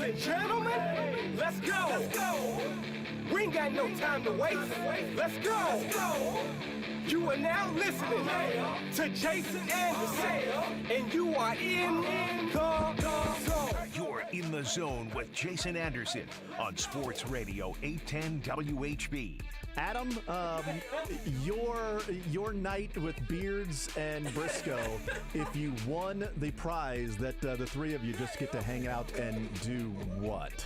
and gentlemen, let's go. We ain't got no time to waste. Let's go. You are now listening to Jason Anderson, and you are in the zone. You're in the zone with Jason Anderson on Sports Radio 810 WHB. Adam, your night with Beards and Brisco, if you won the prize that the three of you just get to hang out and do what?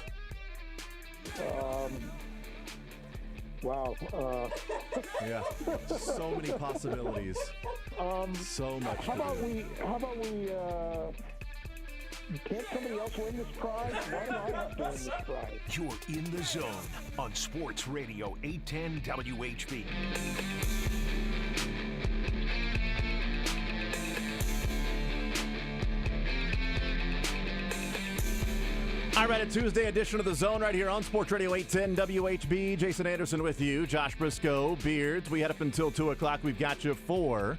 Wow. Yeah. So many possibilities. So much. How about we can't somebody else win this prize? Why do I have to win this prize? You're in the zone on Sports Radio 810 WHB. All right, a Tuesday edition of The Zone right here on Sports Radio 810 WHB. Jason Anderson with you, Josh Brisco, Beards. We head up until 2 o'clock. We've got you for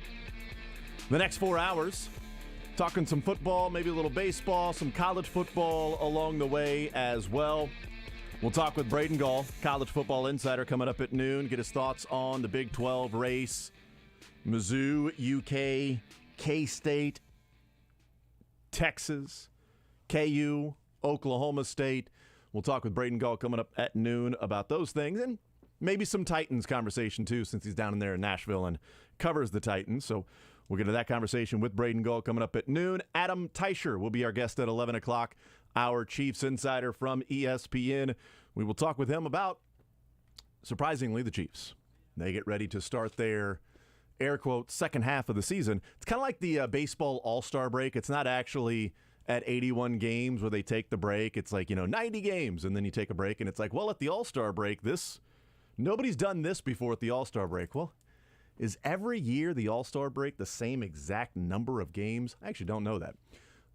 the next 4 hours. Talking some football, maybe a little baseball, some college football along the way as well. We'll talk with Braden Gall, college football insider, coming up at noon. Get his thoughts on the Big 12 race. Mizzou, UK, K-State, Texas, KU, Oklahoma State. We'll talk with Braden Gall coming up at noon about those things, and maybe some Titans conversation too, since he's down in there in Nashville and covers the Titans. So we'll get to that conversation with Braden Gall coming up at noon. Adam Teicher will be our guest at 11 o'clock, our Chiefs insider from ESPN. We will talk with him about, surprisingly, the Chiefs. They get ready to start their, air quote, second half of the season. It's kind of like the baseball all-star break. It's not actually at 81 games where they take the break. It's like, 90 games, and then you take a break, and it's like, well, at the all-star break, nobody's done this before at the all-star break. Well, is every year the all-star break the same exact number of games? I actually don't know that.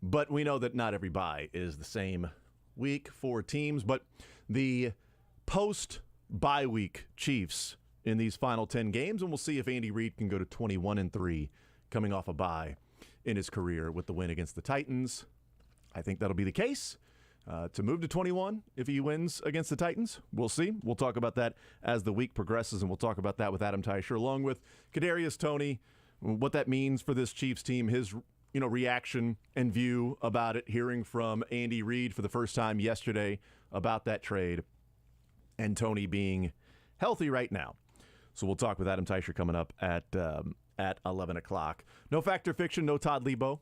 But we know that not every bye is the same week for teams. But the post-bye week Chiefs in these final 10 games, and we'll see if Andy Reid can go to 21-3 coming off a bye in his career with the win against the Titans. I think that'll be the case. To move to 21 if he wins against the Titans, we'll see. We'll talk about that as the week progresses, and we'll talk about that with Adam Teicher, along with Kadarius Toney, what that means for this Chiefs team, his reaction and view about it, hearing from Andy Reid for the first time yesterday about that trade, and Toney being healthy right now. So we'll talk with Adam Teicher coming up at 11 o'clock. No Fact or Fiction, no Todd Lebo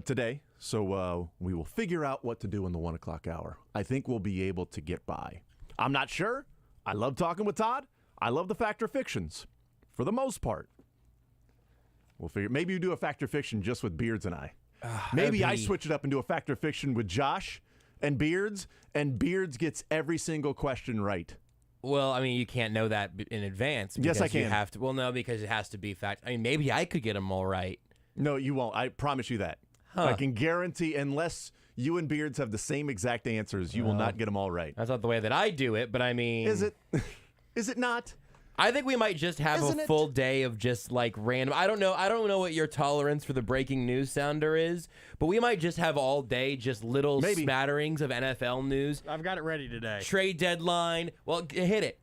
today. So we will figure out what to do in the 1 o'clock hour. I think we'll be able to get by. I'm not sure. I love talking with Todd. I love the Fact or Fictions for the most part. We'll figure. Maybe you do a Fact or Fiction just with Beards and I. Maybe I switch it up and do a Fact or Fiction with Josh and Beards gets every single question right. Well, I mean, you can't know that in advance. Yes, I can. You have to. Well, no, because it has to be fact. I mean, maybe I could get them all right. No, you won't. I promise you that. I can guarantee, unless you and Beards have the same exact answers, you will not get them all right. That's not the way that I do it, but I mean... Is it? Is it not? I think we might just have a full day of just like random... I don't know what your tolerance for the breaking news sounder is, but we might just have all day just little smatterings of NFL news. I've got it ready today. Trade deadline. Well, hit it.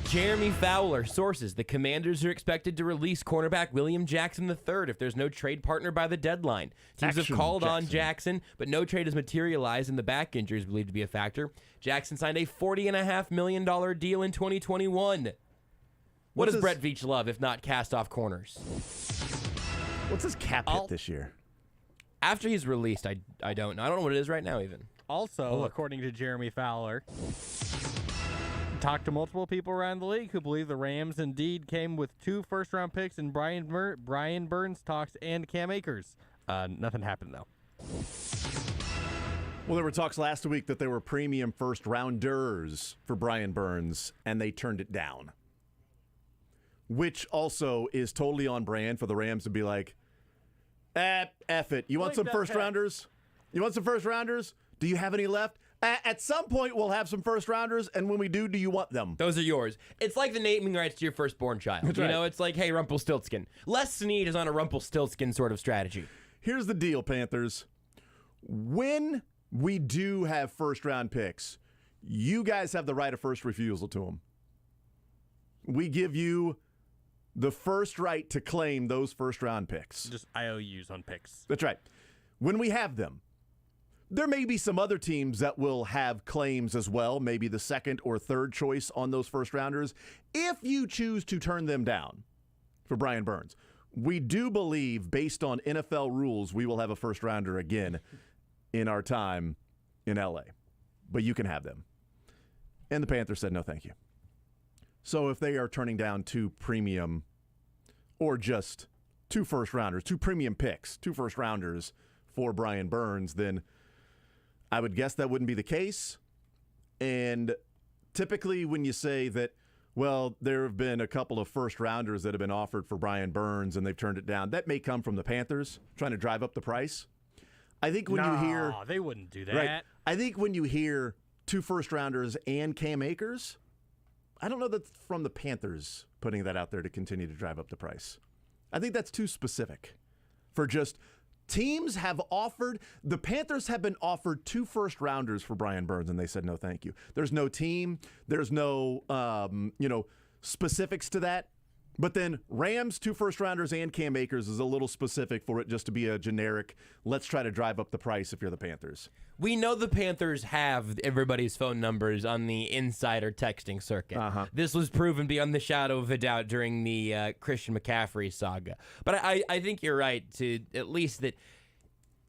Jeremy Fowler, sources. The Commanders are expected to release cornerback William Jackson III if there's no trade partner by the deadline. Teams have called on Jackson, but no trade has materialized, and the back injury is believed to be a factor. Jackson signed a $40.5 million deal in 2021. What does Brett Veach love if not cast-off corners? What's his cap hit this year? After he's released, I don't know. I don't know what it is right now even. Also, according to Jeremy Fowler, talked to multiple people around the league who believe the Rams indeed came with 2 first-round picks in Brian Burns talks and Cam Akers. Nothing happened, though. Well, there were talks last week that there were premium first-rounders for Brian Burns, and they turned it down. Which also is totally on brand for the Rams to be like, F it. You want some first-rounders? You want some first-rounders? Do you have any left? At some point, we'll have some first-rounders, and when we do you want them? Those are yours. It's like the naming rights to your firstborn child. That's right. It's like, hey, Rumpelstiltskin. Les Snead is on a Rumpelstiltskin sort of strategy. Here's the deal, Panthers. When we do have first-round picks. You guys have the right of first refusal to them. We give you the first right to claim those first-round picks. Just IOUs on picks. That's right. When we have them, there may be some other teams that will have claims as well, maybe the second or third choice on those first-rounders, if you choose to turn them down for Brian Burns. We do believe, based on NFL rules, we will have a first-rounder again in our time in L.A., but you can have them. And the Panthers said no thank you. So if they are turning down 2 premium or just 2 first-rounders, 2 premium picks, 2 first-rounders for Brian Burns, then I would guess that wouldn't be the case. And typically when you say that, well, there have been a couple of first-rounders that have been offered for Brian Burns and they've turned it down, that may come from the Panthers trying to drive up the price. I think when you hear... No, they wouldn't do that. Right, I think when you hear 2 first-rounders and Cam Akers, I don't know that from the Panthers putting that out there to continue to drive up the price. I think that's too specific for just... Teams have offered, the Panthers have been offered 2 first-rounders for Brian Burns, and they said no thank you. There's no team. There's no, specifics to that. But then Rams, 2 first-rounders, and Cam Akers is a little specific for it just to be a generic, let's try to drive up the price if you're the Panthers. We know the Panthers have everybody's phone numbers on the insider texting circuit. This was proven beyond the shadow of a doubt during the Christian McCaffrey saga. But I think you're right to at least that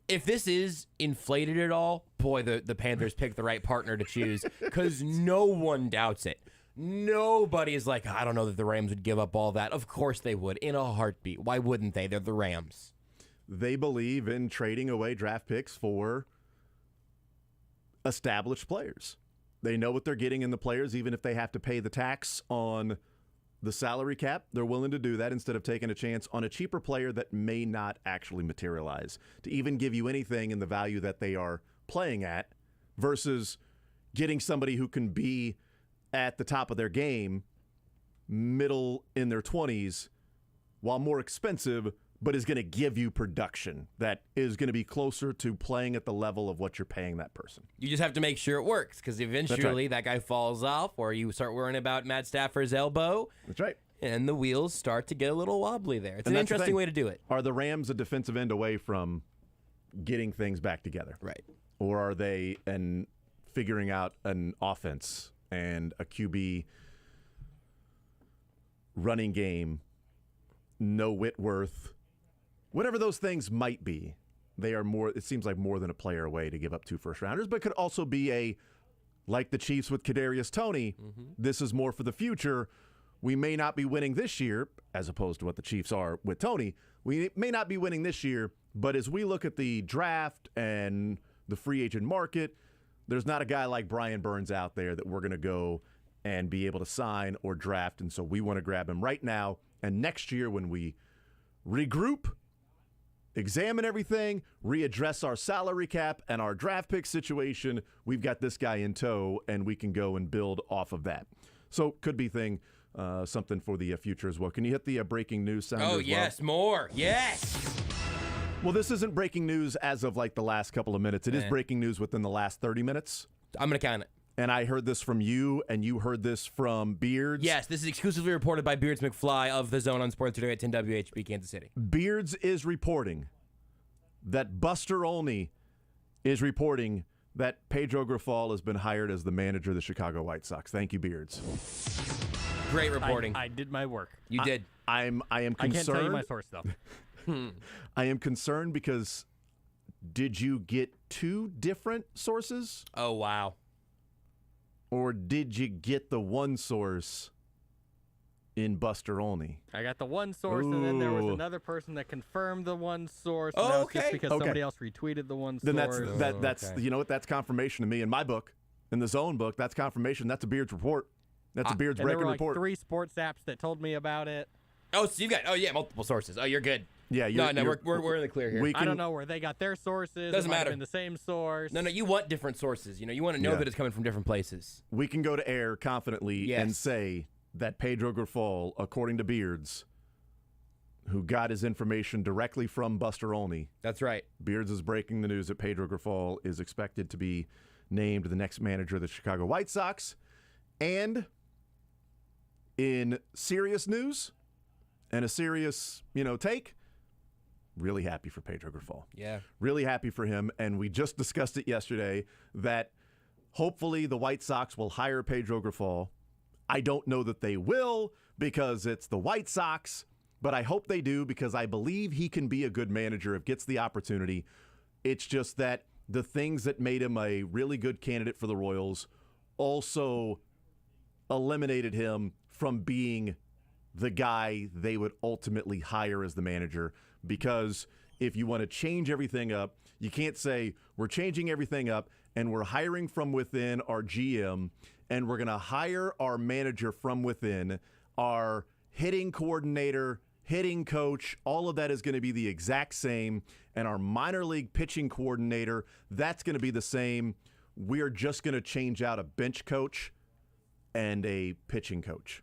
if this is inflated at all, boy, the Panthers picked the right partner to choose because no one doubts it. Nobody is like, I don't know that the Rams would give up all that. Of course they would, in a heartbeat. Why wouldn't they? They're the Rams. They believe in trading away draft picks for established players. They know what they're getting in the players, even if they have to pay the tax on the salary cap. They're willing to do that instead of taking a chance on a cheaper player that may not actually materialize to even give you anything in the value that they are playing at versus getting somebody who can be at the top of their game, middle in their 20s, while more expensive, but is going to give you production that is going to be closer to playing at the level of what you're paying that person. You just have to make sure it works because eventually that guy falls off or you start worrying about Matt Stafford's elbow. That's right. And the wheels start to get a little wobbly there. It's an interesting way to do it. Are the Rams a defensive end away from getting things back together? Right. Or are they figuring out an offense and a QB running game, no Whitworth, whatever those things might be, they are more, it seems like more than a player away to give up 2 first-rounders, but could also be like the Chiefs with Kadarius Toney, this is more for the future. We may not be winning this year, as opposed to what the Chiefs are with Toney. We may not be winning this year, but as we look at the draft and the free agent market, there's not a guy like Brian Burns out there that we're going to go and be able to sign or draft, and so we want to grab him right now. And next year when we regroup, examine everything, readdress our salary cap and our draft pick situation, we've got this guy in tow, and we can go and build off of that. So could be something for the future as well. Can you hit the breaking news sound as well? Yes, more. Yes. Well, this isn't breaking news as of like the last couple of minutes. It is breaking news within the last 30 minutes. I'm going to count it. And I heard this from you, and you heard this from Beards. Yes, this is exclusively reported by Beards McFly of The Zone on Sports Radio at 10 WHB Kansas City. Beards is reporting that Buster Olney is reporting that Pedro Grifol has been hired as the manager of the Chicago White Sox. Thank you, Beards. Great reporting. I did my work. You did. I am concerned. I can't tell you my source, though. I am concerned because did you get 2 different sources? Oh, wow. Or did you get the one source in Buster Olney? I got the one source, and then there was another person that confirmed the one source. And that was just because somebody else retweeted the one source. Then that's you know what? That's confirmation to me in my book, in the Zone book. That's confirmation. That's a Beards report. That's a Beards breaking report. There were 3 sports apps that told me about it. Oh, so you've got multiple sources. Oh, you're good. Yeah, we're in the clear here. I don't know where they got their sources. Doesn't matter. In the same source. No, you want different sources. You want to know that it's coming from different places. We can go to air confidently and say that Pedro Grifol, according to Beards, who got his information directly from Buster Olney. That's right. Beards is breaking the news that Pedro Grifol is expected to be named the next manager of the Chicago White Sox. And in serious news and a serious, take, really happy for Pedro Grifol. Yeah. Really happy for him. And we just discussed it yesterday that hopefully the White Sox will hire Pedro Grifol. I don't know that they will because it's the White Sox, but I hope they do because I believe he can be a good manager if gets the opportunity. It's just that the things that made him a really good candidate for the Royals also eliminated him from being the guy they would ultimately hire as the manager, because if you want to change everything up, you can't say we're changing everything up and we're hiring from within our GM and we're going to hire our manager from within, our hitting coordinator, hitting coach, all of that is going to be the exact same, and our minor league pitching coordinator, that's going to be the same. We're just going to change out a bench coach and a pitching coach.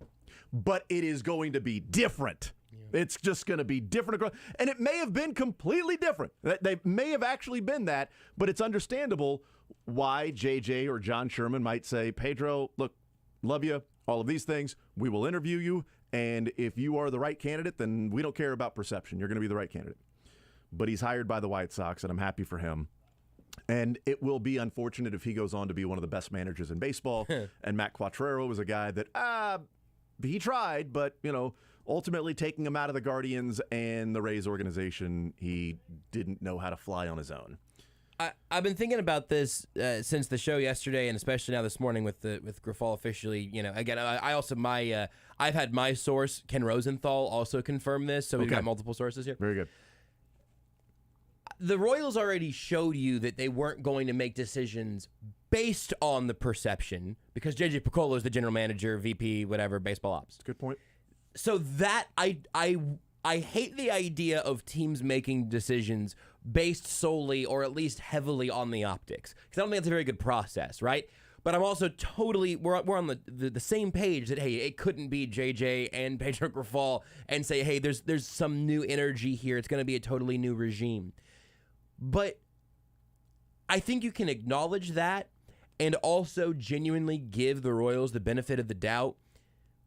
But it is going to be different. Yeah. It's just going to be different. And it may have been completely different. They may have actually been that, but it's understandable why JJ or John Sherman might say, Pedro, look, love you, all of these things. We will interview you. And if you are the right candidate, then we don't care about perception. You're going to be the right candidate. But he's hired by the White Sox, and I'm happy for him. And it will be unfortunate if he goes on to be one of the best managers in baseball. And Matt Quattrero was a guy that, he tried, but, ultimately taking him out of the Guardians and the Rays organization, he didn't know how to fly on his own. I've been thinking about this since the show yesterday, and especially now this morning with Grifol officially. Again, I also I've had my source Ken Rosenthal also confirm this, so we've got multiple sources here. Very good. The Royals already showed you that they weren't going to make decisions based on the perception because JJ Piccolo is the general manager, VP, whatever, baseball ops. Good point. So that I hate the idea of teams making decisions based solely or at least heavily on the optics, because I don't think that's a very good process, right? But I'm also we're on the same page that, hey, it couldn't be JJ and Pedro Grifol and say, hey, there's some new energy here. It's going to be a totally new regime. But I think you can acknowledge that and also genuinely give the Royals the benefit of the doubt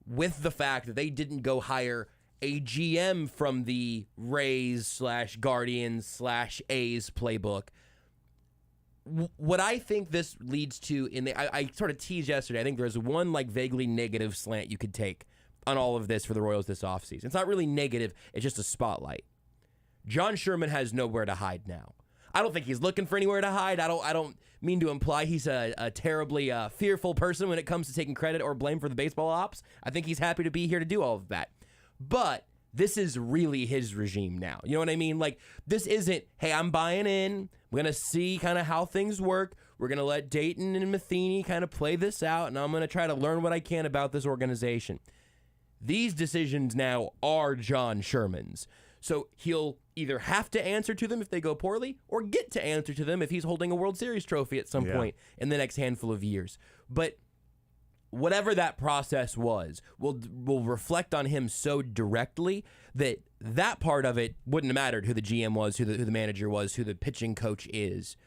with the fact that they didn't go hire a GM from the Rays/Guardians/A's playbook. What I think this leads to, I sort of teased yesterday, I think there's one vaguely negative slant you could take on all of this for the Royals this offseason. It's not really negative, it's just a spotlight. John Sherman has nowhere to hide now. I don't think he's looking for anywhere to hide. I don't mean to imply he's a terribly fearful person when it comes to taking credit or blame for the baseball ops. I think he's happy to be here to do all of that. But this is really his regime now. You know what I mean? This isn't, hey, I'm buying in. We're going to see kind of how things work. We're going to let Dayton and Matheny kind of play this out, and I'm going to try to learn what I can about this organization. These decisions now are John Sherman's. So he'll either have to answer to them if they go poorly or get to answer to them if he's holding a World Series trophy at some point in the next handful of years. But whatever that process was will reflect on him so directly that part of it wouldn't have mattered who the GM was, who the manager was, who the pitching coach is.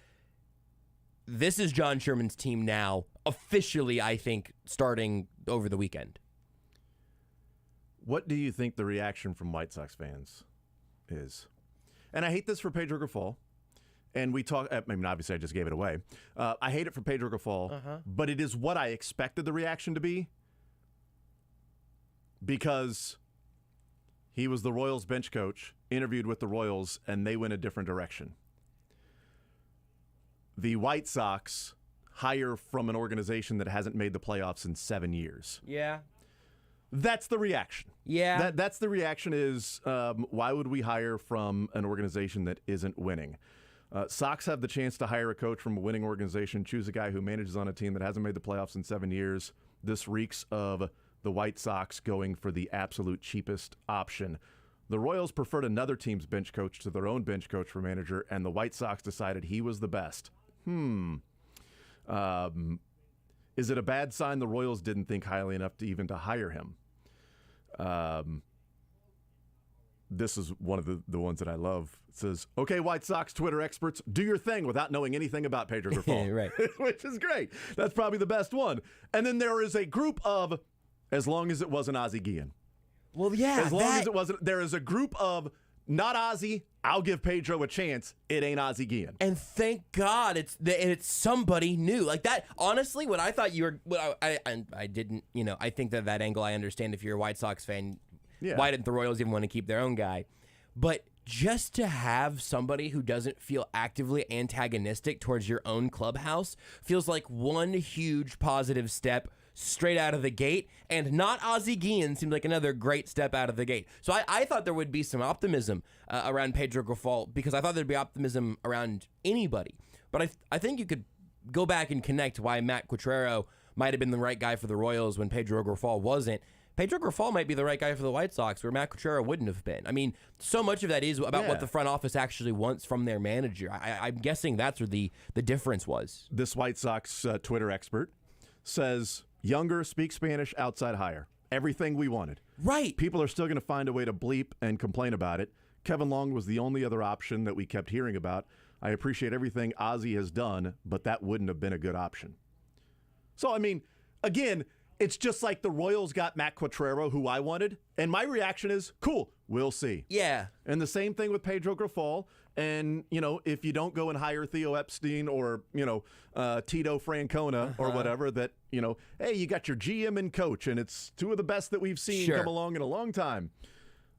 This is John Sherman's team now, officially, I think, starting over the weekend. What do you think the reaction from White Sox fans is? And I hate this for Pedro Grifol. And we talk, obviously I just gave it away. I hate it for Pedro Grifol, but it is what I expected the reaction to be, because he was the Royals bench coach, interviewed with the Royals, and they went a different direction. The White Sox hire from an organization that hasn't made the playoffs in 7 years. Yeah. That's the reaction. Yeah. That's the reaction is, why would we hire from an organization that isn't winning? Sox have the chance to hire a coach from a winning organization, choose a guy who manages on a team that hasn't made the playoffs in 7 years. This reeks of the White Sox going for the absolute cheapest option. The Royals preferred another team's bench coach to their own bench coach for manager, and the White Sox decided he was the best. Is it a bad sign the Royals didn't think highly enough to hire him? this is one of the ones that I love. It says, okay, White Sox Twitter experts, do your thing without knowing anything about Pedro Grifol. Right. Which is great. That's probably the best one. And then there is a group of, as long as it wasn't Ozzie Guillen. Well, yeah. As long as it wasn't, there is a group of, not Ozzie, I'll give Pedro a chance. It ain't Ozzie Guillen. And thank God it's somebody new like that. Honestly, what I thought you were, I didn't, I think that angle I understand if you're a White Sox fan. Yeah. Why didn't the Royals even want to keep their own guy? But just to have somebody who doesn't feel actively antagonistic towards your own clubhouse feels like one huge positive step straight out of the gate, and not Ozzie Guillen seemed like another great step out of the gate. So I thought there would be some optimism around Pedro Grifol, because I thought there'd be optimism around anybody. But I think you could go back and connect why Matt Quatraro might have been the right guy for the Royals when Pedro Grifol wasn't. Pedro Grifol might be the right guy for the White Sox where Matt Quatraro wouldn't have been. I mean, so much of that is about what the front office actually wants from their manager. I'm guessing that's where the difference was. This White Sox Twitter expert says, younger, speak Spanish, outside hire. Everything we wanted. Right. People are still going to find a way to bleep and complain about it. Kevin Long was the only other option that we kept hearing about. I appreciate everything Ozzie has done, but that wouldn't have been a good option. So, I mean, again, it's just like the Royals got Matt Quatraro, who I wanted, and my reaction is, cool, we'll see. Yeah. And the same thing with Pedro Grifol. And, if you don't go and hire Theo Epstein or, Tito Francona or whatever, that, hey, you got your GM and coach, and it's two of the best that we've seen come along in a long time.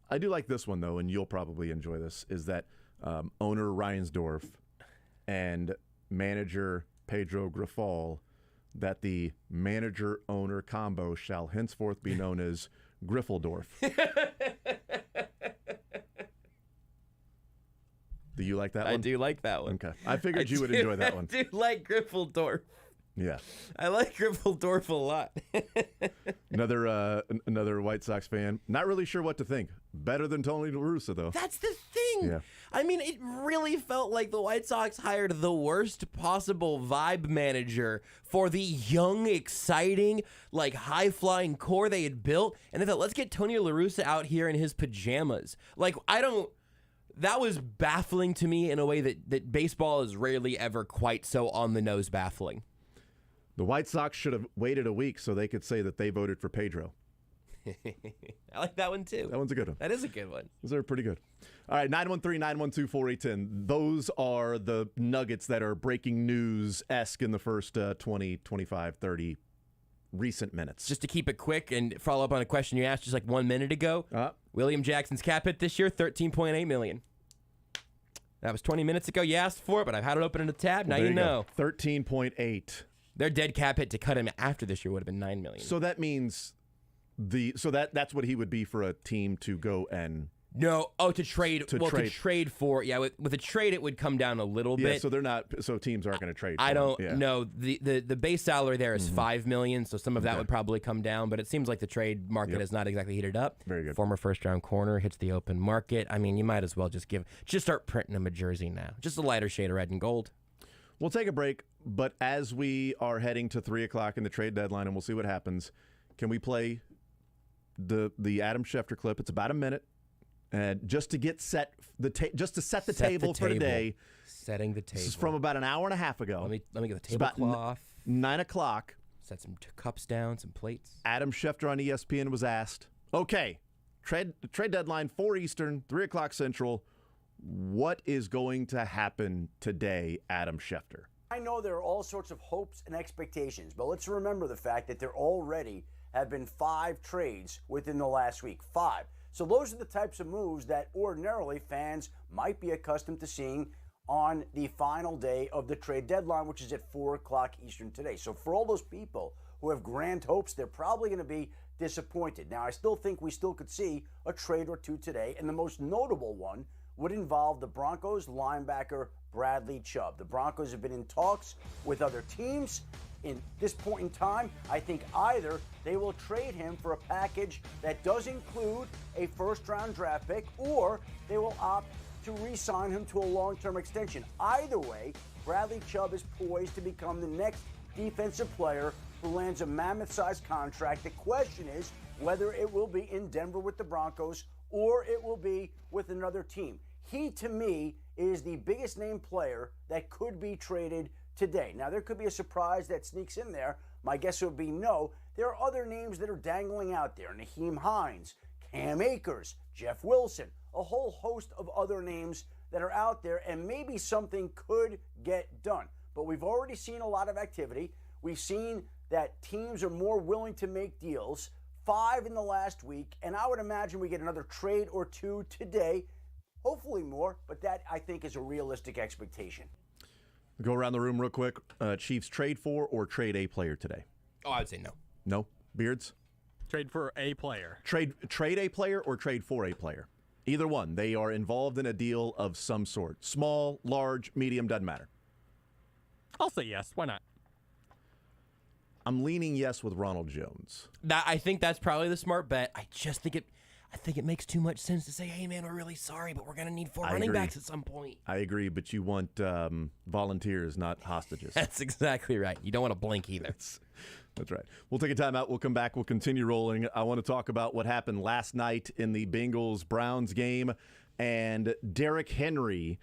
I do like this one, though, and you'll probably enjoy this, is that owner Reinsdorf and manager Pedro Grifol, that the manager-owner combo shall henceforth be known as Griffeldorf. Do you like that one? I do like that one. Okay. I figured you would enjoy that one. I do like Griffeldorf. Yeah. I like Griffeldorf a lot. Another White Sox fan. Not really sure what to think. Better than Tony La Russa, though. That's the thing. Yeah. I mean, it really felt like the White Sox hired the worst possible vibe manager for the young, exciting, high-flying core they had built. And they thought, let's get Tony La Russa out here in his pajamas. That was baffling to me in a way that baseball is rarely ever quite so on-the-nose baffling. The White Sox should have waited a week so they could say that they voted for Pedro. I like that one, too. That one's a good one. That is a good one. Those are pretty good. All right, 913-912-4810. Those are the nuggets that are breaking news-esque in the first 20, 25, 30 recent minutes. Just to keep it quick and follow up on a question you asked just 1 minute ago. William Jackson's cap hit this year, $13.8 million. That was 20 minutes ago. You asked for it, but I've had it open in a tab. Now you know. 13.8. Their dead cap hit to cut him after this year would have been $9 million. So that means that's what he would be for a team to go and to trade. To trade for with a trade it would come down a little bit. So teams aren't going to trade. I don't know. The base salary there is $5 million, so some of that would probably come down. But it seems like the trade market has not exactly heated up. Very good. Former first-round corner hits the open market. I mean, you might as well just start printing him a jersey now, just a lighter shade of red and gold. We'll take a break, but as we are heading to 3 o'clock in the trade deadline, and we'll see what happens, can we play the Adam Schefter clip? It's about a minute, and just to get set just to set the table for today. Setting the table. This is from about an hour and a half ago. Let me get the tablecloth. 9 o'clock. Set some cups down, some plates. Adam Schefter on ESPN was asked, okay, trade deadline 4 Eastern, 3 o'clock Central. What is going to happen today, Adam Schefter? I know there are all sorts of hopes and expectations, but let's remember the fact that there already have been 5 trades within the last week. 5. So those are the types of moves that ordinarily fans might be accustomed to seeing on the final day of the trade deadline, which is at 4 o'clock Eastern today. So for all those people who have grand hopes, they're probably going to be disappointed. Now, I still think we still could see a trade or two today, and the most notable one would involve the Broncos linebacker Bradley Chubb. The Broncos have been in talks with other teams. In this point in time, I think either they will trade him for a package that does include a first-round draft pick, or they will opt to re-sign him to a long-term extension. Either way, Bradley Chubb is poised to become the next defensive player who lands a mammoth-sized contract. The question is whether it will be in Denver with the Broncos or it will be with another team. He, to me, is the biggest name player that could be traded today. Now, there could be a surprise that sneaks in there. My guess would be no. There are other names that are dangling out there. Naheem Hines, Cam Akers, Jeff Wilson, a whole host of other names that are out there, and maybe something could get done. But we've already seen a lot of activity. We've seen that teams are more willing to make deals, 5 in the last week, and I would imagine we get another trade or 2 today, hopefully more, but that, I think, is a realistic expectation. Go around the room real quick. Chiefs trade for or trade a player today? Oh, I would say no. No? Beards? Trade for a player. Trade a player or trade for a player? Either one. They are involved in a deal of some sort. Small, large, medium, doesn't matter. I'll say yes. Why not? I'm leaning yes with Ronald Jones. I think that's probably the smart bet. I think it makes too much sense to say, hey, man, we're really sorry, but we're going to need 4 running backs at some point. I agree, but you want volunteers, not hostages. That's exactly right. You don't want to blink either. That's right. We'll take a timeout. We'll come back. We'll continue rolling. I want to talk about what happened last night in the Bengals-Browns game. And Derrick Henry,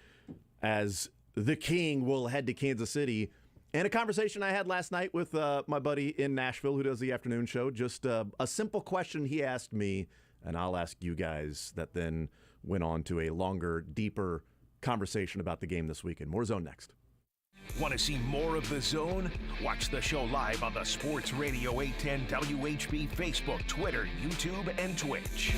as the king, will head to Kansas City. And a conversation I had last night with my buddy in Nashville who does the afternoon show. Just a simple question he asked me, and I'll ask you guys, that then went on to a longer, deeper conversation about the game this weekend. More Zone next. Want to see more of The Zone? Watch the show live on the Sports Radio 810 WHB Facebook, Twitter, YouTube, and Twitch.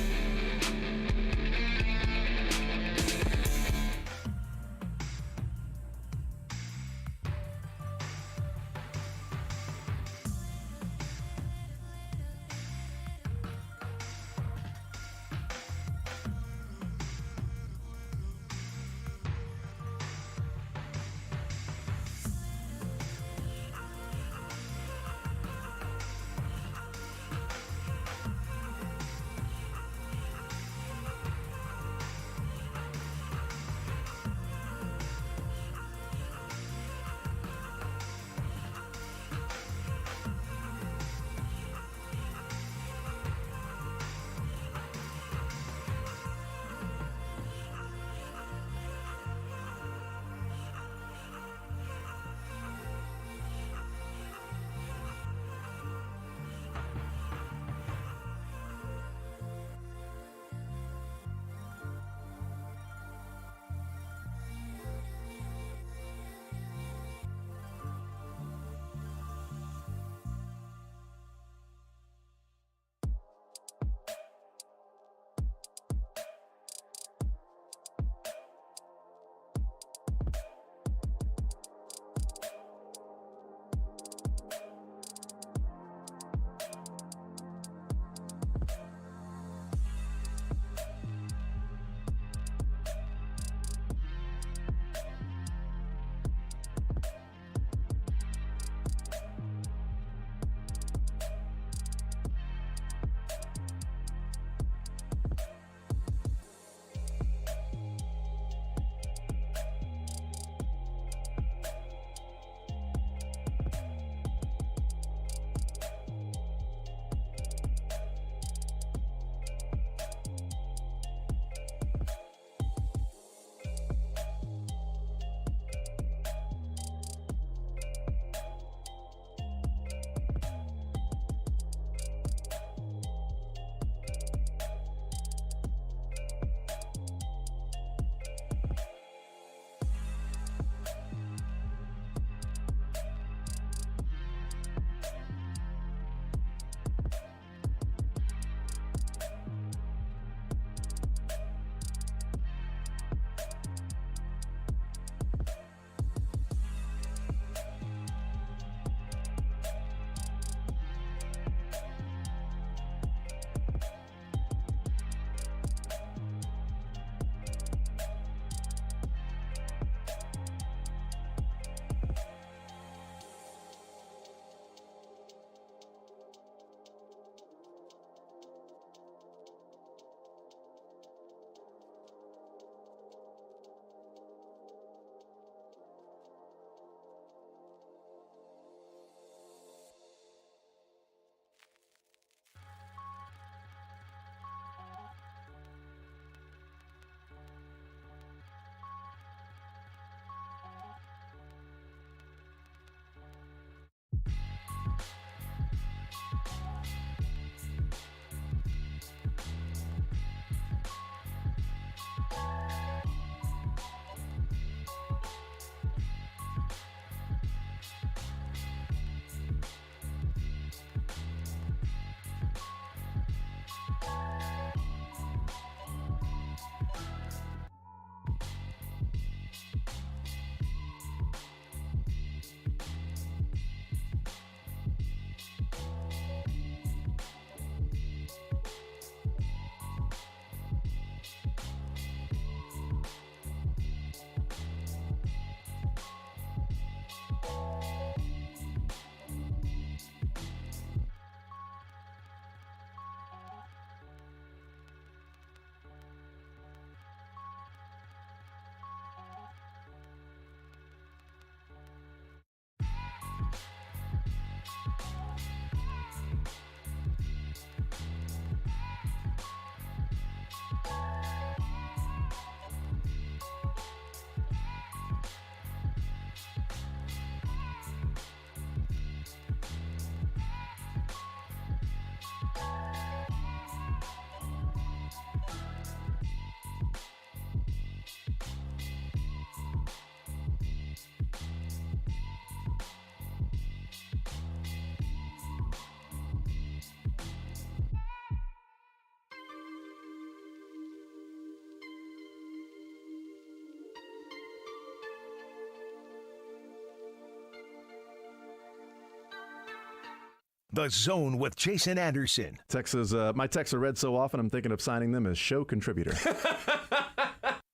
The Zone with Jason Anderson. Texas, my texts are read so often, I'm thinking of signing them as show contributor.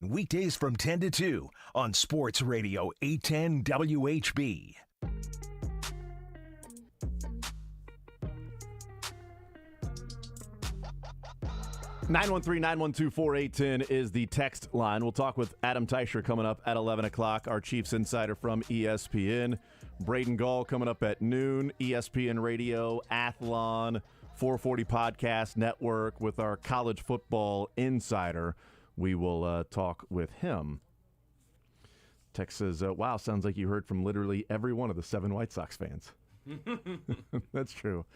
Weekdays from 10 to 2 on Sports Radio 810 WHB. 913-912-4810 is the text line. We'll talk with Adam Teicher coming up at 11 o'clock, our Chiefs insider from ESPN. Braden Gall coming up at noon, ESPN Radio, Athlon, 440 Podcast Network with our college football insider. We will talk with him. Text says, wow, sounds like you heard from literally every one of the 7 White Sox fans. That's true.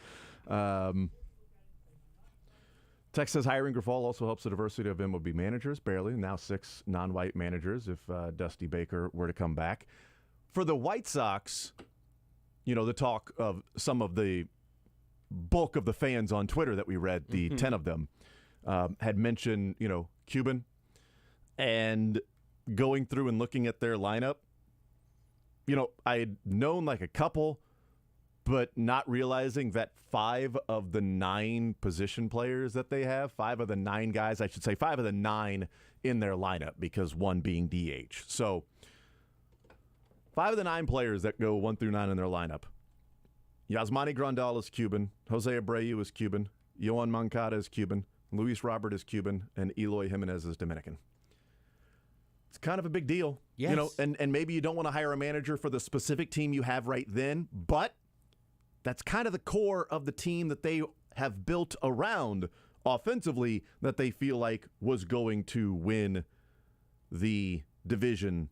Text says hiring Grafal also helps the diversity of MLB managers, barely. Now 6 non-white managers if Dusty Baker were to come back. For the White Sox, you know, the talk of some of the bulk of the fans on Twitter that we read, the 10 of them, had mentioned, you know, Cuban. And going through and looking at their lineup, you know, I had known like a couple, but not realizing that 5 of the 9 position players that they have, 5 of the 9 guys, I should say 5 of the 9 in their lineup, because 1 being DH. So 5 of the 9 players that go 1 through 9 in their lineup. Yasmani Grandal is Cuban. Jose Abreu is Cuban. Yohan Moncada is Cuban. Luis Robert is Cuban. And Eloy Jimenez is Dominican. It's kind of a big deal. Yes. You know, and maybe you don't want to hire a manager for the specific team you have right then, but that's kind of the core of the team that they have built around offensively that they feel like was going to win the division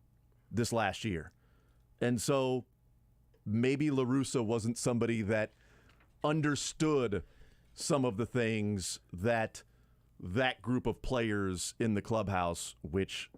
this last year. And so maybe La Russa wasn't somebody that understood some of the things that that group of players in the clubhouse, which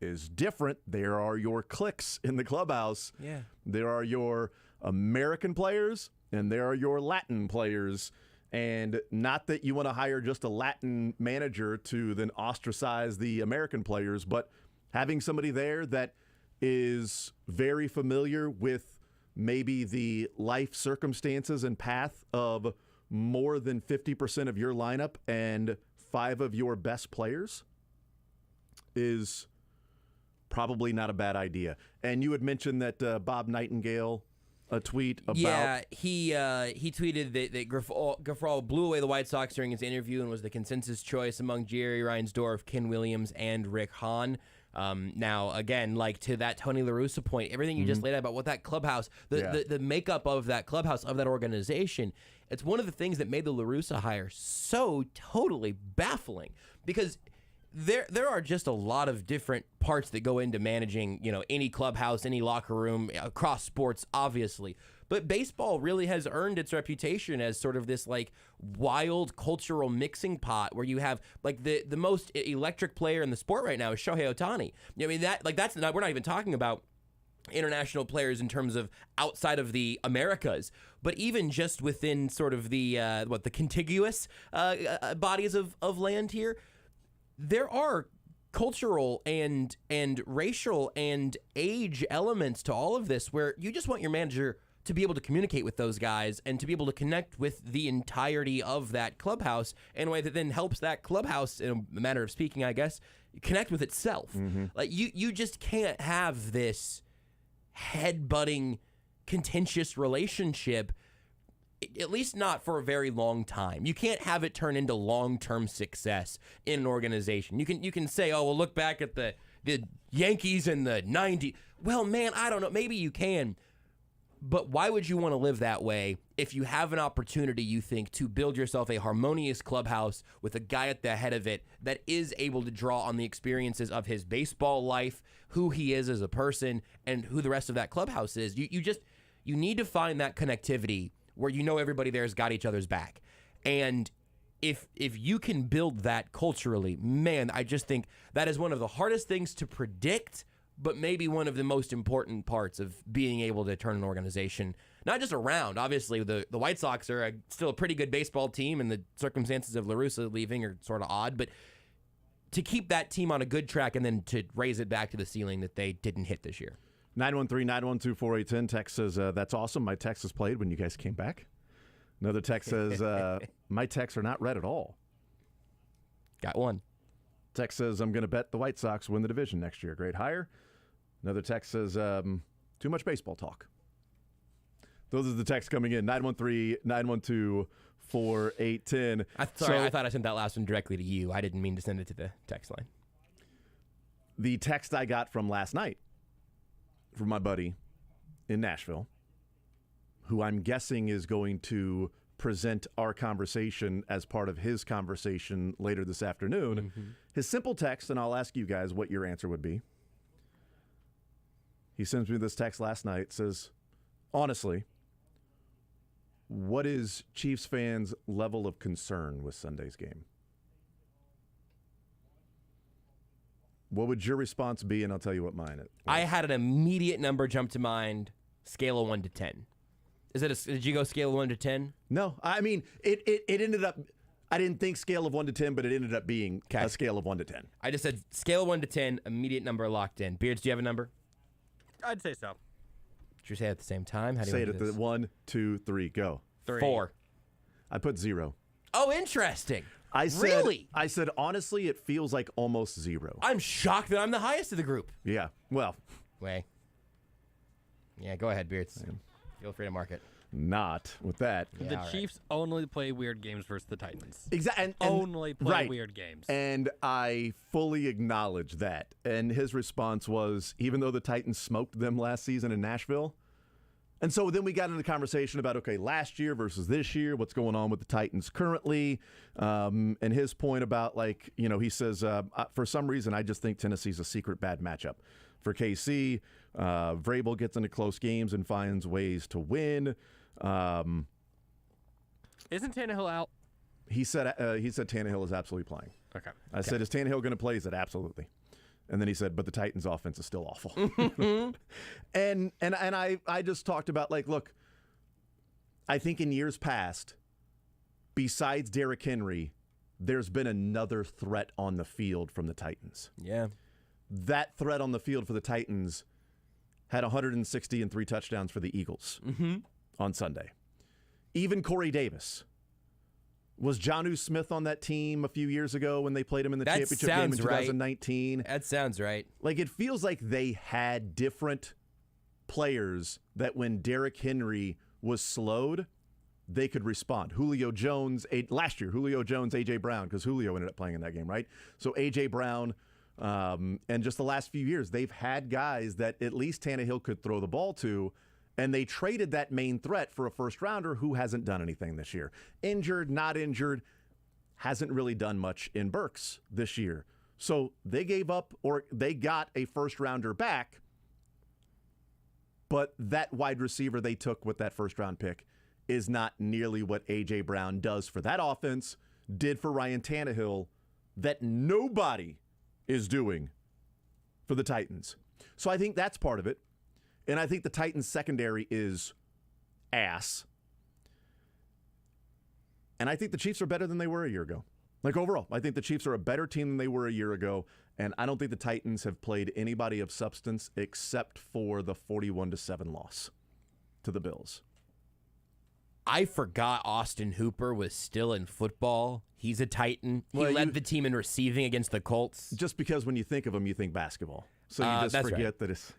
is different. There are your cliques in the clubhouse. Yeah. There are your American players and there are your Latin players. And not that you want to hire just a Latin manager to then ostracize the American players, but having somebody there that is very familiar with maybe the life circumstances and path of more than 50% of your lineup and 5 of your best players is probably not a bad idea. And you had mentioned that Bob Nightingale, a tweet about... Yeah, he tweeted that Grafal blew away the White Sox during his interview and was the consensus choice among Jerry Reinsdorf, Ken Williams, and Rick Hahn. Now, again, like to that Tony La Russa point, everything you just laid out about what that clubhouse, the makeup of that clubhouse, of that organization, it's one of the things that made the La Russa hire so totally baffling, because there are just a lot of different parts that go into managing, you know, any clubhouse, any locker room, across sports, obviously. But baseball really has earned its reputation as sort of this like wild cultural mixing pot where you have like the most electric player in the sport right now is Shohei Ohtani. I mean, that's not, we're not even talking about international players in terms of outside of the Americas, but even just within sort of the the contiguous bodies of land here, there are cultural and racial and age elements to all of this where you just want your manager to be able to communicate with those guys and to be able to connect with the entirety of that clubhouse in a way that then helps that clubhouse, in a manner of speaking, I guess, connect with itself. Like you just can't have this head-butting, contentious relationship, at least not for a very long time. You can't have it turn into long-term success in an organization. You can say, oh, well, look back at the Yankees in the 90s. Well, man, I don't know. Maybe you can. But why would you want to live that way if you have an opportunity, you think, to build yourself a harmonious clubhouse with a guy at the head of it that is able to draw on the experiences of his baseball life, who he is as a person, and who the rest of that clubhouse is? You need to find that connectivity where you know everybody there's got each other's back. And if you can build that culturally, man, I just think that is one of the hardest things to predict, but maybe one of the most important parts of being able to turn an organization, not just around. Obviously, the White Sox are still a pretty good baseball team, and the circumstances of La Russa leaving are sort of odd, but to keep that team on a good track and then to raise it back to the ceiling that they didn't hit this year. 913-912-4810. Text says, that's awesome. My Texas played when you guys came back. Another text says, my texts are not read at all. Got one. Text says, I'm going to bet the White Sox win the division next year. Great hire. Another text says, too much baseball talk. Those are the texts coming in. 913-912-4810. I thought I sent that last one directly to you. I didn't mean to send it to the text line. The text I got from last night from my buddy in Nashville, who I'm guessing is going to present our conversation as part of his conversation later this afternoon. Mm-hmm. His simple text, and I'll ask you guys what your answer would be. He sends me this text last night, says, honestly, what is Chiefs fans' level of concern with Sunday's game? What would your response be? And I'll tell you what mine is. I had an immediate number jump to mind, scale of 1 to 10. Did you go scale of 1 to 10? No. I mean, it ended up, I didn't think scale of 1 to 10, but it ended up being a scale of 1 to 10. I just said scale of 1 to 10, immediate number locked in. Beards, do you have a number? I'd say so. Did you say it at the same time? How do you say it want at to do the this? 1, 2, 3, go. 3. 4. I put 0. Oh, interesting. Really? I said, honestly, it feels like almost 0. I'm shocked that I'm the highest of the group. Yeah. Well. Yeah, go ahead, Beards. Feel free to mark it. Not with that. Yeah, the Chiefs only play weird games versus the Titans. Exactly. And only play right. weird games. And I fully acknowledge that. And his response was, even though the Titans smoked them last season in Nashville. And so then we got into the conversation about, okay, last year versus this year, what's going on with the Titans currently. And his point about, like, you know, he says, for some reason, I just think Tennessee's a secret bad matchup. For KC, Vrabel gets into close games and finds ways to win. Isn't Tannehill out? He said Tannehill is absolutely playing. Okay. I said, is Tannehill going to play? He said, absolutely. And then he said, but the Titans' offense is still awful. and I just talked about, like, look, I think in years past, besides Derrick Henry, there's been another threat on the field from the Titans. Yeah. That threat on the field for the Titans had 160 and 3 touchdowns for the Eagles on Sunday. Even Corey Davis. Was Jonnu Smith on that team a few years ago when they played him in the championship game in 2019? That sounds right. Like, it feels like they had different players that when Derrick Henry was slowed, they could respond. Julio Jones, last year, Julio Jones, A.J. Brown, because Julio ended up playing in that game, right? So A.J. Brown, and just the last few years, they've had guys that at least Tannehill could throw the ball to, and they traded that main threat for a first-rounder who hasn't done anything this year. Injured, not injured, hasn't really done much in Burks this year. So they gave up, or they got a first-rounder back, but that wide receiver they took with that first-round pick is not nearly what A.J. Brown does for that offense, did for Ryan Tannehill, that nobody is doing for the Titans. So I think that's part of it. And I think the Titans secondary is ass. And I think the Chiefs are better than they were a year ago. Like, overall, I think the Chiefs are a better team than they were a year ago. And I don't think the Titans have played anybody of substance except for the 41-7 loss to the Bills. I forgot Austin Hooper was still in football. He's a Titan. He led the team in receiving against the Colts. Just because when you think of him, you think basketball. So you just forget that it's...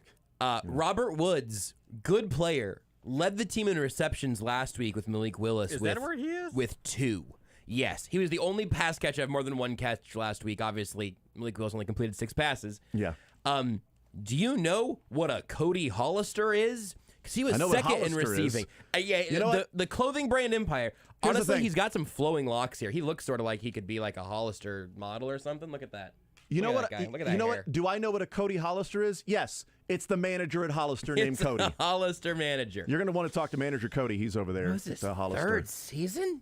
Robert Woods, good player, led the team in receptions last week with Malik Willis. Is that where he is? With 2. Yes, he was the only pass catcher to have more than 1 catch last week. Obviously, Malik Willis only completed 6 passes. Yeah. Do you know what a Cody Hollister is? Because he was second in receiving. You know the clothing brand Empire. Here's the Honestly, thing. he's got some flowing locks here. He looks sort of like he could be like a Hollister model or something. Look at that. You know Look what? at that guy. Look at that you know hair. what? Do I know what a Cody Hollister is? Yes, it's the manager at Hollister named Cody. It's a Hollister manager. You're going to want to talk to manager Cody. He's over there. Was this at Hollister. 3rd season?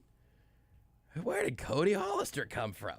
Where did Cody Hollister come from?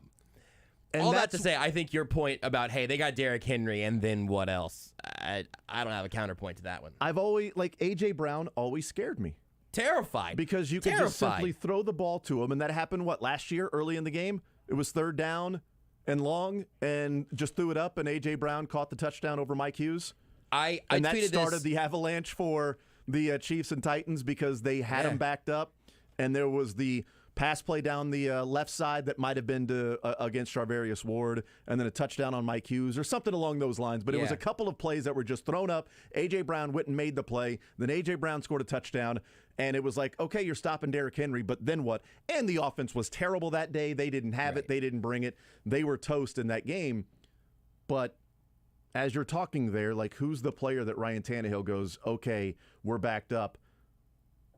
And All that to say, I think your point about, hey, they got Derrick Henry, and then what else? I don't have a counterpoint to that one. I've always, like, A.J. Brown always scared me. Terrified. Because you could just simply throw the ball to him, and that happened, last year, early in the game? It was 3rd down and long, and just threw it up, and A.J. Brown caught the touchdown over Mike Hughes. I and that tweeted started this. the avalanche for the Chiefs and Titans because they had him backed up. and there was the pass play down the left side that might have been to against Charvarius Ward, and then a touchdown on Mike Hughes or something along those lines. But it was a couple of plays that were just thrown up. A.J. Brown went and made the play. Then A.J. Brown scored a touchdown, and it was like, okay, you're stopping Derrick Henry, but then what? And the offense was terrible that day. They didn't have it. They didn't bring it. They were toast in that game. But as you're talking there, like, who's the player that Ryan Tannehill goes, okay, we're backed up.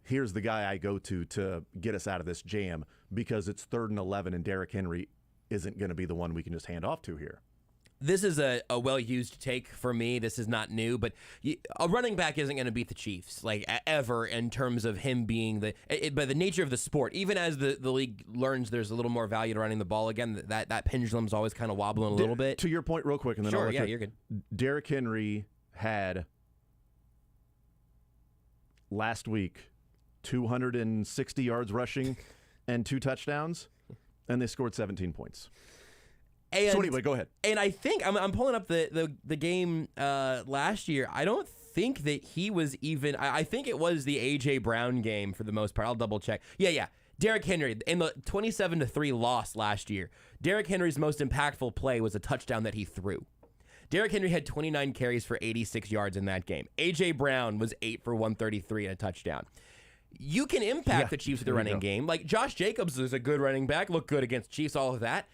Here's the guy I go to get us out of this jam, because it's 3rd and 11 and Derrick Henry isn't going to be the one we can just hand off to here. This is a well-used take for me. This is not new, but a running back isn't going to beat the Chiefs, like, ever, in terms of him being by the nature of the sport. Even as the league learns there's a little more value to running the ball again, that pendulum's always kind of wobbling a little bit. To your point real quick, and then sure, I'll let you're good. Derrick Henry had last week 260 yards rushing and 2 touchdowns, and they scored 17 points. And, so anyway, go ahead. And I think I'm pulling up the game last year. I don't think that he was even. I think it was the A.J. Brown game for the most part. I'll double check. Yeah. Derrick Henry in the 27-3 loss last year. Derrick Henry's most impactful play was a touchdown that he threw. Derrick Henry had 29 carries for 86 yards in that game. A.J. Brown was 8 for 133 and a touchdown. You can impact the Chiefs with the running game. Like, Josh Jacobs is a good running back, looked good against Chiefs, all of that.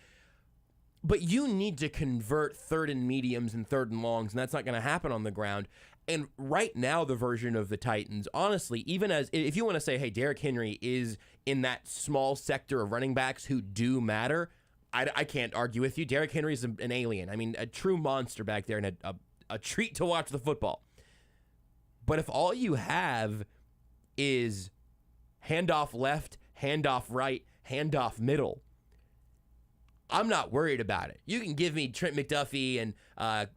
But you need to convert 3rd and mediums and 3rd and longs, and that's not going to happen on the ground. And right now, the version of the Titans, honestly, even as if you want to say, hey, Derrick Henry is in that small sector of running backs who do matter, I can't argue with you. Derrick Henry is an alien. I mean, a true monster back there, and a treat to watch the football. But if all you have is handoff left, handoff right, handoff middle, I'm not worried about it. You can give me Trent McDuffie and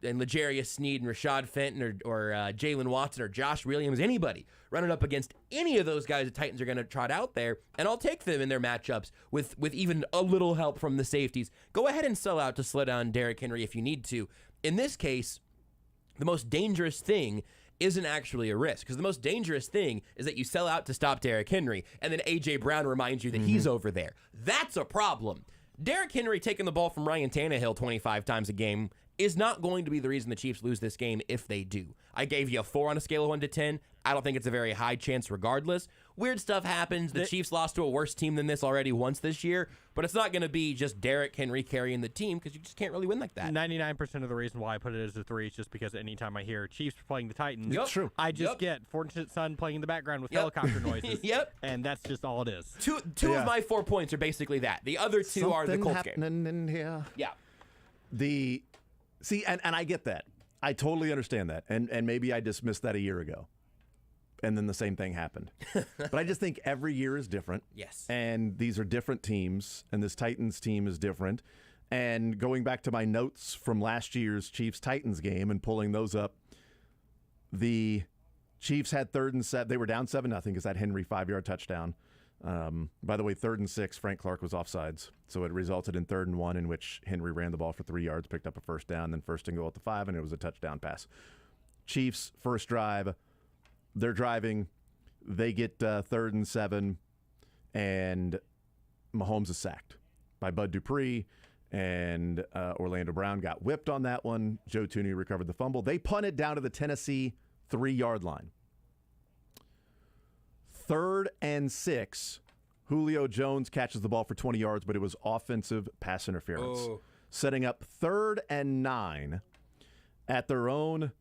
L'Jarius Sneed and Rashad Fenton or Jalen Watson or Josh Williams, anybody running up against any of those guys the Titans are going to trot out there, and I'll take them in their matchups with even a little help from the safeties. Go ahead and sell out to slow down Derrick Henry if you need to. In this case, the most dangerous thing isn't actually a risk, because the most dangerous thing is that you sell out to stop Derrick Henry, and then A.J. Brown reminds you that he's over there. That's a problem. Derrick Henry taking the ball from Ryan Tannehill 25 times a game is not going to be the reason the Chiefs lose this game if they do. I gave you a 4 on a scale of 1 to 10. I don't think it's a very high chance regardless. Weird stuff happens. The Chiefs lost to a worse team than this already once this year, but it's not going to be just Derrick Henry carrying the team, because you just can't really win like that. 99% of the reason why I put it as a 3 is just because anytime I hear Chiefs playing the Titans, It's true. I just get Fortunate Son playing in the background with helicopter noises. And that's just all it is. Two of my 4 points are basically that. The other 2 are the Colts game. Something happening in here. Yeah. See, and I get that. I totally understand that. And maybe I dismissed that a year ago. And then the same thing happened. But I just think every year is different. Yes. And these are different teams. And this Titans team is different. And going back to my notes from last year's Chiefs-Titans game and pulling those up, the Chiefs had 3rd and 7. They were down 7-0 because that Henry 5-yard touchdown. By the way, 3rd and 6, Frank Clark was offsides. So it resulted in 3rd and 1, in which Henry ran the ball for 3 yards, picked up a first down, then 1st and goal at the 5, and it was a touchdown pass. Chiefs, first drive, they're driving. They get 3rd and 7, and Mahomes is sacked by Bud Dupree, and Orlando Brown got whipped on that one. Joe Thuney recovered the fumble. They punted down to the Tennessee 3-yard line. 3rd and 6, Julio Jones catches the ball for 20 yards, but it was offensive pass interference. Setting up 3rd and 9 at their own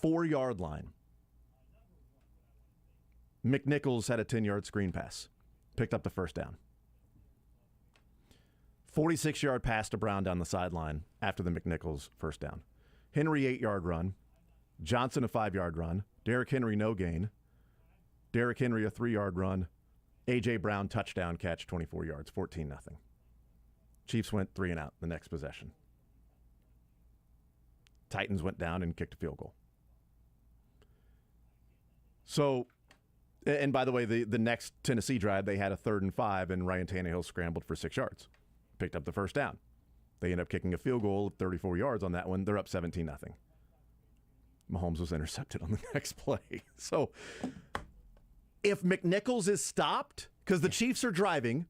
4-yard line. McNichols had a 10-yard screen pass, picked up the first down. 46-yard pass to Brown down the sideline after the McNichols first down. Henry 8-yard run. Johnson a 5-yard run. Derrick Henry no gain. Derrick Henry a 3-yard run. A.J. Brown touchdown catch, 24 yards, 14-0. Chiefs went 3 and out the next possession. Titans went down and kicked a field goal. So, and by the way, the next Tennessee drive, they had a 3rd and 5, and Ryan Tannehill scrambled for 6 yards. Picked up the first down. They end up kicking a field goal of 34 yards on that one. They're up 17-0. Mahomes was intercepted on the next play. So, if McNichols is stopped, because the Chiefs are driving,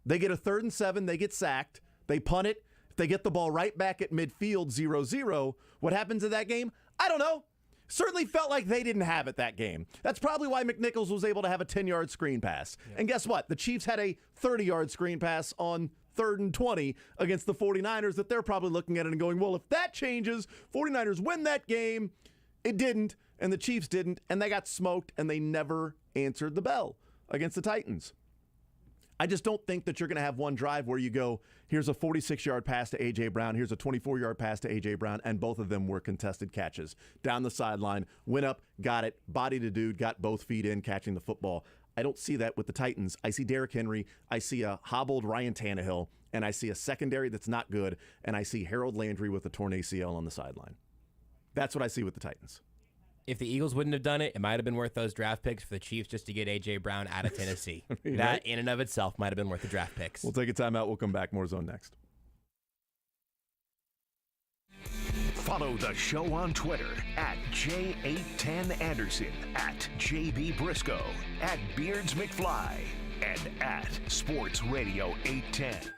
they get a 3rd and 7, they get sacked, they punt it, if they get the ball right back at midfield 0-0, what happens in that game? I don't know. Certainly felt like they didn't have it that game. That's probably why McNichols was able to have a 10-yard screen pass. Yeah. And guess what? The Chiefs had a 30-yard screen pass on 3rd and 20 against the 49ers that they're probably looking at it and going, well, if that changes, 49ers win that game. It didn't, and the Chiefs didn't, and they got smoked, and they never answered the bell against the Titans. I just don't think that you're going to have one drive where you go, here's a 46-yard pass to A.J. Brown, here's a 24-yard pass to A.J. Brown, and both of them were contested catches. Down the sideline, went up, got it, bodied a dude, got both feet in, catching the football. I don't see that with the Titans. I see Derrick Henry, I see a hobbled Ryan Tannehill, and I see a secondary that's not good, and I see Harold Landry with a torn ACL on the sideline. That's what I see with the Titans. If the Eagles wouldn't have done it, it might have been worth those draft picks for the Chiefs just to get A.J. Brown out of Tennessee. That in and of itself might have been worth the draft picks. We'll take a timeout. We'll come back. More Zone next. Follow the show on Twitter at J810Anderson, at JB Brisco, at Beards McFly, and at Sports Radio 810.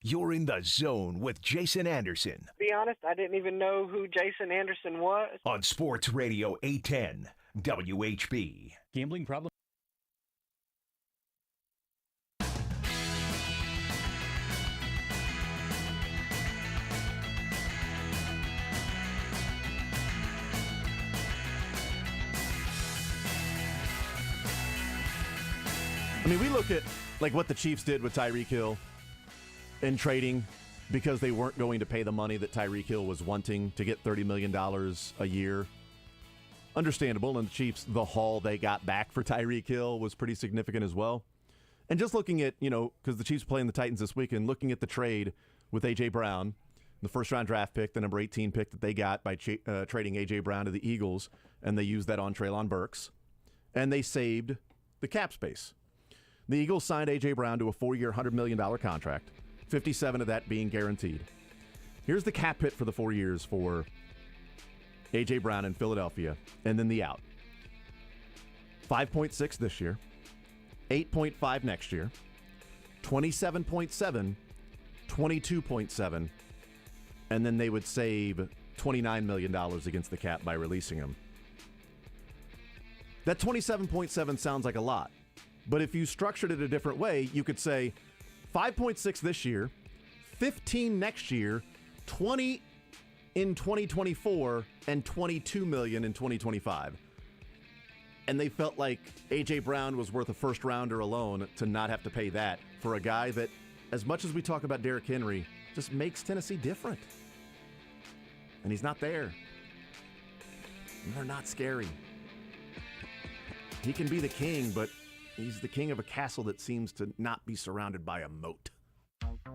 You're in the zone with Jason Anderson To be honest, I didn't even know who Jason Anderson was. on Sports Radio 810 WHB. Gambling problem? I mean, we look at like what the Chiefs did with Tyreek Hill in trading because they weren't going to pay the money that Tyreek Hill was wanting to get $30 million a year. Understandable, and the Chiefs, the haul they got back for Tyreek Hill was pretty significant as well. And just looking at, because the Chiefs are playing the Titans this weekend, looking at the trade with A.J. Brown, the first-round draft pick, the number 18 pick that they got by trading A.J. Brown to the Eagles, and they used that on Treylon Burks, and they saved the cap space. The Eagles signed A.J. Brown to a 4-year, $100 million contract, 57 of that being guaranteed. Here's the cap hit for the 4 years for A.J. Brown in Philadelphia, and then the out. 5.6 this year, 8.5 next year, 27.7, 22.7, and then they would save $29 million against the cap by releasing him. That 27.7 sounds like a lot. But if you structured it a different way, you could say 5.6 this year, 15 next year, 20 in 2024, and 22 million in 2025. And they felt like A.J. Brown was worth a first rounder alone to not have to pay that for a guy that, as much as we talk about Derrick Henry, just makes Tennessee different. And he's not there. And they're not scary. He can be the king, but he's the king of a castle that seems to not be surrounded by a moat.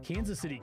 Kansas City.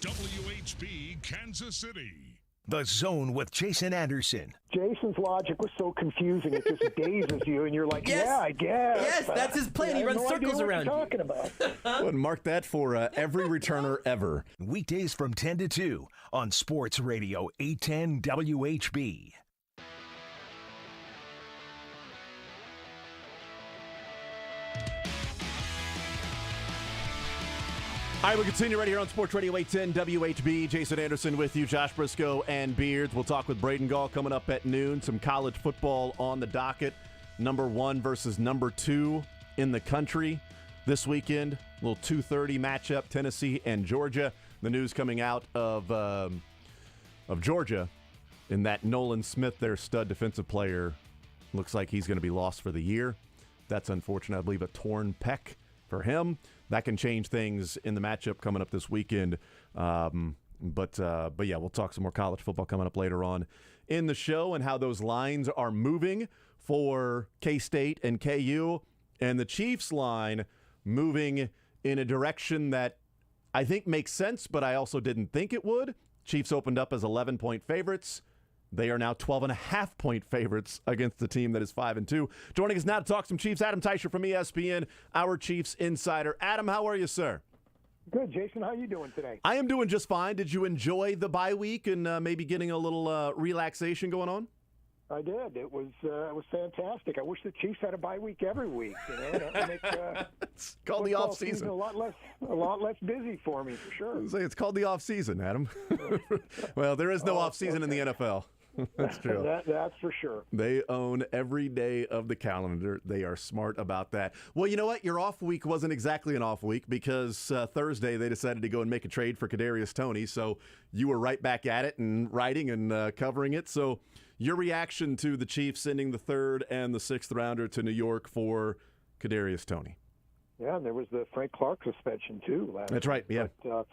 WHB Kansas City. The Zone with Jason Anderson. Jason's logic was so confusing, it just dazes you, and you're like, Yes. yeah, I guess. Yes, that's his plan. He I have runs no circles idea around you. what you're talking about. And mark that for every returner ever. Weekdays from 10 to 2 on Sports Radio 810 WHB. All right, we'll continue right here on Sports Radio 810 WHB. Jason Anderson with you, Josh Brisco and Beards. We'll talk with Braden Gall coming up at noon. Some college football on the docket. Number 1 versus number 2 in the country this weekend. A little 2:30 matchup, Tennessee and Georgia. The news coming out of Georgia in that Nolan Smith, their stud defensive player, looks like he's going to be lost for the year. That's unfortunate. I believe a torn pec for him. That can change things in the matchup coming up this weekend. But yeah, we'll talk some more college football coming up later on in the show and how those lines are moving for K-State and KU. And the Chiefs line moving in a direction that I think makes sense, but I also didn't think it would. Chiefs opened up as 11-point favorites. They are now 12.5-point favorites against the team that is 5-2. Joining us now to talk some Chiefs, Adam Teicher from ESPN, our Chiefs insider. Adam, how are you, sir? Good, Jason. How are you doing today? I am doing just fine. Did you enjoy the bye week and maybe getting a little relaxation going on? I did. It was fantastic. I wish the Chiefs had a bye week every week. You know, that would make it's called the off season. A lot less busy for me, for sure. It's called the off season, Adam. Well, there is no off season in the NFL. That's true. That's for sure. They own every day of the calendar. They are smart about that. Well, you know what? Your off week wasn't exactly an off week because Thursday they decided to go and make a trade for Kadarius Toney. So you were right back at it and writing and covering it. So your reaction to the Chiefs sending the 3rd and the 6th rounder to New York for Kadarius Toney? Yeah, and there was the Frank Clark suspension too. That's right. Yeah. But,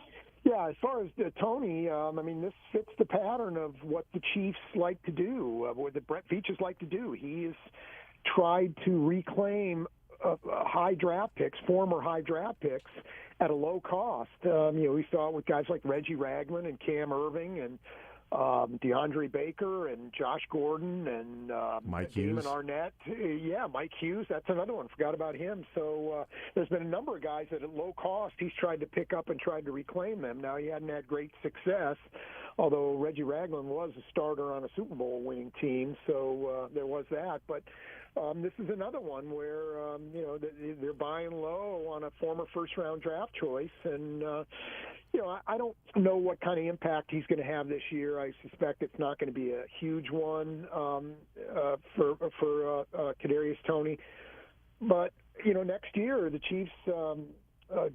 yeah, as far as Toney, I mean, this fits the pattern of what the Chiefs like to do, what the Brett Veach's like to do. He has tried to reclaim high draft picks, former high draft picks, at a low cost. We saw it with guys like Reggie Ragland and Cam Irving and DeAndre Baker and Josh Gordon and Mike Hughes. Damon Arnett. Yeah, Mike Hughes. That's another one. Forgot about him. So there's been a number of guys that at low cost he's tried to pick up and tried to reclaim them. Now, he hadn't had great success, although Reggie Ragland was a starter on a Super Bowl winning team, so there was that. But this is another one where, they're buying low on a former first-round draft choice. And, I don't know what kind of impact he's going to have this year. I suspect it's not going to be a huge one for Kadarius Toney. But, next year, the Chiefs,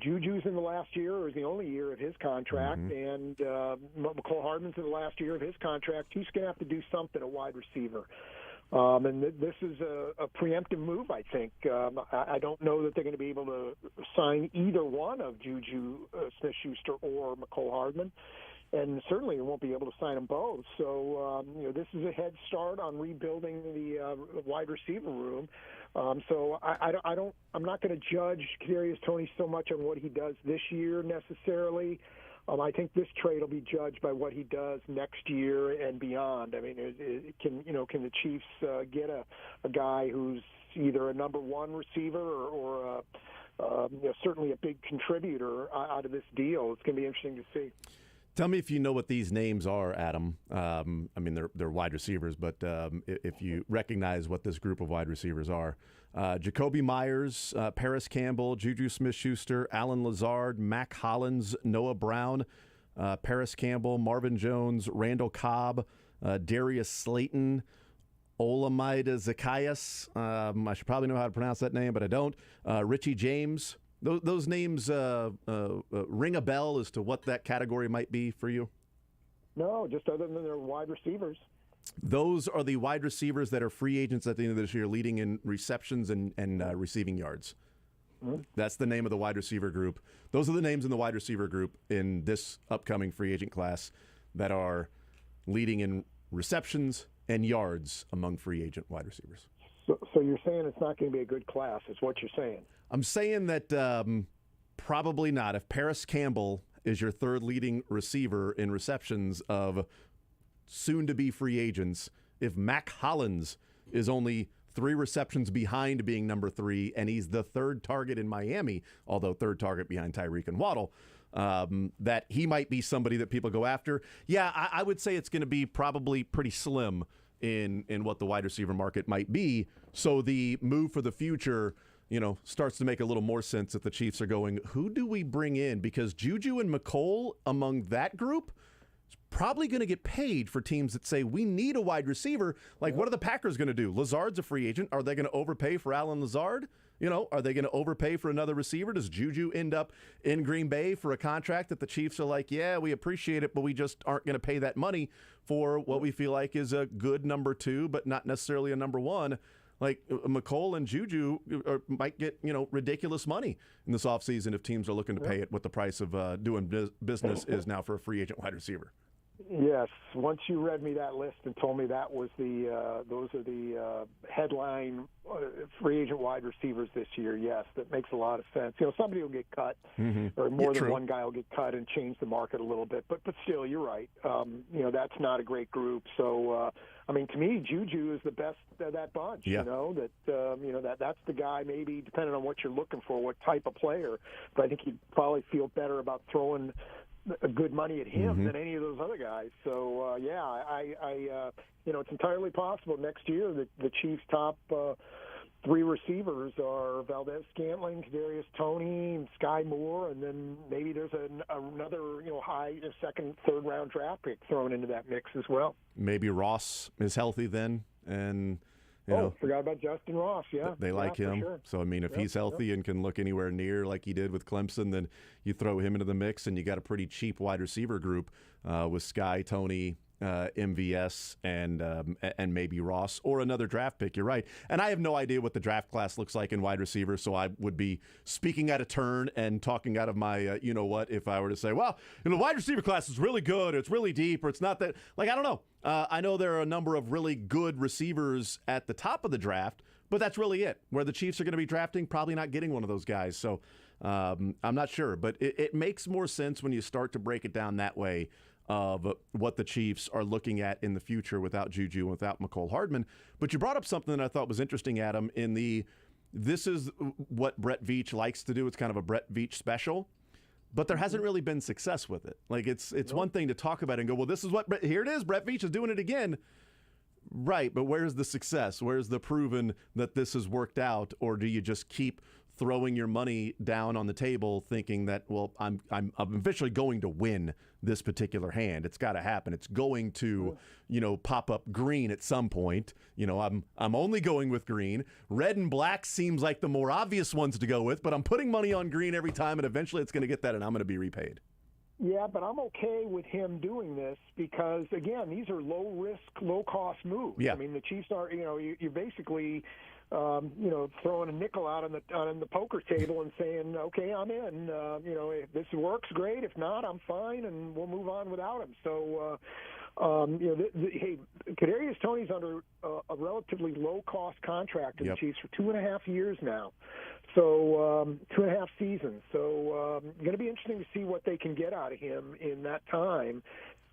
Juju's in the last year, or is the only year of his contract, and McCole Hardman's in the last year of his contract. He's going to have to do something at wide receiver. And this is a preemptive move, I think. I don't know that they're going to be able to sign either one of Juju Smith-Schuster or McCole Hardman, and certainly they won't be able to sign them both. So, this is a head start on rebuilding the wide receiver room. So I'm not going to judge Kadarius Toney so much on what he does this year necessarily. I think this trade will be judged by what he does next year and beyond. I mean, can the Chiefs get a guy who's either a number one receiver or certainly a big contributor out of this deal? It's going to be interesting to see. Tell me if you know what these names are, Adam. I mean, they're wide receivers, but if you recognize what this group of wide receivers are. Jacoby Myers, Paris Campbell, Juju Smith-Schuster, Alan Lazard, Mac Hollins, Noah Brown, Paris Campbell, Marvin Jones, Randall Cobb, Darius Slayton, Olamide Zacchaeus. I should probably know how to pronounce that name, but I don't. Richie James. Those names ring a bell as to what that category might be for you? No, just other than they're wide receivers. Those are the wide receivers that are free agents at the end of this year, leading in receptions and receiving yards. Mm-hmm. That's the name of the wide receiver group. Those are the names in the wide receiver group in this upcoming free agent class that are leading in receptions and yards among free agent wide receivers. So you're saying it's not going to be a good class, is what you're saying? I'm saying that probably not. If Paris Campbell is your third leading receiver in receptions of soon-to-be free agents, if Mac Hollins is only 3 receptions behind being number 3, and he's the third target in Miami, although third target behind Tyreek and Waddle, that he might be somebody that people go after. Yeah, I would say it's going to be probably pretty slim in what the wide receiver market might be. So the move for the future, starts to make a little more sense if the Chiefs are going, who do we bring in? Because Juju and McColl among that group is probably going to get paid for teams that say we need a wide receiver. Like, what are the Packers going to do? Lazard's a free agent. Are they going to overpay for Alan Lazard? Are they going to overpay for another receiver? Does Juju end up in Green Bay for a contract that the Chiefs are like, yeah, we appreciate it, but we just aren't going to pay that money for what we feel like is a good number 2, but not necessarily a number 1? Like, McColl and Juju might get, ridiculous money in this offseason if teams are looking to pay it what the price of doing business is now for a free agent wide receiver. Yes. Once you read me that list and told me that was those are the headline free agent wide receivers this year, yes, that makes a lot of sense. Somebody will get cut, or more than one guy will get cut and change the market a little bit. But still, you're right. That's not a great group. So, to me, Juju is the best of that bunch. Yeah. That's the guy. Maybe depending on what you're looking for, what type of player. But I think you'd probably feel better about throwing good money at him than any of those other guys. So it's entirely possible next year that the Chiefs' top 3 receivers are Valdez-Scantling, Kadarius Toney, and Sky Moore, and then maybe there's another high second, third round draft pick thrown into that mix as well. Maybe Ross is healthy then, and forgot about Justin Ross. Yeah, they like him. Sure. So if he's healthy and can look anywhere near like he did with Clemson, then you throw him into the mix, and you got a pretty cheap wide receiver group with Sky, Toney, MVS, and maybe Ross or another draft pick. You're right, and I have no idea what the draft class looks like in wide receiver, so I would be speaking out of turn and talking out of my if I were to say, well, the wide receiver class is really good, or it's really deep, or it's not that. Like, I don't know. I know there are a number of really good receivers at the top of the draft, but that's really it. Where the Chiefs are going to be drafting, probably not getting one of those guys. So I'm not sure, but it makes more sense when you start to break it down that way of what the Chiefs are looking at in the future without Juju and without McCole Hardman. But you brought up something that I thought was interesting, Adam, this is what Brett Veach likes to do. It's kind of a Brett Veach special. But there hasn't really been success with it. Like, it's one thing to talk about and go, well, this is here it is. Brett Veach is doing it again. Right, but where's the success? Where's the proven that this has worked out? Or do you just keep throwing your money down on the table thinking that, well, I'm eventually going to win this particular hand. It's got to happen. It's going to, pop up green at some point. I'm only going with green. Red and black seems like the more obvious ones to go with, but I'm putting money on green every time, and eventually it's going to get that, and I'm going to be repaid. Yeah, but I'm okay with him doing this because, again, these are low-risk, low-cost moves. Yeah. The Chiefs are, you're basically throwing a nickel out on the poker table and saying, okay, I'm in. If this works, great. If not, I'm fine, and we'll move on without him. So, hey, Kadarius Toney's under a relatively low-cost contract in the Chiefs for 2.5 years now. So 2.5 seasons. So going to be interesting to see what they can get out of him in that time.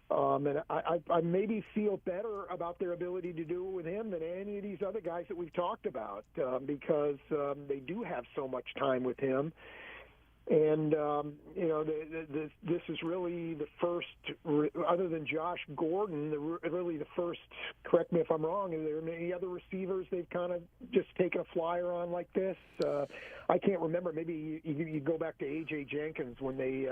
And I maybe feel better about their ability to do it with him than any of these other guys that we've talked about because they do have so much time with him. And, this is really the first, other than Josh Gordon, really the first, correct me if I'm wrong, are there any other receivers they've kind of just taken a flyer on like this? I can't remember. Maybe you go back to A.J. Jenkins when they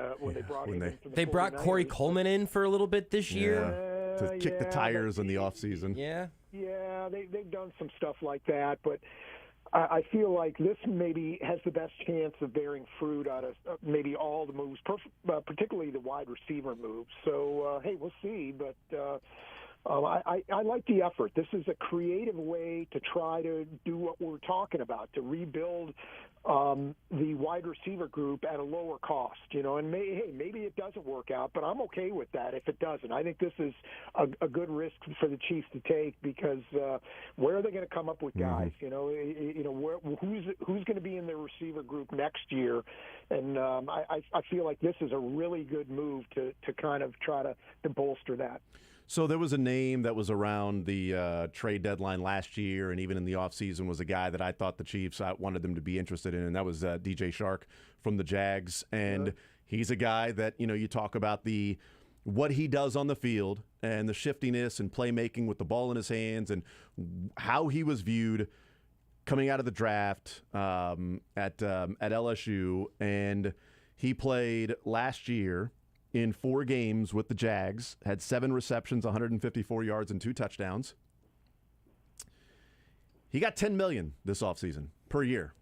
brought him in. They brought Corey Coleman in for a little bit this year. To kick the tires in the offseason. Yeah. Yeah, they've done some stuff like that, but I feel like this maybe has the best chance of bearing fruit out of maybe all the moves, particularly the wide receiver moves. So, hey, we'll see. But I like the effort. This is a creative way to try to do what we're talking about, to rebuild the wide receiver group at a lower cost, and maybe it doesn't work out, but I'm okay with that if it doesn't. I think this is a good risk for the Chiefs to take because where are they going to come up with guys? Who's going to be in their receiver group next year? And I feel like this is a really good move to kind of try to bolster that. So there was a name that was around the trade deadline last year and even in the offseason was a guy that I thought the Chiefs wanted them to be interested in, and that was DJ Shark from the Jags. And he's a guy that, you talk about what he does on the field and the shiftiness and playmaking with the ball in his hands and how he was viewed coming out of the draft at LSU. And he played last year in 4 games with the Jags, had 7 receptions, 154 yards, and 2 touchdowns. He got $10 million this offseason per year,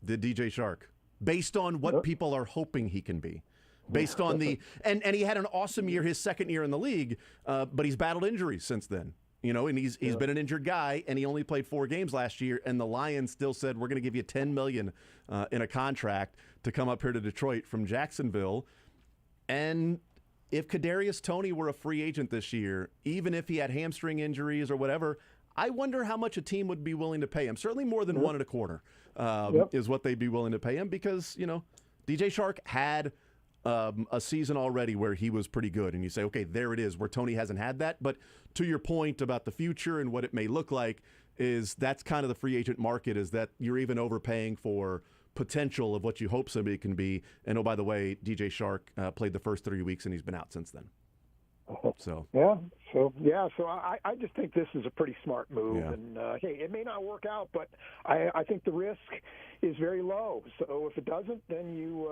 did DJ Shark, based on what people are hoping he can be. Based on and he had an awesome year his second year in the league, but he's battled injuries since then. And he's been an injured guy, and he only played 4 games last year, and the Lions still said, we're going to give you $10 million in a contract to come up here to Detroit from Jacksonville. And if Kadarius Toney were a free agent this year, even if he had hamstring injuries or whatever, I wonder how much a team would be willing to pay him. Certainly more than 1.25 is what they'd be willing to pay him because, DJ Shark had a season already where he was pretty good. And you say, okay, there it is, where Toney hasn't had that. But to your point about the future and what it may look like is that's kind of the free agent market, is that you're even overpaying for potential of what you hope somebody can be. And oh, by the way, DJ Shark played the first 3 weeks and he's been out since then. So I just think this is a pretty smart move. Yeah. And hey, it may not work out, but I think the risk is very low. So if it doesn't, then you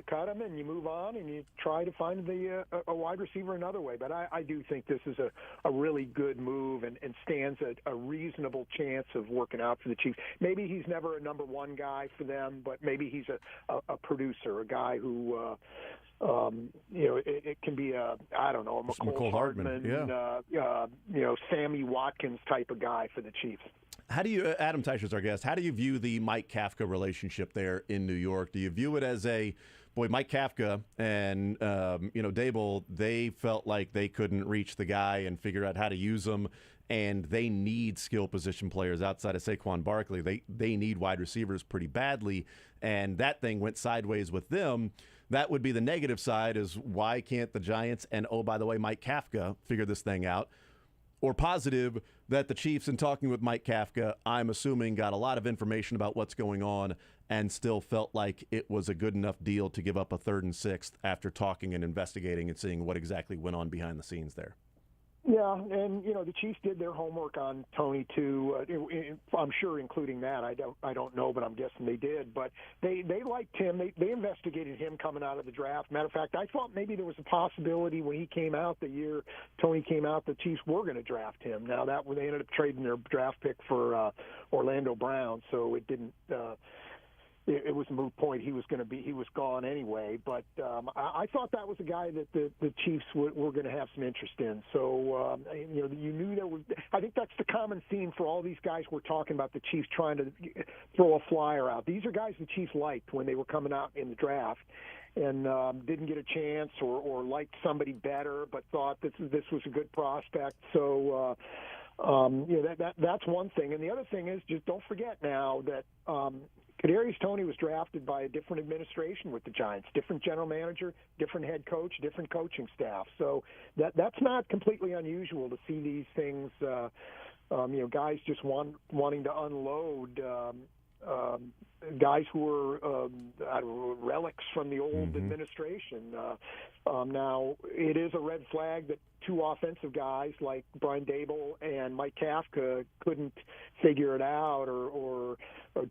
cut him and you move on and you try to find a wide receiver another way. But I do think this is a really good move and stands a reasonable chance of working out for the Chiefs. Maybe he's never a number 1 guy for them, but maybe he's a producer, a guy who it can be a McCole Hardman, Sammy Watkins type of guy for the Chiefs. How do you, Adam Teicher's our guest, how do you view the Mike Kafka relationship there in New York? Do you view it as Mike Kafka and, Dable, they felt like they couldn't reach the guy and figure out how to use him, and they need skill position players outside of Saquon Barkley. They need wide receivers pretty badly, and that thing went sideways with them. That would be the negative side, is why can't the Giants and, oh, by the way, Mike Kafka figure this thing out? Or positive, that the Chiefs, in talking with Mike Kafka, I'm assuming got a lot of information about what's going on and still felt like it was a good enough deal to give up a 3rd and 6th after talking and investigating and seeing what exactly went on behind the scenes there. Yeah, and the Chiefs did their homework on Toney too. I'm sure, including that. I don't know, but I'm guessing they did. But they liked him. They investigated him coming out of the draft. Matter of fact, I thought maybe there was a possibility when he came out, the year Toney came out, the Chiefs were going to draft him. Now they ended up trading their draft pick for Orlando Brown, so it didn't. It was a moot point. He was gone anyway. But I thought that was a guy that the Chiefs were going to have some interest in. So you knew there was. I think that's the common theme for all these guys we're talking about. The Chiefs trying to throw a flyer out. These are guys the Chiefs liked when they were coming out in the draft, and didn't get a chance or liked somebody better, but thought this was a good prospect. So. That's one thing. And the other thing is, just don't forget now that Kadarius Toney was drafted by a different administration with the Giants, different general manager, different head coach, different coaching staff. So that's not completely unusual to see these things, guys just wanting to unload guys who are relics from the old administration. Now, it is a red flag that 2 offensive guys like Brian Dable and Mike Kafka couldn't figure it out or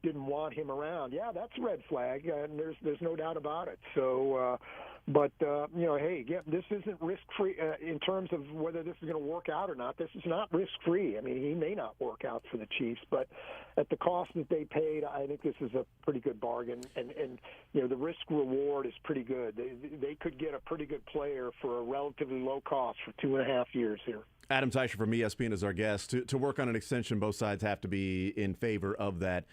didn't want him around. Yeah, that's a red flag, and there's no doubt about it. So, this isn't risk-free in terms of whether this is going to work out or not. This is not risk-free. I mean, he may not work out for the Chiefs, but at the cost that they paid, I think this is a pretty good bargain. And the risk-reward is pretty good. They could get a pretty good player for a relatively low cost for 2.5 years here. Adam Teicher from ESPN is our guest. To work on an extension, both sides have to be in favor of that.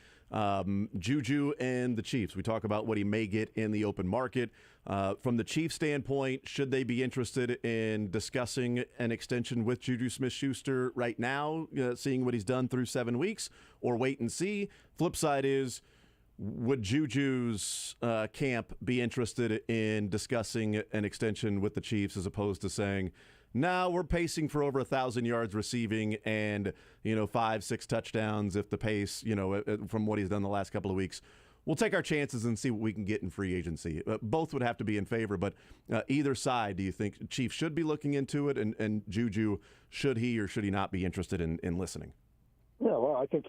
Juju and the Chiefs, we talk about what he may get in the open market. From the Chiefs' standpoint, should they be interested in discussing an extension with Juju Smith-Schuster right now, seeing what he's done through 7 weeks, or wait and see? Flip side is, would Juju's camp be interested in discussing an extension with the Chiefs as opposed to saying, no, we're pacing for over 1,000 yards receiving and, 5-6 touchdowns if the pace, from what he's done the last couple of weeks. We'll take our chances and see what we can get in free agency. Both would have to be in favor, but either side, do you think Chiefs should be looking into it, and Juju, should he or should he not be interested in listening? Yeah, well, I think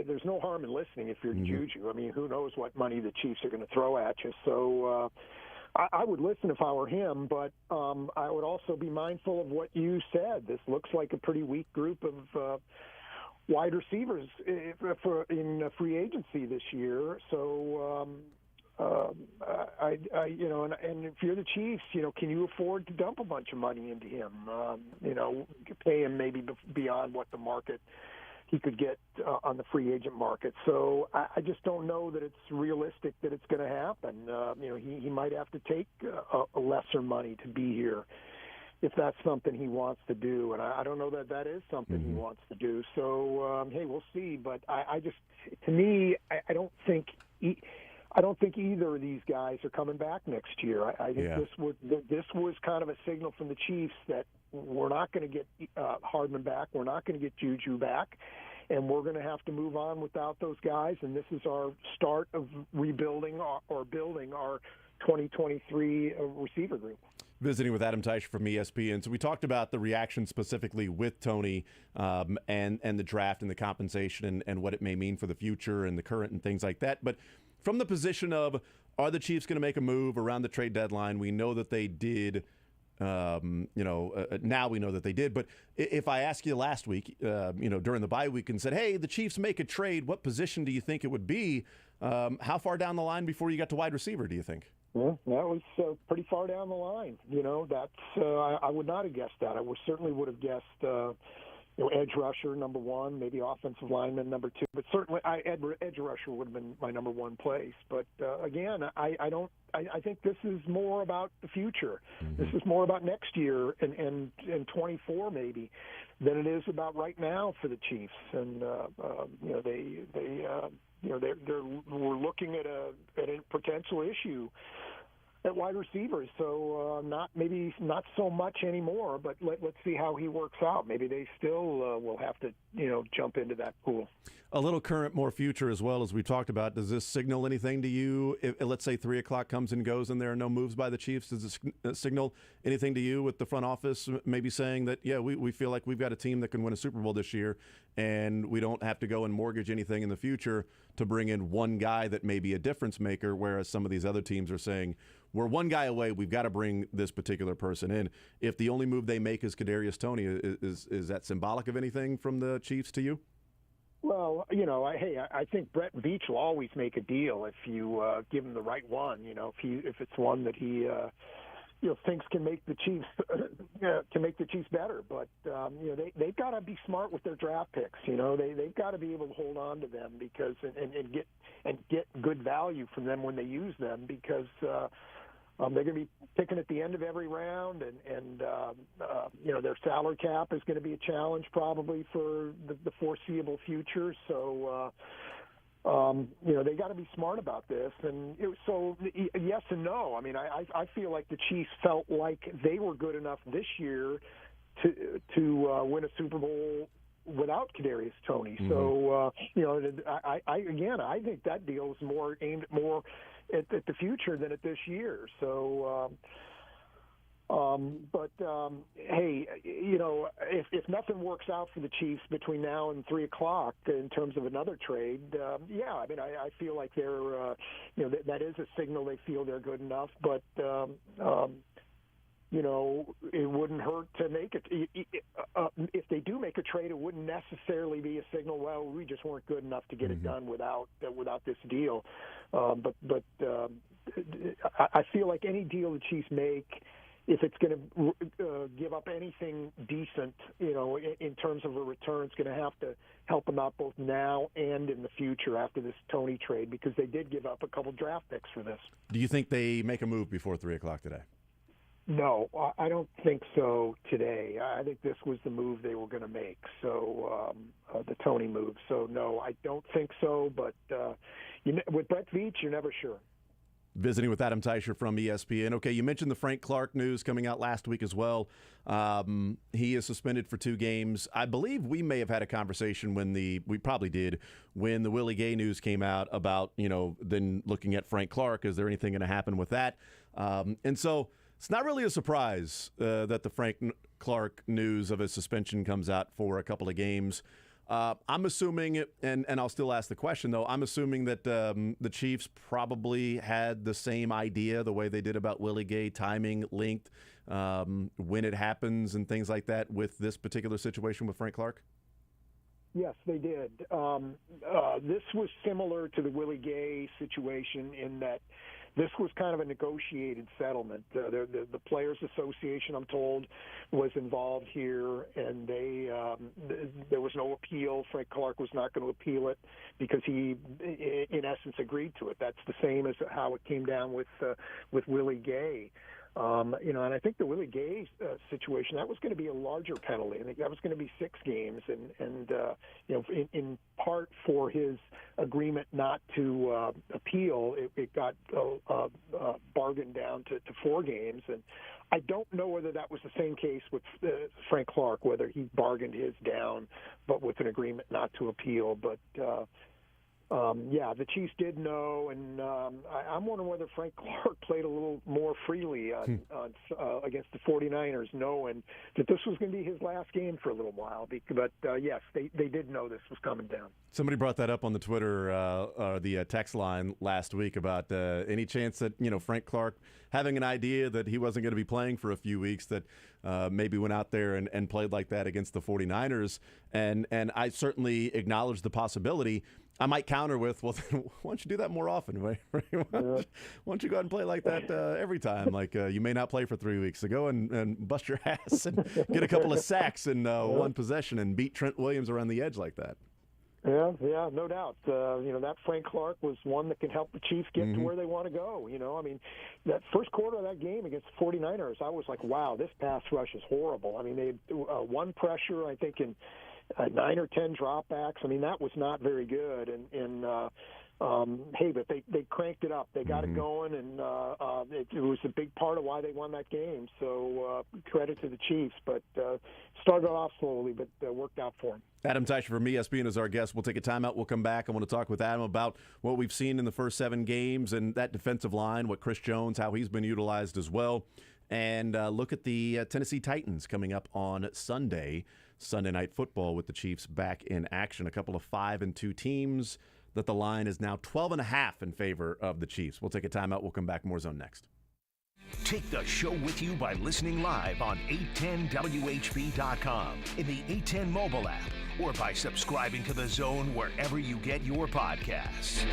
there's no harm in listening if you're Juju. I mean, who knows what money the Chiefs are going to throw at you. So I would listen if I were him, but I would also be mindful of what you said. This looks like a pretty weak group of wide receivers in free agency this year. So, and if you're the Chiefs, can you afford to dump a bunch of money into him? Pay him maybe beyond what the market he could get on the free agent market. So I just don't know that it's realistic that it's going to happen. He might have to take a lesser money to be here if that's something he wants to do. And I don't know that is something he wants to do. So, hey, we'll see. But I don't think either of these guys are coming back next year. I think this was kind of a signal from the Chiefs that we're not going to get Hardman back. We're not going to get Juju back. And we're going to have to move on without those guys. And this is our start of rebuilding or building our 2023 receiver group. Visiting with Adam Teicher from ESPN. So we talked about the reaction specifically with Tony and the draft and the compensation and what it may mean for the future and the current and things like that. But from the position of, are the Chiefs going to make a move around the trade deadline? We know that they did. Now we know that they did. But if I asked you last week, during the bye week and said, hey, the Chiefs make a trade, what position do you think it would be? How far down the line before you got to wide receiver, do you think? Well, that was pretty far down the line. I would not have guessed that. I certainly would have guessed, edge rusher, number one, maybe offensive lineman, number two. But certainly, edge rusher would have been my number one place. But again, I think this is more about the future. This is more about next year and 24 maybe than it is about right now for the Chiefs. And we're looking at a potential issue at wide receivers, so not so much anymore. But let's see how he works out. Maybe they still will have to jump into that pool. A little current, more future as well, as we talked about. Does this signal anything to you? If, let's say 3 o'clock comes and goes and there are no moves by the Chiefs, does this signal anything to you with the front office maybe saying that, we feel like we've got a team that can win a Super Bowl this year and we don't have to go and mortgage anything in the future to bring in one guy that may be a difference maker, whereas some of these other teams are saying, we're one guy away, we've got to bring this particular person in. If the only move they make is Kadarius Toney, is that symbolic of anything from the Chiefs to you? Well, I think Brett Veach will always make a deal if you give him the right one. If it's one that he thinks can make the Chiefs better. But they've got to be smart with their draft picks. They've got to be able to hold on to them because and get good value from them when they use them because. They're going to be picking at the end of every round, and their salary cap is going to be a challenge probably for the foreseeable future. So, they got to be smart about this. And yes and no. I mean, I feel like the Chiefs felt like they were good enough this year to win a Super Bowl without Kadarius Toney. So, I think that deal is aimed at more at the future than at this year. So, hey, if nothing works out for the Chiefs between now and 3 o'clock in terms of another trade, I feel like they're, that is a signal they feel they're good enough. But it wouldn't hurt to make it. If they do make a trade, it wouldn't necessarily be a signal, well, we just weren't good enough to get it done without this deal. But I feel like any deal the Chiefs make if it's going to give up anything decent, in terms of a return, it's going to have to help them out both now and in the future after this Tony trade, because they did give up a couple draft picks for this. Do you think they make a move before 3 o'clock today? No, I don't think so today. I think this was the move they were going to make, so the Tony move. So, no, I don't think so, but with Brett Veach, you're never sure. Visiting with Adam Teicher from ESPN. Okay, you mentioned the Frank Clark news coming out last week as well. He is suspended for 2 games. I believe we may have had a conversation when the Willie Gay news came out about, then looking at Frank Clark. Is there anything going to happen with that? And so it's not really a surprise that the Frank Clark news of his suspension comes out for a couple of games. I'm assuming, and I'll still ask the question, though, I'm assuming that the Chiefs probably had the same idea, the way they did about Willie Gay, timing, length, when it happens and things like that with this particular situation with Frank Clark? Yes, they did. This was similar to the Willie Gay situation in that this was kind of a negotiated settlement. The Players Association, I'm told, was involved here, and there was no appeal. Frank Clark was not going to appeal it because he, in essence, agreed to it. That's the same as how it came down with Willie Gay. And I think the Willie Gay situation, that was going to be a larger penalty. I think that was going to be 6 games, and in part for his agreement not to appeal, it got bargained down to 4 games. And I don't know whether that was the same case with Frank Clark, whether he bargained his down, but with an agreement not to appeal. But the Chiefs did know, and I'm wondering whether Frank Clark played a little more freely against the 49ers, knowing that this was going to be his last game for a little while. But yes, they did know this was coming down. Somebody brought that up on the Twitter, the text line last week about any chance that, Frank Clark having an idea that he wasn't going to be playing for a few weeks, that maybe went out there and played like that against the 49ers. And I certainly acknowledge the possibility. I might counter with, well, then why don't you do that more often? Why don't you go ahead and play like that every time? Like you may not play for 3 weeks, so go and bust your ass and get a couple of sacks in one possession and beat Trent Williams around the edge like that. Yeah, no doubt. That Frank Clark was one that can help the Chiefs get to where they want to go. That first quarter of that game against the 49ers, I was like, wow, this pass rush is horrible. I mean, they had one pressure, I think, in 9 or 10 dropbacks. I mean, that was not very good. But they cranked it up. They got it going, and it was a big part of why they won that game. So credit to the Chiefs, but started off slowly, but worked out for them. Adam Teicher from ESPN is our guest. We'll take a timeout. We'll come back. I want to talk with Adam about what we've seen in the first 7 games and that defensive line, what Chris Jones, how he's been utilized as well, and look at the Tennessee Titans coming up on Sunday Night Football with the Chiefs back in action. A couple of 5-2 teams that the line is now 12.5 in favor of the Chiefs. We'll take a timeout. We'll come back. More Zone next. Take the show with you by listening live on 810WHB.com, in the 810 mobile app, or by subscribing to The Zone wherever you get your podcasts.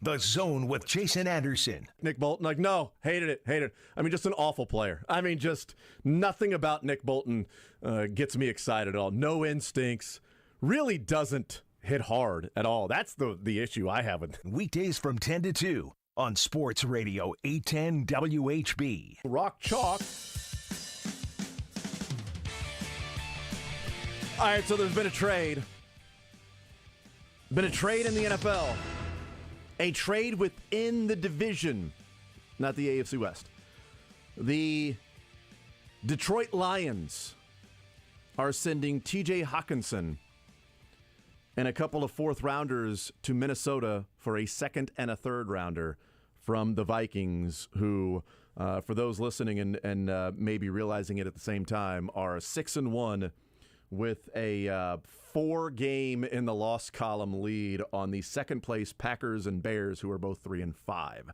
The Zone with Jason Anderson. Nick Bolton, like, no, hated it. I mean, just an awful player. I mean, just nothing about Nick Bolton gets me excited at all. No instincts. Really doesn't hit hard at all. That's the issue I have with him. Weekdays from 10 to 2 on Sports Radio 810 WHB. Rock chalk. All right, so there's been a trade. Been a trade in the NFL. A trade within the division, not the AFC West. The Detroit Lions are sending TJ Hawkinson and a couple of fourth-rounders to Minnesota for a second and a third-rounder from the Vikings, who, for those listening and maybe realizing it at the same time, are 6-1 with a 4-game in the loss column lead on the second-place Packers and Bears, who are both 3-5.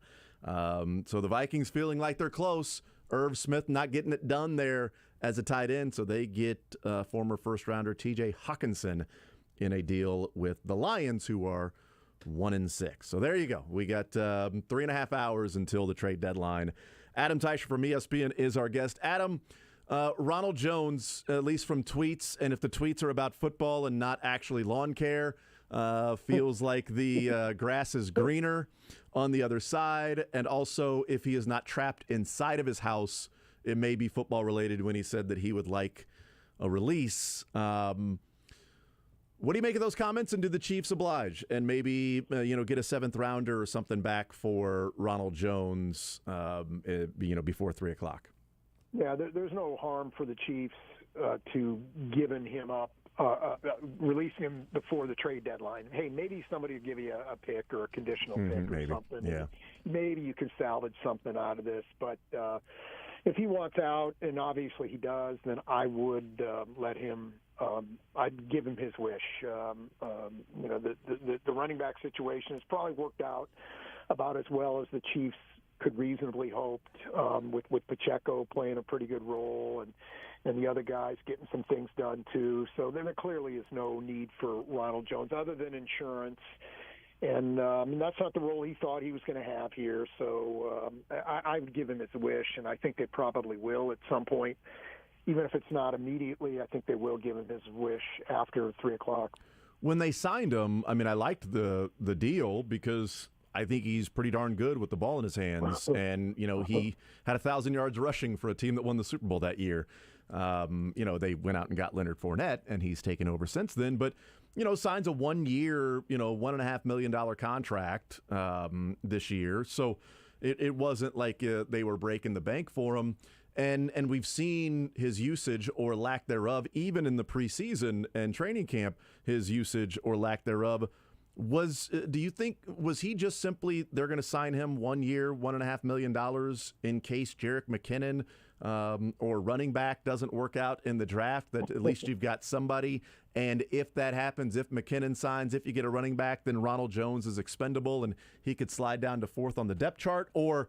So the Vikings feeling like they're close. Irv Smith not getting it done there as a tight end, so they get former first-rounder T.J. Hawkinson in a deal with the Lions, who are 1-6. So there you go. We got 3.5 hours until the trade deadline. Adam Teicher from ESPN is our guest. Adam, Ronald Jones, at least from tweets, and if the tweets are about football and not actually lawn care, feels like the grass is greener on the other side. And also, if he is not trapped inside of his house, it may be football related when he said that he would like a release. What do you make of those comments, and do the Chiefs oblige and maybe get a 7th rounder or something back for Ronald Jones before 3 o'clock? Yeah, there's no harm for the Chiefs to giving him up, releasing him before the trade deadline. Hey, maybe somebody will give you a pick or a conditional pick or something. Yeah. Maybe you can salvage something out of this. But if he wants out, and obviously he does, then I would let him. I'd give him his wish. The running back situation has probably worked out about as well as the Chiefs could reasonably hoped, with Pacheco playing a pretty good role and the other guys getting some things done too. So there clearly is no need for Ronald Jones other than insurance. And that's not the role he thought he was going to have here. So I would give him his wish, and I think they probably will at some point. Even if it's not immediately, I think they will give him his wish after 3 o'clock. When they signed him, I mean, I liked the deal because I think he's pretty darn good with the ball in his hands. And, he had 1,000 yards rushing for a team that won the Super Bowl that year. They went out and got Leonard Fournette, and he's taken over since then. But, signs a 1-year, $1.5 million contract this year. So it wasn't like they were breaking the bank for him. And we've seen his usage or lack thereof, even in the preseason and training camp, his usage or lack thereof. Do you think, was he just simply, they're going to sign him 1 year, $1.5 million in case Jerick McKinnon or running back doesn't work out in the draft, that at least you've got somebody? And if that happens, if McKinnon signs, if you get a running back, then Ronald Jones is expendable and he could slide down to 4th on the depth chart? Or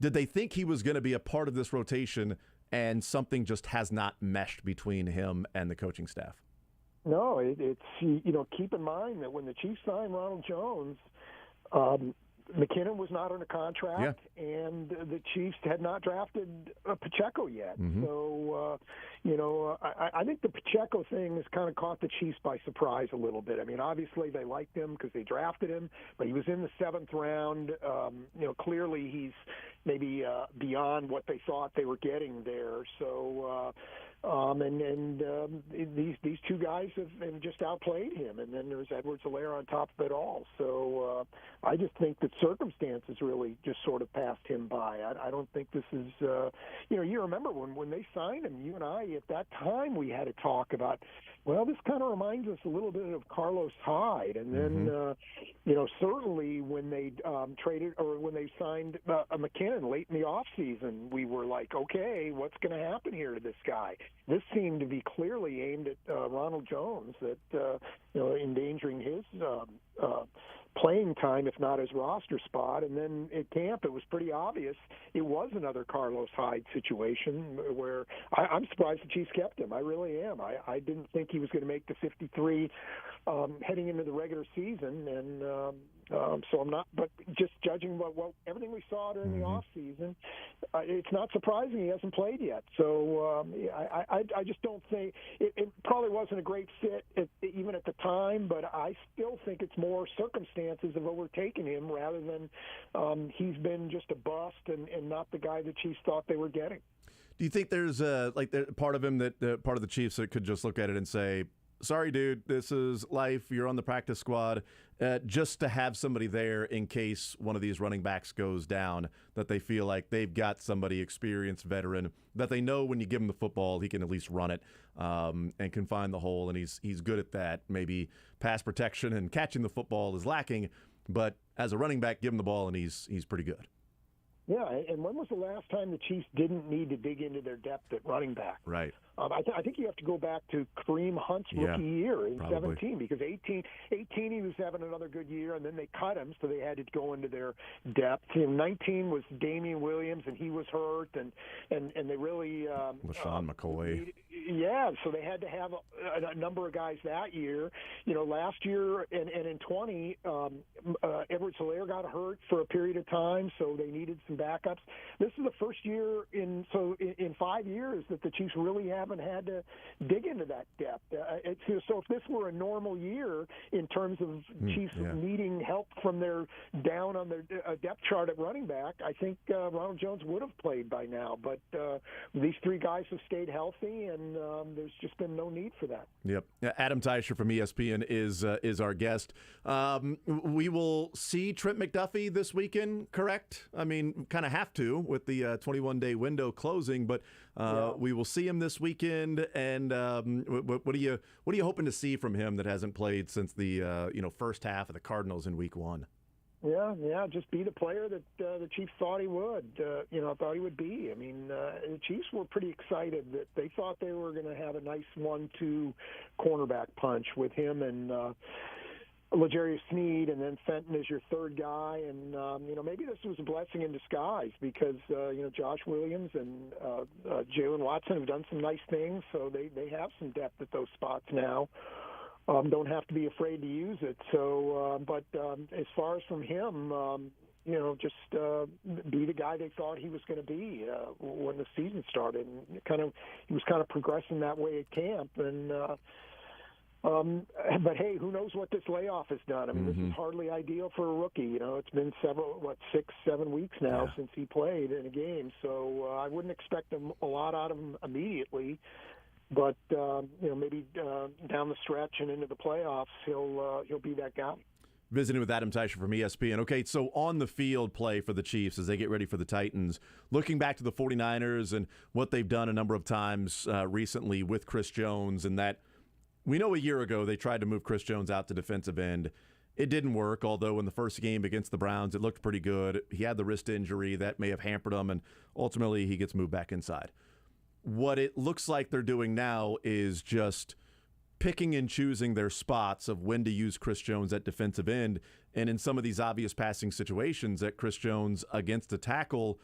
did they think he was going to be a part of this rotation and something just has not meshed between him and the coaching staff? No, it's keep in mind that when the Chiefs signed Ronald Jones, McKinnon was not under contract, and the Chiefs had not drafted Pacheco yet. Mm-hmm. So, I think the Pacheco thing has kind of caught the Chiefs by surprise a little bit. I mean, obviously they liked him because they drafted him, but he was in the 7th round. Clearly he's maybe beyond what they thought they were getting there. So, these two guys have just outplayed him, and then there's Edwards-Helaire on top of it all. So I just think that circumstances really just sort of passed him by. I don't think this is, you remember when they signed him, you and I at that time we had a talk about, well, this kind of reminds us a little bit of Carlos Hyde, and then certainly when they traded or when they signed McKinnon late in the offseason, we were like, okay, what's going to happen here to this guy? This seemed to be clearly aimed at Ronald Jones, that endangering his playing time, if not his roster spot. And then at camp, it was pretty obvious it was another Carlos Hyde situation where I'm surprised the Chiefs kept him. I really am. I didn't think he was going to make the 53 heading into the regular season. And, So I'm not, but just judging what everything we saw during the off season, it's not surprising he hasn't played yet. So I just don't think it probably wasn't a great fit even at the time, but I still think it's more circumstances have overtaken him rather than he's been just a bust and not the guy the Chiefs thought they were getting. Do you think there's part of him that part of the Chiefs that could just look at it and say, sorry, dude, this is life. You're on the practice squad. Just to have somebody there in case one of these running backs goes down, that they feel like they've got somebody experienced, veteran, that they know when you give him the football, he can at least run it and can find the hole, and he's good at that. Maybe pass protection and catching the football is lacking, but as a running back, give him the ball, and he's pretty good. Yeah, and when was the last time the Chiefs didn't need to dig into their depth at running back? Right. I think you have to go back to Kareem Hunt's rookie year in probably. 17, because 18 he was having another good year, and then they cut him, so they had to go into their depth. 19 was Damian Williams, and he was hurt, and they really LaShawn McCoy. Yeah, so they had to have a number of guys that year. Last year and in 20, Edwards-Helaire got hurt for a period of time, so they needed some backups. This is the first year in 5 years that the Chiefs really haven't had to dig into that depth. So if this were a normal year in terms of Chiefs needing help from their down on their depth chart at running back, I think Ronald Jones would have played by now. But these three guys have stayed healthy, and there's just been no need for that. Yep. Adam Teicher from ESPN is our guest. We will see Trent McDuffie this weekend, correct? I mean, kind of have to with the 21-day window closing, but we will see him this weekend. And what are you hoping to see from him that hasn't played since the first half of the Cardinals in Week 1? Yeah, just be the player that the Chiefs thought he would. Thought he would be. I mean, the Chiefs were pretty excited that they thought they were going to have a nice 1-2 cornerback punch with him and L'Jarius Sneed, and then Fenton is your third guy, and maybe this was a blessing in disguise because Josh Williams and Jalen Watson have done some nice things, so they have some depth at those spots now. Don't have to be afraid to use it. So, but as far as from him, just be the guy they thought he was going to be when the season started, and he was kind of progressing that way at camp, and. But hey, who knows what this layoff has done? I mean, this is hardly ideal for a rookie. It's been 6-7 weeks now since he played in a game. So I wouldn't expect a lot out of him immediately. But maybe down the stretch and into the playoffs, he'll be that guy. Visiting with Adam Teicher from ESPN. Okay, so on the field play for the Chiefs as they get ready for the Titans, looking back to the 49ers and what they've done a number of times recently with Chris Jones, and that we know a year ago they tried to move Chris Jones out to defensive end. It didn't work, although in the first game against the Browns, it looked pretty good. He had the wrist injury. That may have hampered him, and ultimately he gets moved back inside. What it looks like they're doing now is just picking and choosing their spots of when to use Chris Jones at defensive end. And in some of these obvious passing situations at Chris Jones against a tackle,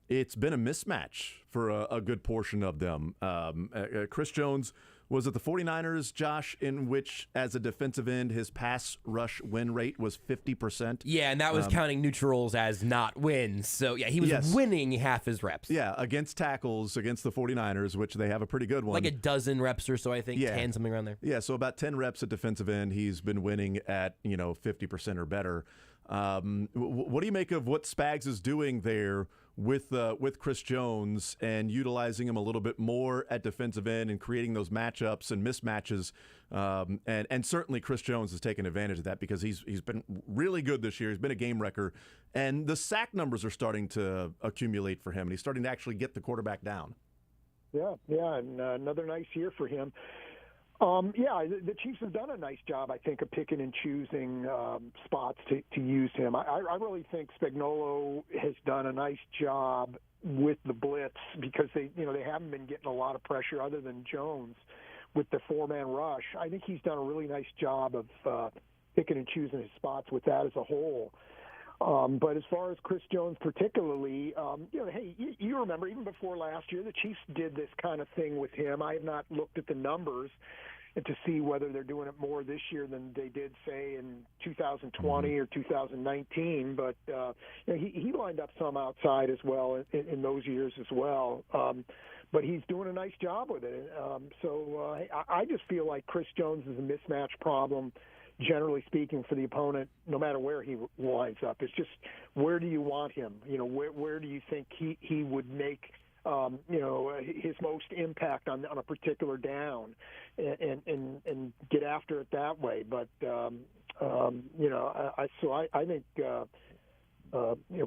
it's been a mismatch for a good portion of them. Chris Jones was at the 49ers, Josh, in which, as a defensive end, his pass rush win rate was 50%. Yeah, and that was counting neutrals as not wins. So, yeah, he was winning half his reps. Yeah, against tackles, against the 49ers, which they have a pretty good one. Like a dozen reps or so, I think, 10, something around there. Yeah, so about 10 reps at defensive end. He's been winning at, 50% or better. What do you make of what Spags is doing there with Chris Jones and utilizing him a little bit more at defensive end and creating those matchups and mismatches? And certainly Chris Jones has taken advantage of that because he's been really good this year. He's been a game wrecker. And the sack numbers are starting to accumulate for him, and he's starting to actually get the quarterback down. Yeah, and another nice year for him. The Chiefs have done a nice job, I think, of picking and choosing spots to use him. I really think Spagnuolo has done a nice job with the blitz because they haven't been getting a lot of pressure other than Jones with the four-man rush. I think he's done a really nice job of picking and choosing his spots with that as a whole. But as far as Chris Jones particularly, you remember even before last year, the Chiefs did this kind of thing with him. I have not looked at the numbers. and to see whether they're doing it more this year than they did, say, in 2020 or 2019. But he lined up some outside as well in those years as well. But he's doing a nice job with it. I just feel like Chris Jones is a mismatch problem, generally speaking, for the opponent, no matter where he lines up. It's just, where do you want him? Where do you think he would make his most impact on a particular down, and get after it that way. But I think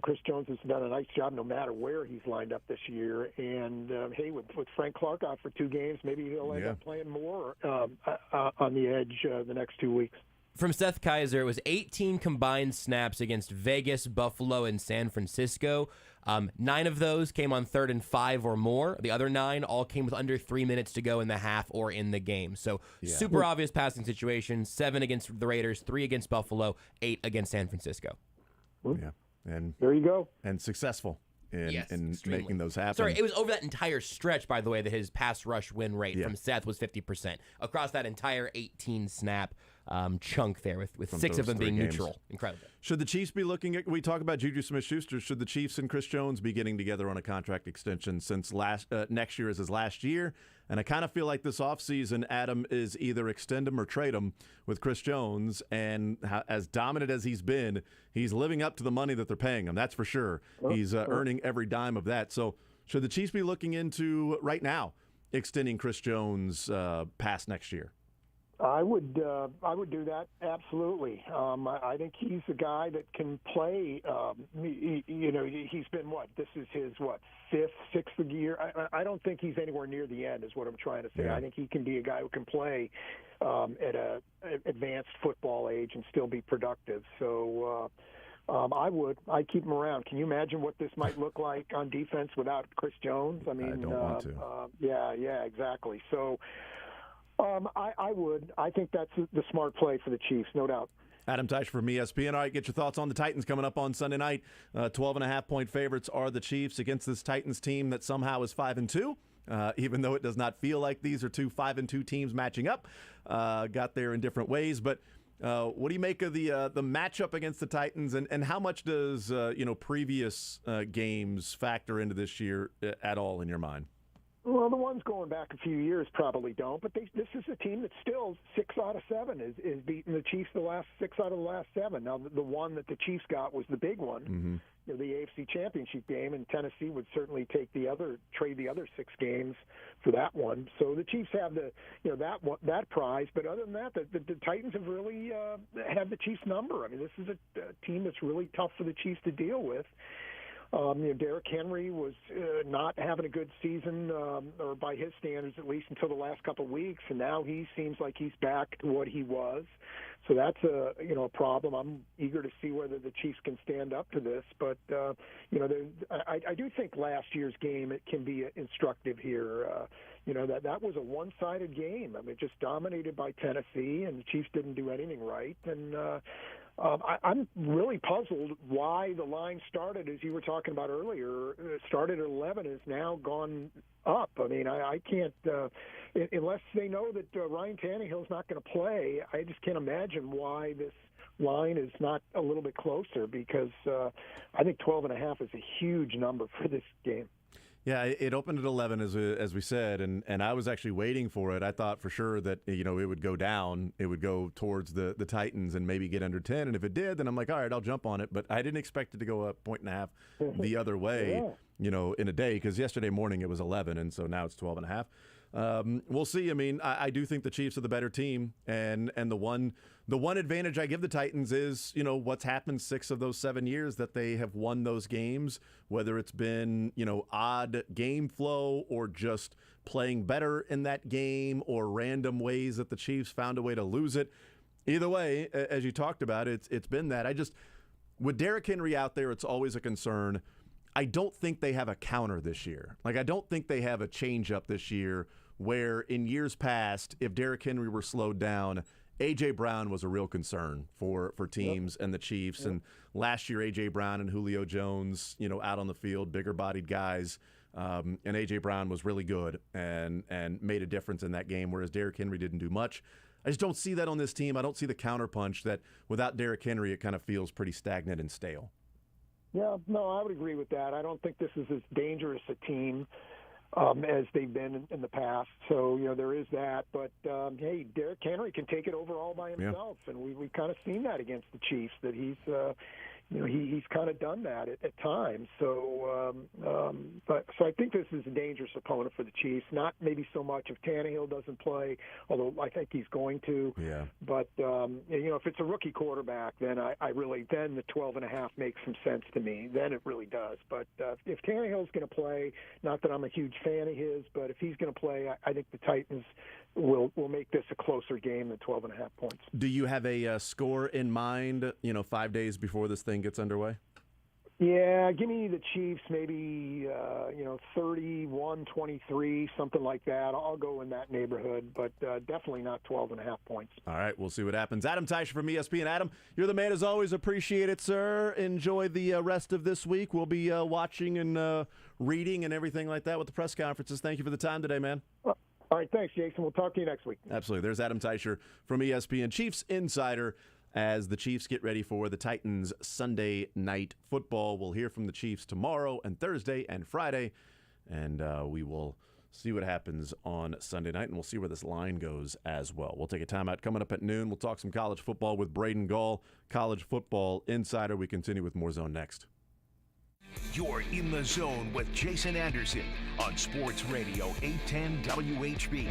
Chris Jones has done a nice job no matter where he's lined up this year. And hey, with Frank Clark out for 2 games, maybe he'll end up playing more on the edge the next 2 weeks. From Seth Kaiser, it was 18 combined snaps against Vegas, Buffalo, and San Francisco. 9 of those came on 3rd and 5 or more. The other 9 all came with under 3 minutes to go in the half or in the game. So super obvious passing situation. 7 against the Raiders, 3 against Buffalo, 8 against San Francisco. Yeah, and there you go. And successful in making those happen. Sorry, it was over that entire stretch, by the way, that his pass rush win rate from Seth was 50%. Across that entire 18 snap chunk there, with 6 of them being neutral. Incredible. Should the Chiefs be looking at, we talk about Juju Smith-Schuster, should the Chiefs and Chris Jones be getting together on a contract extension since next year is his last year? And I kind of feel like this offseason, Adam, is either extend him or trade him with Chris Jones. And as dominant as he's been, he's living up to the money that they're paying him. That's for sure. He's earning every dime of that. So should the Chiefs be looking into, right now, extending Chris Jones past next year? I would do that, absolutely. I think he's a guy that can play. He's been this is his 5th, 6th year. I don't think he's anywhere near the end, is what I'm trying to say. Yeah. I think he can be a guy who can play at a advanced football age and still be productive. So I'd keep him around. Can you imagine what this might look like on defense without Chris Jones? I mean, I don't want to. Yeah, exactly. So. I would. I think that's the smart play for the Chiefs, no doubt. Adam Teicher from ESPN. All right, get your thoughts on the Titans coming up on Sunday night. 12.5-point favorites are the Chiefs against this Titans team that somehow is 5-2. Even though it does not feel like these are 2 5-2 teams matching up. Got there in different ways. But what do you make of the matchup against the Titans, and how much does previous games factor into this year at all in your mind? Well, the ones going back a few years probably don't, but this is a team that still 6 out of 7 is beating the Chiefs the last 6 out of the last 7. Now, the one that the Chiefs got was the big one, the AFC Championship game, and Tennessee would certainly trade the other 6 games for that one. So the Chiefs have that prize, but other than that, the Titans have really had the Chiefs' number. I mean, this is a team that's really tough for the Chiefs to deal with. Derrick Henry was not having a good season, or by his standards at least, until the last couple of weeks, and now he seems like he's back to what he was. So that's a problem. I'm eager to see whether the Chiefs can stand up to this. But I do think last year's game it can be instructive here. That was a one-sided game. I mean, just dominated by Tennessee, and the Chiefs didn't do anything right. And I'm really puzzled why the line started, as you were talking about earlier, started at 11, has now gone up. I mean, I can't, unless they know that Ryan Tannehill's not going to play, I just can't imagine why this line is not a little bit closer, because I think 12.5 is a huge number for this game. Yeah, it opened at 11, as we said, and I was actually waiting for it. I thought for sure that it would go down. It would go towards the Titans and maybe get under 10. And if it did, then I'm like, all right, I'll jump on it. But I didn't expect it to go up 1.5 the other way, in a day, because yesterday morning it was 11, and so now it's 12.5. We'll see. I mean, I do think the Chiefs are the better team, and the one advantage I give the Titans is, what's happened 6 of those 7 years that they have won those games, whether it's been, odd game flow or just playing better in that game or random ways that the Chiefs found a way to lose it. Either way, as you talked about, it's been that. With Derrick Henry out there, it's always a concern. I don't think they have a counter this year. Like, I don't think they have a change-up this year where in years past, if Derrick Henry were slowed down, A.J. Brown was a real concern for teams and the Chiefs. And last year, A.J. Brown and Julio Jones, out on the field, bigger-bodied guys. And A.J. Brown was really good and made a difference in that game, whereas Derrick Henry didn't do much. I just don't see that on this team. I don't see the counterpunch that without Derrick Henry, it kind of feels pretty stagnant and stale. Yeah, no, I would agree with that. I don't think this is as dangerous a team as they've been in the past. So, there is that. But, hey, Derrick Henry can take it over all by himself. Yeah. And we've kind of seen that against the Chiefs, that he's he's kind of done that at times. So, so I think this is a dangerous opponent for the Chiefs. Not maybe so much if Tannehill doesn't play, although I think he's going to. Yeah. But if it's a rookie quarterback, then then the 12.5 makes some sense to me. Then it really does. But if Tannehill's going to play, not that I'm a huge fan of his, but if he's going to play, I think the Titans will make this a closer game than 12.5 points. Do you have a score in mind, 5 days before this thing gets underway? Yeah, give me the Chiefs, maybe 31-23, something like that. I'll go in that neighborhood, but definitely not 12.5 points. All right, we'll see what happens. Adam Teicher from ESPN. Adam, you're the man as always. Appreciate it, sir. Enjoy the rest of this week. We'll be watching and reading and everything like that with the press conferences. Thank you for the time today, man. All right, thanks, Jason. We'll talk to you next week. Absolutely. There's Adam Teicher from ESPN, Chiefs Insider, as the Chiefs get ready for the Titans Sunday Night Football. We'll hear from the Chiefs tomorrow and Thursday and Friday, and we will see what happens on Sunday night, and we'll see where this line goes as well. We'll take a timeout. Coming up at noon, we'll talk some college football with Braden Gall, College Football Insider. We continue with more Zone next. You're in the zone with Jason Anderson on Sports Radio 810 WHB.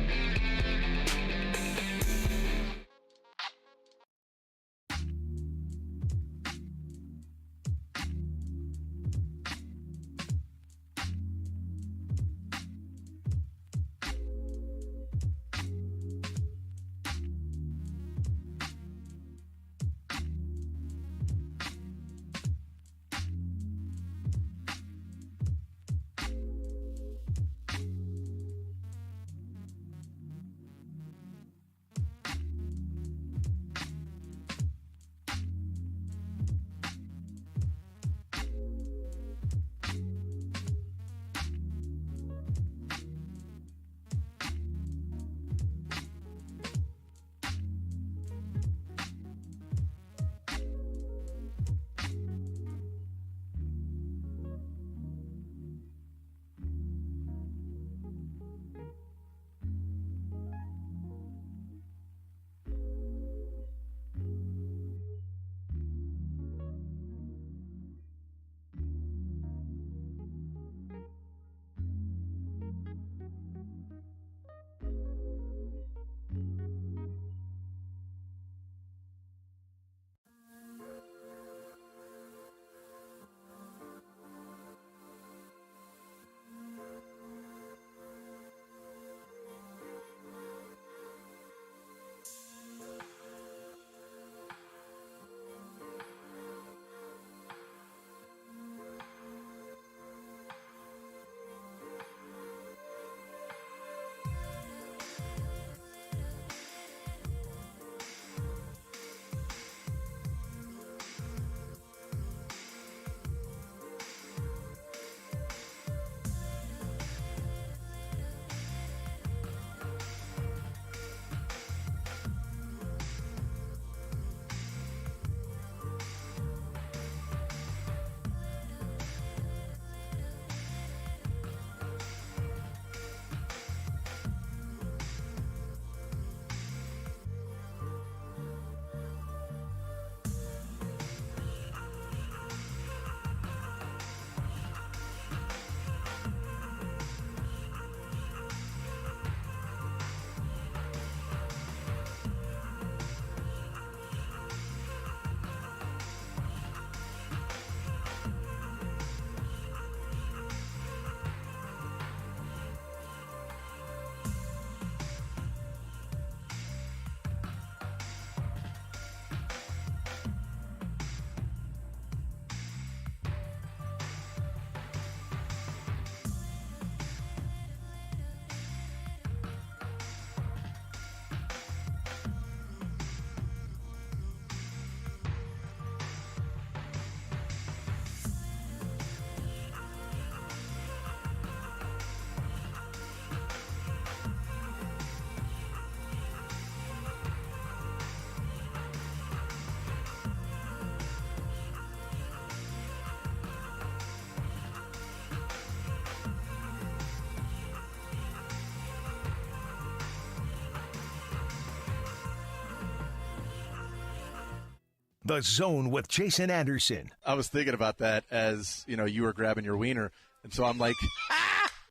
The Zone with Jason Anderson. I was thinking about that as, you were grabbing your wiener. And so I'm like,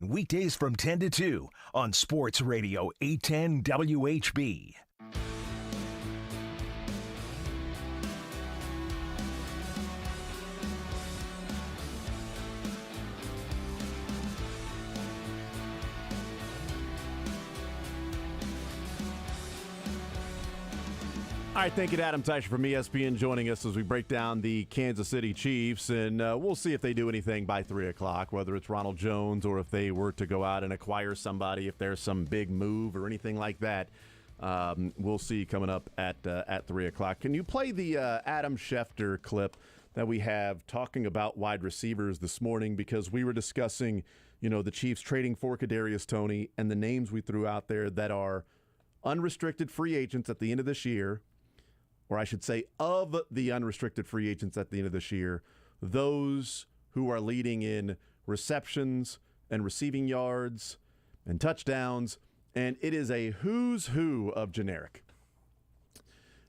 Weekdays from 10 to 2 on Sports Radio 810 WHB. All right, thank you to Adam Teicher from ESPN joining us as we break down the Kansas City Chiefs, and we'll see if they do anything by 3 o'clock, whether it's Ronald Jones or if they were to go out and acquire somebody, if there's some big move or anything like that. We'll see coming up at 3 o'clock. Can you play the Adam Schefter clip that we have talking about wide receivers this morning? Because we were discussing, the Chiefs trading for Kadarius Toney and the names we threw out there that are unrestricted free agents at the end of this year, or I should say of the unrestricted free agents at the end of this year, those who are leading in receptions and receiving yards and touchdowns, and it is a who's who of generic.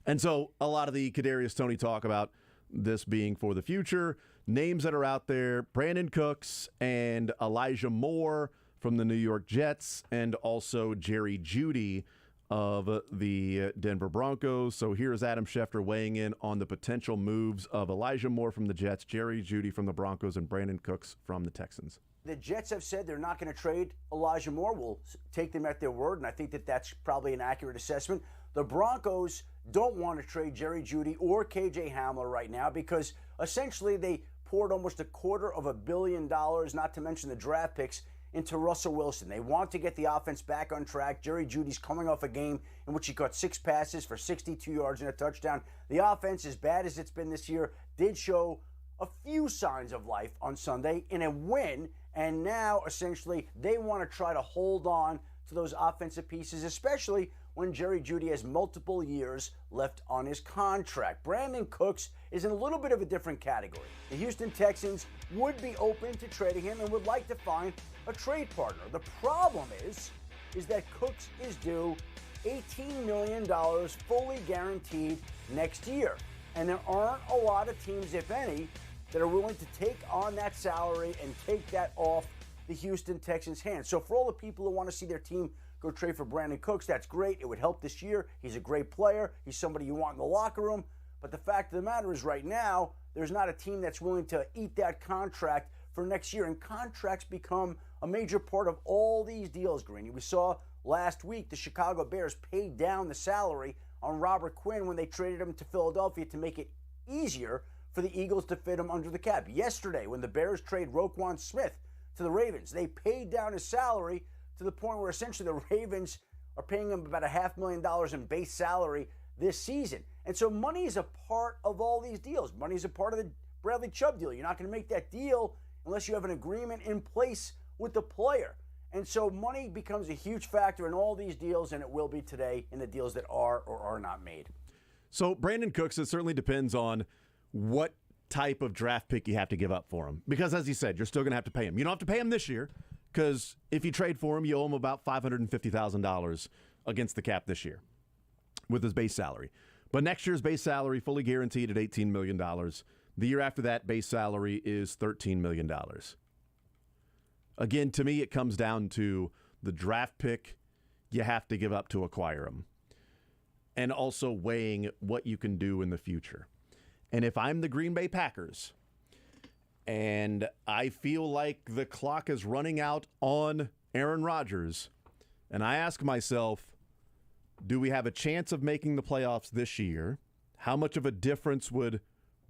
And so a lot of the Kadarius Toney talk about this being for the future. Names that are out there, Brandon Cooks and Elijah Moore from the New York Jets, and also Jerry Jeudy of the Denver Broncos. So here's Adam Schefter weighing in on the potential moves of Elijah Moore from the Jets, Jerry Jeudy from the Broncos, and Brandon Cooks from the Texans. The Jets have said they're not going to trade Elijah Moore. We'll take them at their word, and I think that that's probably an accurate assessment. The Broncos don't want to trade Jerry Jeudy or KJ Hamler right now because essentially they poured almost $250 million, not to mention the draft picks, into Russell Wilson. They want to get the offense back on track. Jerry Jeudy's coming off a game in which he caught 6 passes for 62 yards and a touchdown. The offense, as bad as it's been this year, did show a few signs of life on Sunday in a win, and now essentially they want to try to hold on to those offensive pieces, especially when Jerry Jeudy has multiple years left on his contract. Brandon Cooks is in a little bit of a different category. The Houston Texans would be open to trading him and would like to find a trade partner. The problem is that Cooks is due $18 million fully guaranteed next year. And there aren't a lot of teams, if any, that are willing to take on that salary and take that off the Houston Texans' hands. So for all the people who want to see their team go trade for Brandon Cooks, that's great. It would help this year. He's a great player. He's somebody you want in the locker room. But the fact of the matter is right now, there's not a team that's willing to eat that contract for next year. And contracts become a major part of all these deals, Greeny. We saw last week the Chicago Bears paid down the salary on Robert Quinn when they traded him to Philadelphia to make it easier for the Eagles to fit him under the cap. Yesterday, when the Bears trade Roquan Smith to the Ravens, they paid down his salary to the point where essentially the Ravens are paying him about $500,000 in base salary this season. And so money is a part of all these deals. Money is a part of the Bradley Chubb deal. You're not going to make that deal unless you have an agreement in place with the player. And so money becomes a huge factor in all these deals, and it will be today in the deals that are or are not made. So Brandon Cooks, it certainly depends on what type of draft pick you have to give up for him. Because as you said, you're still going to have to pay him. You don't have to pay him this year because if you trade for him, you owe him about $550,000 against the cap this year with his base salary. But next year's base salary, fully guaranteed at $18 million. The year after that, base salary is $13 million. Again, to me, it comes down to the draft pick you have to give up to acquire him, and also weighing what you can do in the future. And if I'm the Green Bay Packers and I feel like the clock is running out on Aaron Rodgers, and I ask myself, do we have a chance of making the playoffs this year? How much of a difference would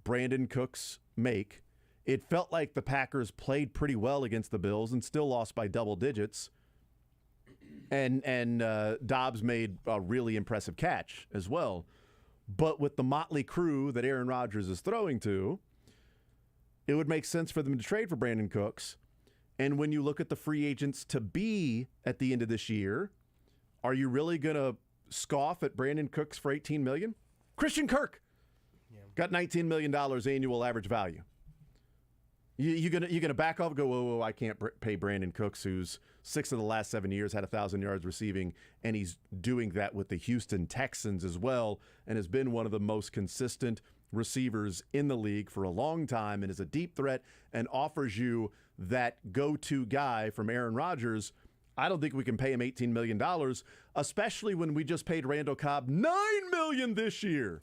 Brandon Cooks make? It felt like the Packers played pretty well against the Bills and still lost by double digits. And Dobbs made a really impressive catch as well. But with the motley crew that Aaron Rodgers is throwing to, it would make sense for them to trade for Brandon Cooks. And when you look at the free agents to be at the end of this year, are you really going to scoff at Brandon Cooks for $18 million? Christian Kirk got $19 million annual average value. You're gonna back off and go, whoa, I can't pay Brandon Cooks, who's 6 of the last 7 years had 1,000 yards receiving, and he's doing that with the Houston Texans as well, and has been one of the most consistent receivers in the league for a long time and is a deep threat and offers you that go-to guy from Aaron Rodgers, I don't think we can pay him $18 million, especially when we just paid Randall Cobb $9 million this year.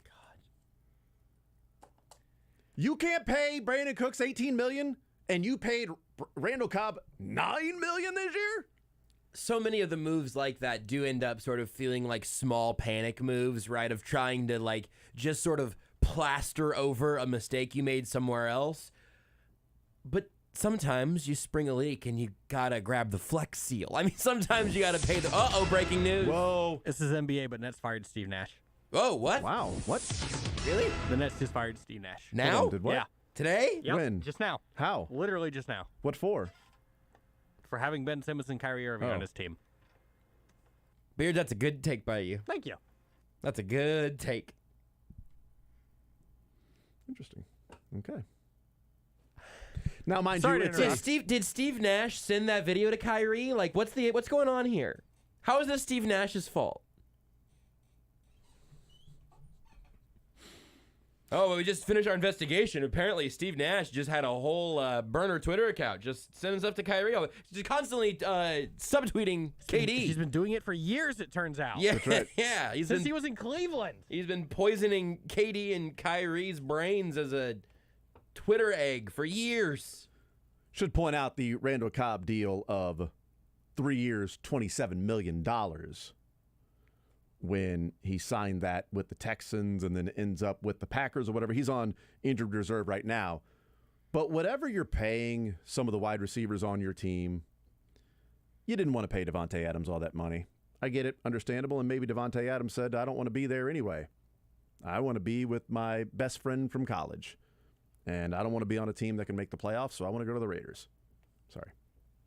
God. You can't pay Brandon Cooks $18 million and you paid Randall Cobb $9 million this year? So many of the moves like that do end up sort of feeling like small panic moves, right? Of trying to like just sort of plaster over a mistake you made somewhere else. But sometimes you spring a leak and you gotta grab the Flex Seal. I mean, sometimes you gotta pay the breaking news. Whoa. This is NBA, but Nets fired Steve Nash. Oh, what? Wow. What? Really? The Nets just fired Steve Nash. Now? Did what? Yeah. Today? Yep. When? Just now. How? Literally just now. What for? For having Ben Simmons and Kyrie Irving on his team. Beard, that's a good take by you. Thank you. That's a good take. Interesting. Okay. Now, mind Sorry you, to interrupt. Did Steve Nash send that video to Kyrie? Like, what's going on here? How is this Steve Nash's fault? Oh, well, we just finished our investigation. Apparently, Steve Nash just had a whole burner Twitter account, just sending stuff to Kyrie. Just constantly subtweeting KD. He's been doing it for years, it turns out. Yeah, That's right. yeah. Since he was in Cleveland. He's been poisoning KD and Kyrie's brains as a Twitter egg for years. Should point out the Randall Cobb deal of 3 years, $27 million when he signed that with the Texans and then ends up with the Packers or whatever. He's on injured reserve right now. But whatever you're paying some of the wide receivers on your team, you didn't want to pay Davante Adams all that money. I get it, understandable, and maybe Davante Adams said, I don't want to be there anyway. I want to be with my best friend from college. And I don't want to be on a team that can make the playoffs, so I want to go to the Raiders. Sorry.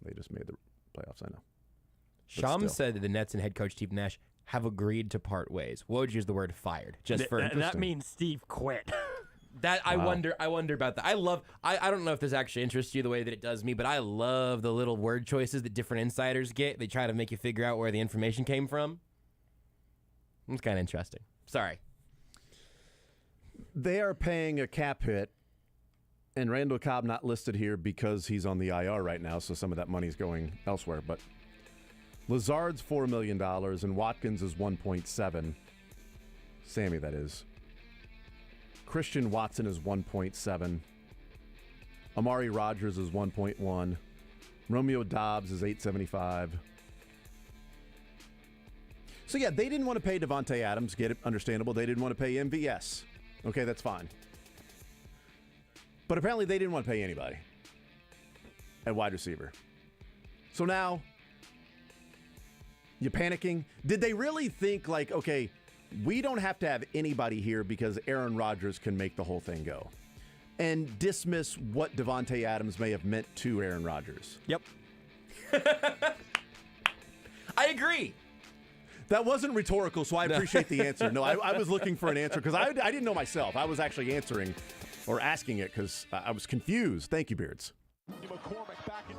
They just made the playoffs, I know. Sham said that the Nets and head coach Steve Nash have agreed to part ways. Woj used the word fired. Just for that means Steve quit. That I wonder about that. I don't know if this actually interests you the way that it does me, but I love the little word choices that different insiders get. They try to make you figure out where the information came from. It's kind of interesting. Sorry. They are paying a cap hit, and Randall Cobb not listed here because he's on the IR right now, so some of that money's going elsewhere. But Lazard's $4 million, and Watkins is 1.7. Sammy, that is. Christian Watson is 1.7. Amari Rodgers is 1.1. Romeo Doubs is 875. So, yeah, they didn't want to pay Davante Adams. Get it? Understandable. They didn't want to pay MVS. Okay, that's fine. But apparently they didn't want to pay anybody at wide receiver. So now, you panicking? Did they really think like, okay, we don't have to have anybody here because Aaron Rodgers can make the whole thing go? And dismiss what Davante Adams may have meant to Aaron Rodgers. Yep. I agree. That wasn't rhetorical, so I appreciate the answer. No, I was looking for an answer because I didn't know myself. I was actually answering or asking it because I was confused. Thank you, Beards. McCormick back in.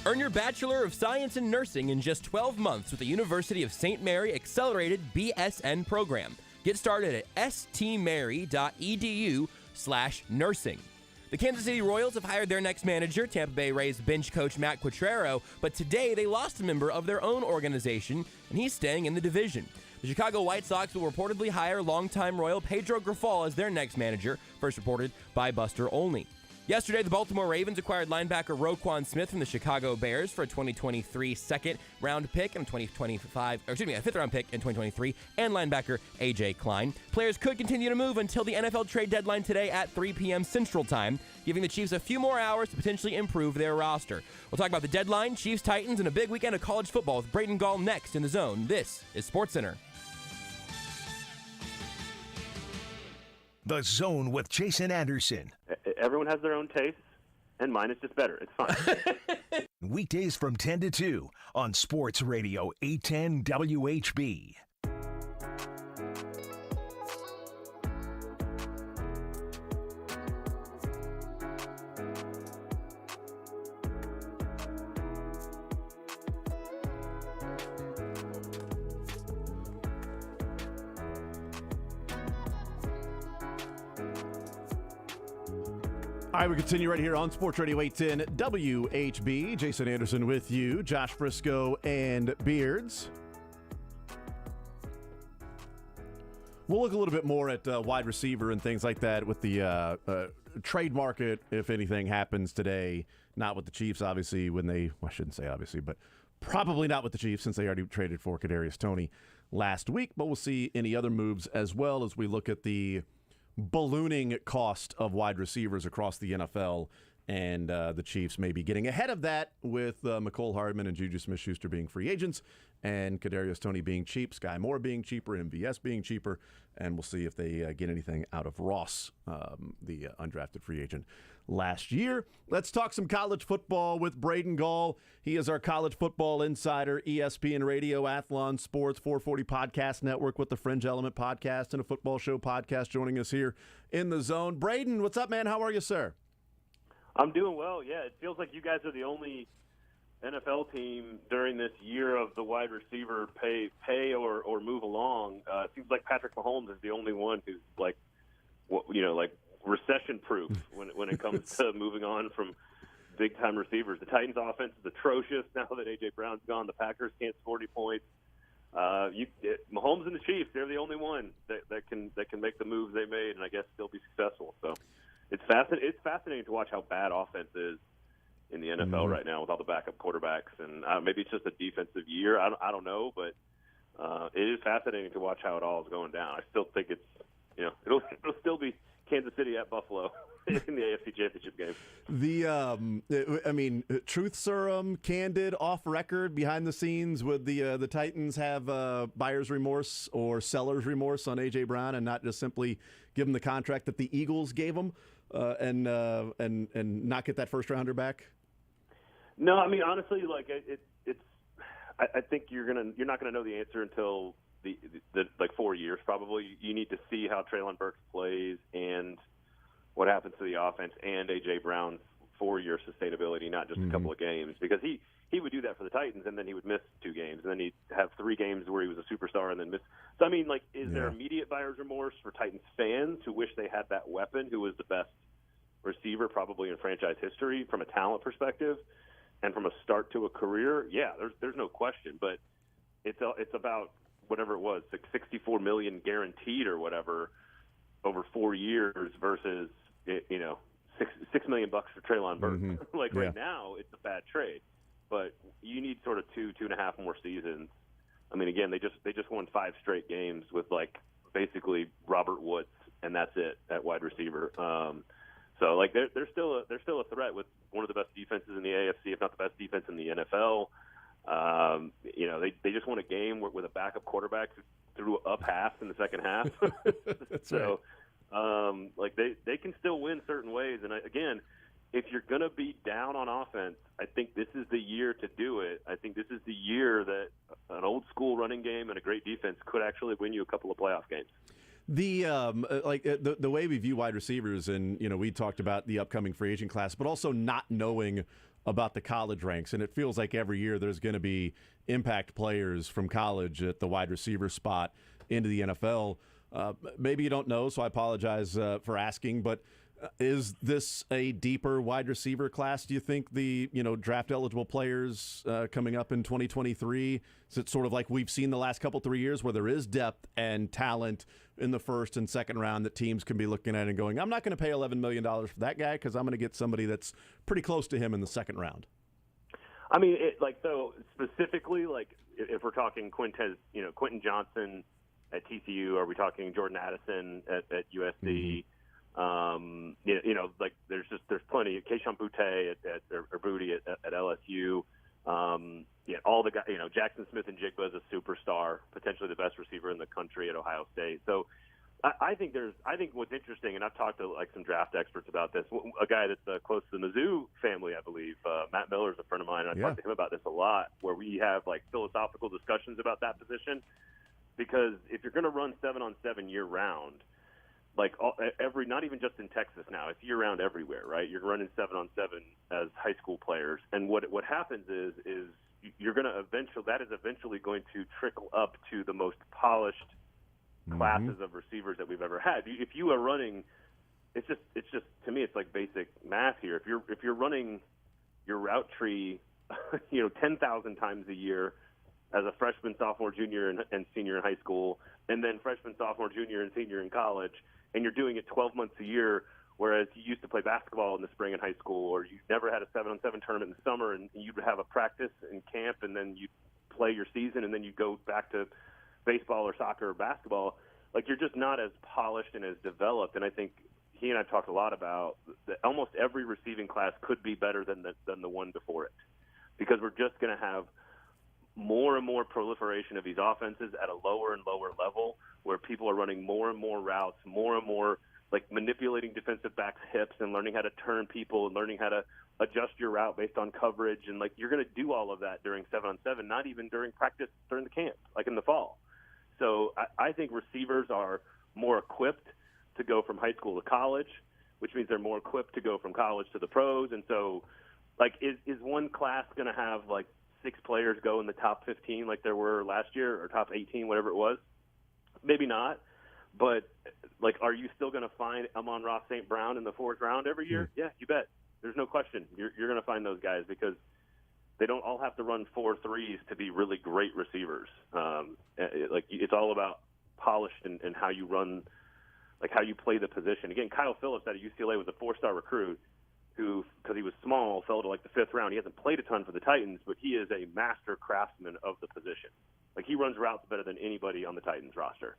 Earn your Bachelor of Science in Nursing in just 12 months with the University of St. Mary Accelerated BSN program. Get started at stmary.edu/nursing. The Kansas City Royals have hired their next manager, Tampa Bay Rays bench coach Matt Quatraro, but today they lost a member of their own organization, and he's staying in the division. The Chicago White Sox will reportedly hire longtime Royal Pedro Grifol as their next manager, first reported by Buster Olney. Yesterday, the Baltimore Ravens acquired linebacker Roquan Smith from the Chicago Bears for a 2023 second-round pick and a 5th-round pick in 2023, and linebacker A.J. Klein. Players could continue to move until the NFL trade deadline today at 3 p.m. Central Time, giving the Chiefs a few more hours to potentially improve their roster. We'll talk about the deadline, Chiefs-Titans, and a big weekend of college football with Braden Gall next in the Zone. This is SportsCenter. The Zone with Jason Anderson. Everyone has their own taste, and mine is just better. It's fine. Weekdays from 10 to 2 on Sports Radio 810 WHB. All right, we continue right here on Sports Radio 810 WHB. Jason Anderson with you, Josh Brisco, and Beards. We'll look a little bit more at wide receiver and things like that with the trade market, if anything happens today. Not with the Chiefs, obviously, I shouldn't say obviously, but probably not with the Chiefs since they already traded for Kadarius Toney last week. But we'll see any other moves as well as we look at the ballooning cost of wide receivers across the NFL, and the Chiefs may be getting ahead of that with Mecole Hardman and Juju Smith-Schuster being free agents and Kadarius Toney being cheap, Sky Moore being cheaper, MVS being cheaper, and we'll see if they get anything out of Ross, the undrafted free agent last year. Let's talk some college football with Braden Gall. He is our college football insider, ESPN Radio, Athlon Sports, 440 Podcast Network with the Fringe Element Podcast and a Football Show Podcast, joining us here in the Zone. Braden, what's up, man? How are you, sir? I'm doing well, yeah. It feels like you guys are the only NFL team during this year of the wide receiver pay or move along. It seems like Patrick Mahomes is the only one who's like recession-proof when it comes to moving on from big-time receivers. The Titans' offense is atrocious now that A.J. Brown's gone. The Packers can't score any points. Mahomes and the Chiefs, they're the only one that can make the moves they made and I guess still be successful. So it's fascinating to watch how bad offense is in the NFL right now with all the backup quarterbacks. And maybe it's just a defensive year. I don't know, but it is fascinating to watch how it all is going down. I still think it's, it'll still be Kansas City at Buffalo in the AFC Championship game. Truth serum, candid, off record, behind the scenes, would the Titans have buyer's remorse or seller's remorse on A.J. Brown and not just simply give him the contract that the Eagles gave him and not get that first rounder back? No, I mean honestly, like I think you're not gonna know the answer until the 4 years probably. You need to see how Treylon Burks plays and what happens to the offense and A.J. Brown's 4-year sustainability, not just a couple of games, because he would do that for the Titans and then he would miss 2 games and then he'd have 3 games where he was a superstar and then miss. So I mean, is there immediate buyer's remorse for Titans fans who wish they had that weapon, who was the best receiver probably in franchise history from a talent perspective and from a start to a career? Yeah, there's no question, but it's about whatever it was, like $64 million guaranteed or whatever over 4 years versus $6 million for Treylon Burks. Right now, it's a bad trade, but you need sort of 2.5 more seasons. I mean, again, they just won 5 straight games with basically Robert Woods, and that's it at wide receiver. So they're still a threat with one of the best defenses in the AFC, if not the best defense in the NFL. They just won a game with a backup quarterback who threw a pass in the second half. So, they can still win certain ways. And again, if you're going to be down on offense, I think this is the year to do it. I think this is the year that an old school running game and a great defense could actually win you a couple of playoff games. The way we view wide receivers, and we talked about the upcoming free agent class, but also not knowing about the college ranks, and it feels like every year there's going to be impact players from college at the wide receiver spot into the NFL. Maybe you don't know, so I apologize for asking, but is this a deeper wide receiver class, do you think, the draft eligible players coming up in 2023? Is it sort of like we've seen the last couple 3 years where there is depth and talent in the first and second round that teams can be looking at and going, I'm not going to pay $11 million for that guy because I'm going to get somebody that's pretty close to him in the second round? I mean, so specifically, like if we're talking Quentin Johnson at TCU, are we talking Jordan Addison at USC? Like there's plenty. Keishon Boutte or Booty at LSU. All the guys. Jackson Smith and Jigba is a superstar, potentially the best receiver in the country at Ohio State. So I think what's interesting, and I've talked to like some draft experts about this. A guy that's close to the Mizzou family, I believe, Matt Miller is a friend of mine, and I talked to him about this a lot, where we have like philosophical discussions about that position. Because if you're going to run 7-on-7 year round, like not even just in Texas now, it's year round everywhere, right? You're running 7-on-7 as high school players, and what happens is you're going to eventually going to trickle up to the most polished classes of receivers that we've ever had. If you are running, it's just to me it's like basic math here. If you're running your route tree, 10,000 times a year as a freshman, sophomore, junior, and senior in high school, and then freshman, sophomore, junior, and senior in college, and you're doing it 12 months a year, whereas you used to play basketball in the spring in high school, or you never had a 7-on-7 tournament in the summer, and you'd have a practice and camp, and then you'd play your season, and then you'd go back to baseball or soccer or basketball. Like, you're just not as polished and as developed, and I think he and I talked a lot about that almost every receiving class could be better than the one before it, because we're just going to have more and more proliferation of these offenses at a lower and lower level, where people are running more and more routes, more and more like manipulating defensive backs' hips and learning how to turn people and learning how to adjust your route based on coverage. And like, you're going to do all of that during 7-on-7, not even during practice during the camp, like in the fall. So I think receivers are more equipped to go from high school to college, which means they're more equipped to go from college to the pros. And so, like, is one class going to have like 6 players go in the top 15 like there were last year, or top 18, whatever it was? Maybe not. But, like, are you still going to find Amon-Ra St. Brown in the 4th round every year? Yeah, you bet. There's no question. You're going to find those guys, because they don't all have to run 4 threes to be really great receivers. It's all about polish and how you run, like how you play the position. Again, Kyle Phillips out of UCLA was a 4-star recruit who, because he was small, fell to like the 5th round. He hasn't played a ton for the Titans, but he is a master craftsman of the position. Like, he runs routes better than anybody on the Titans roster.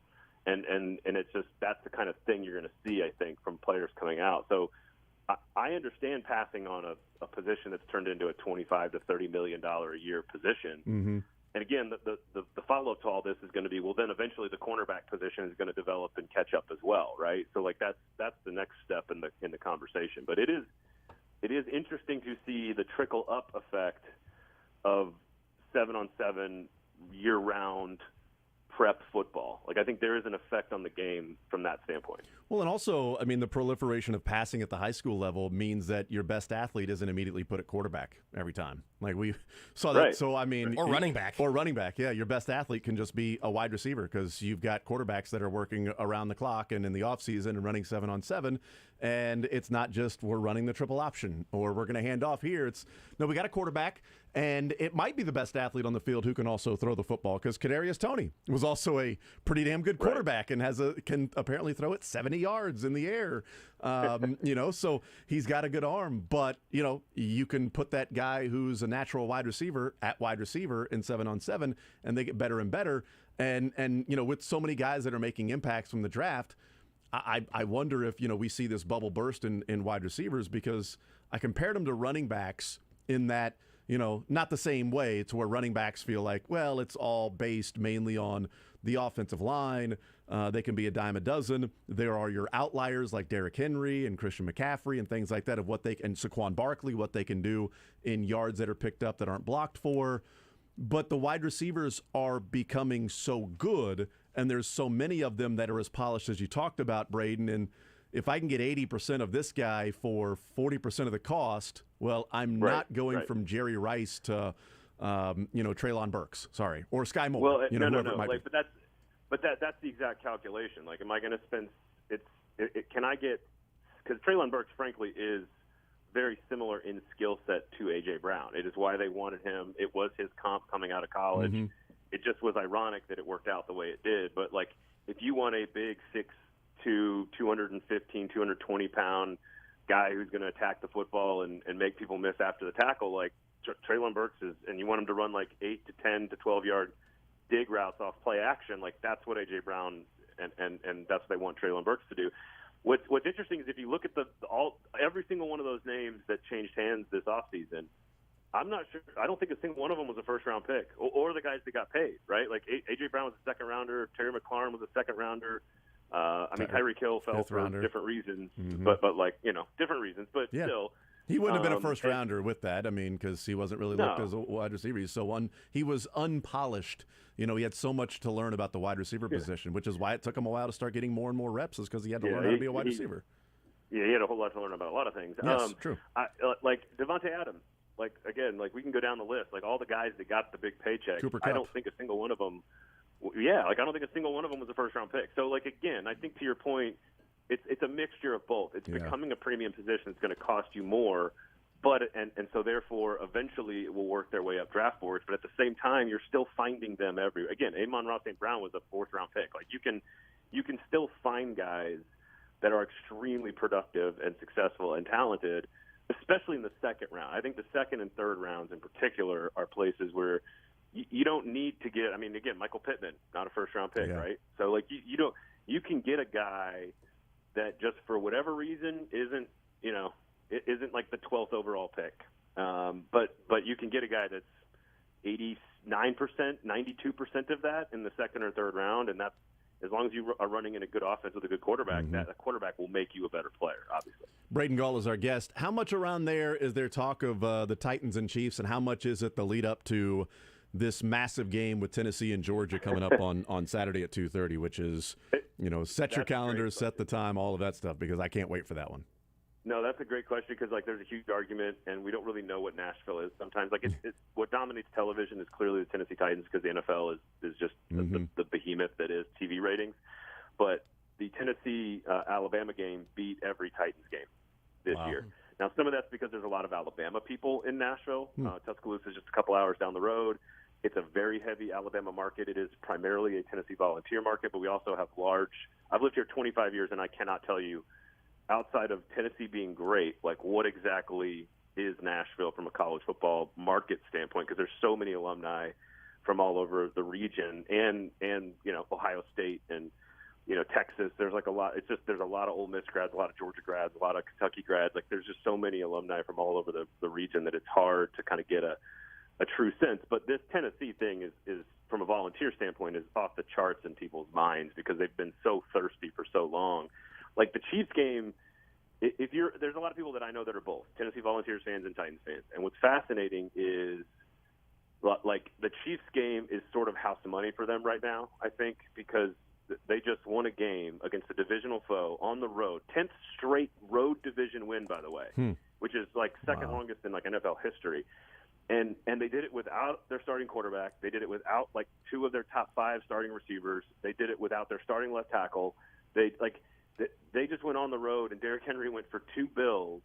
And it's just, that's the kind of thing you're going to see, I think, from players coming out. So I understand passing on a position that's turned into a $25 to $30 million a year position. Mm-hmm. And again, the follow-up to all this is going to be, well, then eventually the cornerback position is going to develop and catch up as well, right? So like that's the next step in the conversation. But it is interesting to see the trickle-up effect of 7-on-7 year-round prep football. Like, I think there is an effect on the game from that standpoint. Well, and also, I mean, the proliferation of passing at the high school level means that your best athlete isn't immediately put at quarterback every time. Like, we saw that. Right. So, I mean, or running back. Or running back, yeah. Your best athlete can just be a wide receiver, because you've got quarterbacks that are working around the clock and in the offseason and running 7-on-7. And it's not just we're running the triple option or we're going to hand off here. It's, no, we got a quarterback, and it might be the best athlete on the field who can also throw the football, because Kadarius Toney was also a pretty damn good quarterback and can apparently throw it 70 yards in the air. So he's got a good arm, but you can put that guy who's a natural wide receiver at wide receiver in 7-on-7, and they get better and better. And with so many guys that are making impacts from the draft, I wonder if we see this bubble burst in wide receivers, because I compared them to running backs in that not the same way. It's where running backs feel like, well, it's all based mainly on the offensive line. They can be a dime a dozen. There are your outliers like Derrick Henry and Christian McCaffrey and things like that, of what and Saquon Barkley, what they can do in yards that are picked up that aren't blocked for. But the wide receivers are becoming so good, and there's so many of them that are as polished as you talked about, Braden. And if I can get 80% of this guy for 40% of the cost, well, I'm not going from Jerry Rice to, Treylon Burks, or Sky Moore. Well, whoever it might be. But that's the exact calculation. Like, am I going to spend? Can I get? Because Treylon Burks, frankly, is very similar in skill set to A.J. Brown. It is why they wanted him. It was his comp coming out of college. Mm-hmm. It just was ironic that it worked out the way it did. But, like, if you want a big 6'2", 215, 220-pound guy who's going to attack the football and make people miss after the tackle, like Treylon Burks is, and you want him to run like 8 to 10 to 12-yard dig routes off play action, like that's what A.J. Brown and that's what they want Treylon Burks to do. What's interesting is if you look at every single one of those names that changed hands this offseason, I'm not sure. I don't think a single one of them was a first-round pick or the guys that got paid, right? Like A.J. Brown was a second-rounder. Terry McLaurin was a second-rounder. Tyreek Hill fell for different reasons, but different reasons. But still, he wouldn't have been a first-rounder with that. I mean, because he wasn't really looked as a wide receiver. He was unpolished. He had so much to learn about the wide receiver position, which is why it took him a while to start getting more and more reps, is because he had to learn how to be a wide receiver. Yeah, he had a whole lot to learn about a lot of things. Yes, true. Like Devontae Adams. Like, again, we can go down the list. Like, all the guys that got the big paycheck, Cooper Kupp. I don't think a single one of them I don't think a single one of them was a first-round pick. So, again, I think to your point, it's a mixture of both. It's becoming a premium position that's going to cost you more, but so therefore eventually it will work their way up draft boards. But at the same time, you're still finding them everywhere. Again, Amon-Ra St. Brown was a fourth-round pick. Like, you can still find guys that are extremely productive and successful and talented, especially in the second round. I think the second and third rounds in particular are places where you don't need to get. I mean, again, Michael Pittman, not a first-round pick, right? So, you can get a guy that just for whatever reason isn't like the 12th overall pick, but you can get a guy that's 89%, 92% of that in the second or third round, and that's as long as you are running in a good offense with a good quarterback, that a quarterback will make you a better player, obviously. Braden Gall is our guest. How much around there is there talk of the Titans and Chiefs, and how much is it the lead up to this massive game with Tennessee and Georgia coming up on Saturday at 2:30, which is, set your calendars, set the time, all of that stuff, because I can't wait for that one. No, that's a great question because, there's a huge argument, and we don't really know what Nashville is sometimes. It's what dominates television is clearly the Tennessee Titans because the NFL is just the behemoth that is TV ratings. But the Tennessee-Alabama game beat every Titans game this year. Now, some of that's because there's a lot of Alabama people in Nashville. Tuscaloosa is just a couple hours down the road. It's a very heavy Alabama market. It is primarily a Tennessee volunteer market, but we also have I've lived here 25 years, and I cannot tell you, outside of Tennessee being great, what exactly is Nashville from a college football market standpoint, because there's so many alumni from all over the region and Ohio State and Texas. There's a lot. There's a lot of Ole Miss grads, a lot of Georgia grads, a lot of Kentucky grads. There's just so many alumni from all over the region that it's hard to kind of get a true sense. But this Tennessee thing is from a volunteer standpoint is off the charts in people's minds because they've been so thirsty for so long. The Chiefs game, there's a lot of people that I know that are both Tennessee Volunteers fans and Titans fans. And what's fascinating is the Chiefs game is sort of house money for them right now, I think, because they just won a game against a divisional foe on the road, 10th straight road division win, by the way, which is second longest in NFL history. And they did it without their starting quarterback. They did it without two of their top 5 starting receivers. They did it without their starting left tackle. They just went on the road, and Derrick Henry went for 2 bills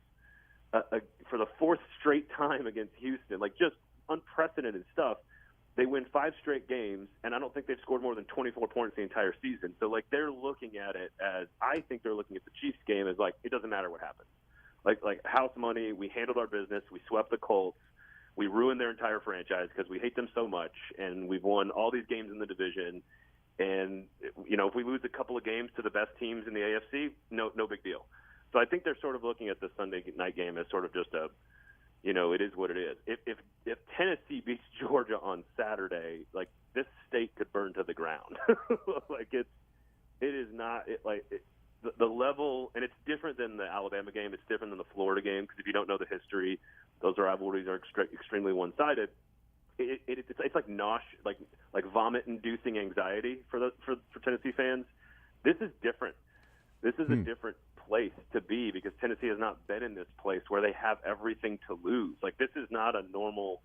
for the 4th straight time against Houston. Just unprecedented stuff. They win 5 straight games, and I don't think they've scored more than 24 points the entire season. So, they're looking at it as – I think they're looking at the Chiefs game as, it doesn't matter what happens. House money, we handled our business, we swept the Colts, we ruined their entire franchise because we hate them so much, and we've won all these games in the division. And, if we lose a couple of games to the best teams in the AFC, no big deal. So I think they're sort of looking at the Sunday night game as sort of just it is what it is. If Tennessee beats Georgia on Saturday, this state could burn to the ground. It is not the level, and it's different than the Alabama game. It's different than the Florida game because if you don't know the history, those rivalries are extremely one-sided. It's like nausea, like vomit-inducing anxiety for Tennessee fans. This is different. This is a different place to be because Tennessee has not been in this place where they have everything to lose. Like, this is not a normal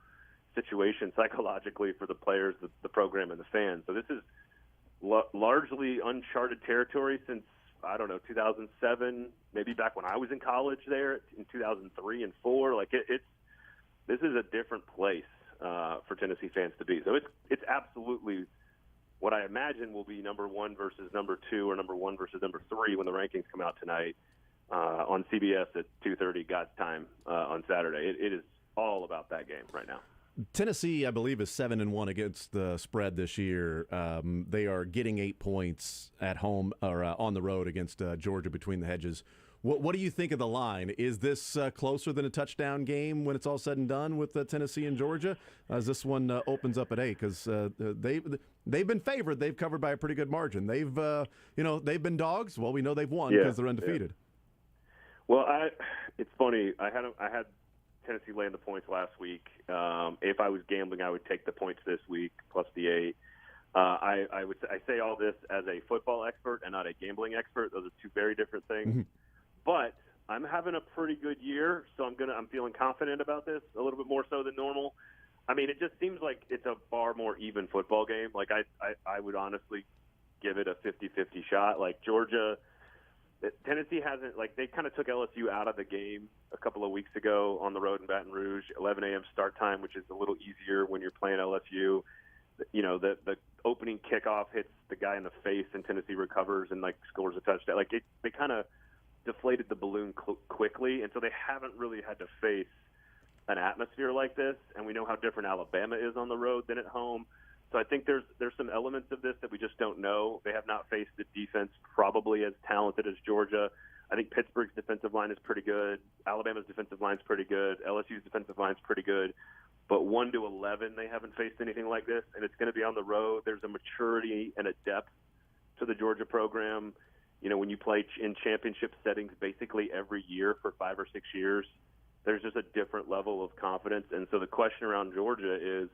situation psychologically for the players, the program, and the fans. So this is largely uncharted territory since, I don't know, 2007, maybe back when I was in college there in 2003 and 4. Like, this is a different place for Tennessee fans to be. So it's absolutely what I imagine will be number 1 versus number 2 or number 1 versus number 3 when the rankings come out tonight on CBS at 2:30 God's time on Saturday. It is all about that game right now. Tennessee, I believe, is 7-1 against the spread this year. They are getting 8 points at home or on the road against Georgia between the hedges. What do you think of the line? Is this closer than a touchdown game when it's all said and done with Tennessee and Georgia? As this one opens up at 8, because they've been favored. They've covered by a pretty good margin. They've been dogs. Well, we know they've won because they're undefeated. Yeah. Well, it's funny. I had Tennessee laying the points last week. If I was gambling, I would take the points this week plus the 8. I say all this as a football expert and not a gambling expert. Those are two very different things. Mm-hmm. But I'm having a pretty good year, so I'm feeling confident about this a little bit more so than normal. I mean, it just seems like it's a far more even football game. Like I would honestly give it a 50-50 shot. Like Georgia, Tennessee hasn't, like, they kind of took LSU out of the game a couple of weeks ago on the road in Baton Rouge, 11 a.m. start time, which is a little easier when you're playing LSU. You know, the opening kickoff hits the guy in the face and Tennessee recovers and, like, scores a touchdown. Like, they kind of deflated the balloon quickly, and so they haven't really had to face an atmosphere like this, and we know how different Alabama is on the road than at home. So I think there's some elements of this that we just don't know. They have not faced a defense probably as talented as Georgia. I think Pittsburgh's defensive line is pretty good. Alabama's defensive line is pretty good. LSU's defensive line is pretty good. But 1 to 11, they haven't faced anything like this, and it's going to be on the road. There's a maturity and a depth to the Georgia program. You know, when you play in championship settings basically every year for 5 or 6 years, there's just a different level of confidence. And so the question around Georgia is,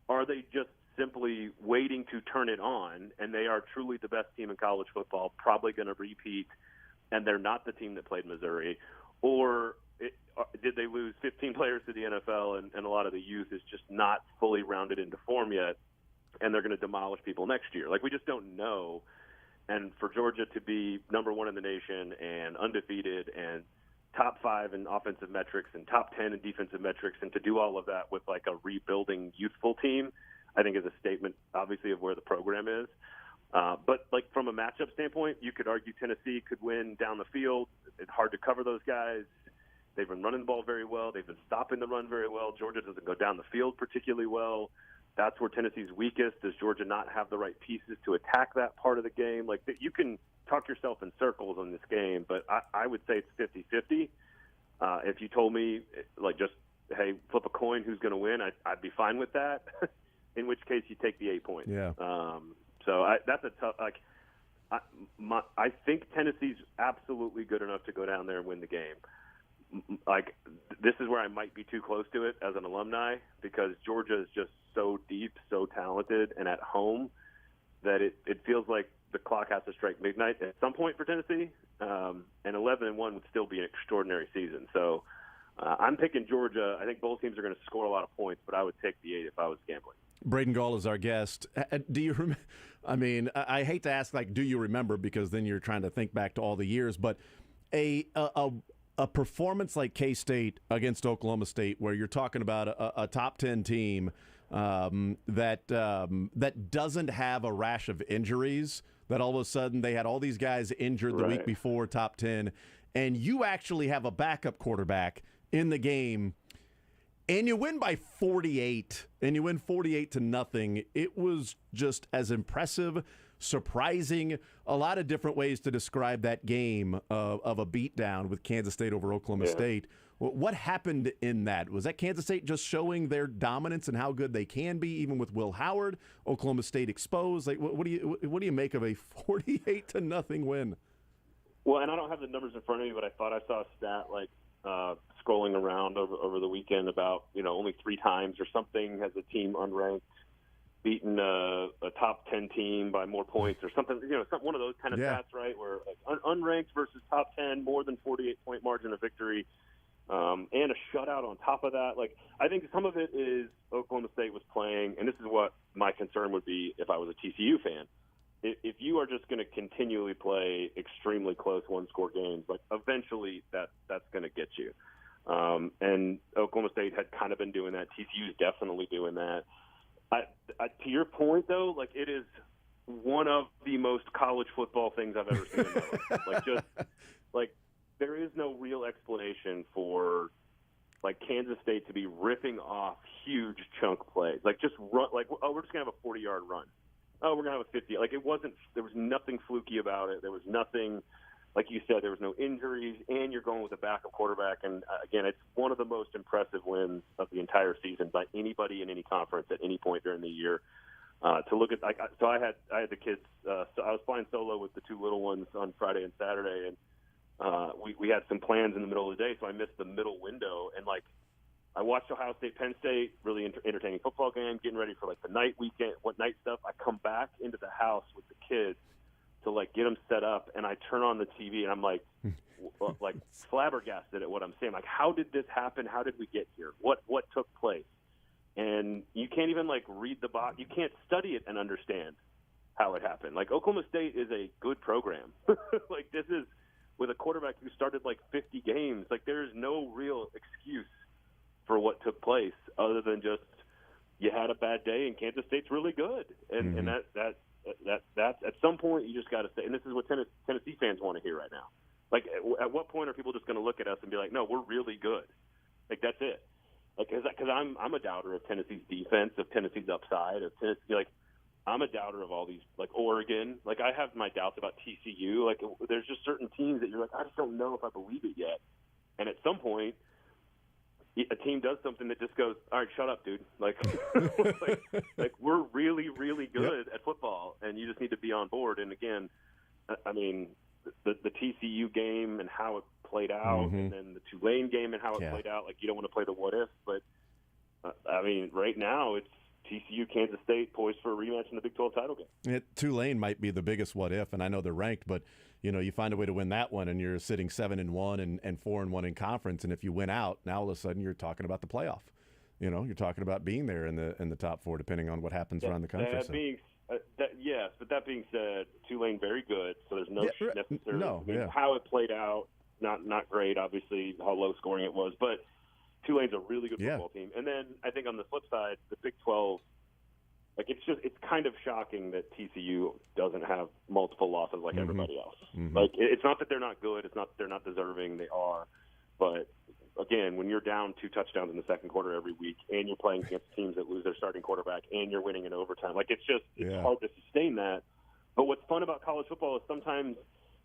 are they just simply waiting to turn it on, and they are truly the best team in college football, probably going to repeat, and they're not the team that played Missouri? Or did they lose 15 players to the NFL, and a lot of the youth is just not fully rounded into form yet, and they're going to demolish people next year? Like, we just don't know. And for Georgia to be number 1 in the nation and undefeated and top 5 in offensive metrics and top 10 in defensive metrics, and to do all of that with like a rebuilding youthful team, I think is a statement, obviously, of where the program is. But like from a matchup standpoint, you could argue Tennessee could win down the field. It's hard to cover those guys. They've been running the ball very well. They've been stopping the run very well. Georgia doesn't go down the field particularly well. That's where Tennessee's weakest. Does Georgia not have the right pieces to attack that part of the game? Like, you can talk yourself in circles on this game, but I would say it's 50-50. If you told me, like, just, hey, flip a coin, who's going to win, I'd be fine with that. In which case, you take the 8 points. Yeah. So that's a tough. Like, I think Tennessee's absolutely good enough to go down there and win the game. Like, this is where I might be too close to it as an alumni, because Georgia is just so deep, so talented, and at home that it feels like the clock has to strike midnight at some point for Tennessee. And 11-1 would still be an extraordinary season. So I'm picking Georgia. I think both teams are going to score a lot of points, but I would take the 8 if I was gambling. Braden Gall is our guest. Do you remember? I mean, I hate to ask, like, do you remember, because then you're trying to think back to all the years, but a performance like K-State against Oklahoma State, where you're talking about a top 10 team that doesn't have a rash of injuries, that all of a sudden they had all these guys injured the week before, top 10, and you actually have a backup quarterback in the game, and you win by 48, and you win 48-0. It was just as impressive, surprising, a lot of different ways to describe that game of a beatdown with Kansas State over Oklahoma State. What happened in that? Was that Kansas State just showing their dominance and how good they can be, even with Will Howard? Oklahoma State exposed. Like, what do you make of a 48-0 win? Well, and I don't have the numbers in front of me, but I thought I saw a stat like scrolling around over the weekend about, only 3 times or something has a team unranked beaten a top 10 team by more points or something, one of those kind of stats, right? Where like, unranked versus top 10, more than 48-point margin of victory, and a shutout on top of that. Like, I think some of it is Oklahoma State was playing, and this is what my concern would be if I was a TCU fan. If you are just going to continually play extremely close one-score games, like eventually that's going to get you. And Oklahoma State had kind of been doing that. TCU's definitely doing that. To your point, though, like it is one of the most college football things I've ever seen in my life. Like there is no real explanation for like Kansas State to be ripping off huge chunk plays. Like just run, like, oh, we're just gonna have a 40-yard run. Oh, we're gonna have a 50. Like there was nothing fluky about it. There was nothing, like you said, there was no injuries, and you're going with a backup quarterback. And again, it's one of the most impressive wins of the entire season by anybody in any conference at any point during the year. To look at, so I had the kids. So I was flying solo with the two little ones on Friday and Saturday, and we had some plans in the middle of the day, so I missed the middle window. And like, I watched Ohio State, Penn State, really entertaining football game, getting ready for like the night stuff. I come back into the house with the kids to like get them set up, and I turn on the TV, and I'm like flabbergasted at what I'm seeing. Like, how did this happen? How did we get here? What took place? And you can't even like read the box. You can't study it and understand how it happened. Like Oklahoma State is a good program. Like this is with a quarterback who started like 50 games. Like there is no real excuse for what took place other than just you had a bad day and Kansas State's really good. And and that's at some point you just got to say, and this is what Tennessee fans want to hear right now. Like at what point are people just going to look at us and be like, no, we're really good. Like that's it. Like because I'm a doubter of Tennessee's defense, of Tennessee's upside, of Tennessee. Like I'm a doubter of all these, like Oregon. Like I have my doubts about TCU. Like there's just certain teams that you're like, I just don't know if I believe it yet. And at some point, a team does something that just goes, all right, shut up, dude. Like, like we're really, really good at football, and you just need to be on board. And again, I mean, the TCU game and how it played out, and then the Tulane game and how it played out. Like, you don't want to play the what if, but I mean, right now it's TCU, Kansas State poised for a rematch in the Big 12 title game. Tulane might be the biggest what if, and I know they're ranked, but you find a way to win that one, and you're sitting 7-1 and 4-1 in conference, and if you win out, now all of a sudden you're talking about the playoff. You're talking about being there in the top four, depending on what happens around the country. Yes, but that being said, Tulane very good, so there's no necessarily how it played out. Not great, obviously, how low scoring it was, but Tulane's a really good football team. And then I think on the flip side, the Big 12, like it's kind of shocking that TCU doesn't have multiple losses like everybody else. Like it's not that they're not good, it's not that they're not deserving, they are. But again, when you're down 2 touchdowns in the second quarter every week, and you're playing against teams that lose their starting quarterback, and you're winning in overtime, like it's hard to sustain that. But what's fun about college football is sometimes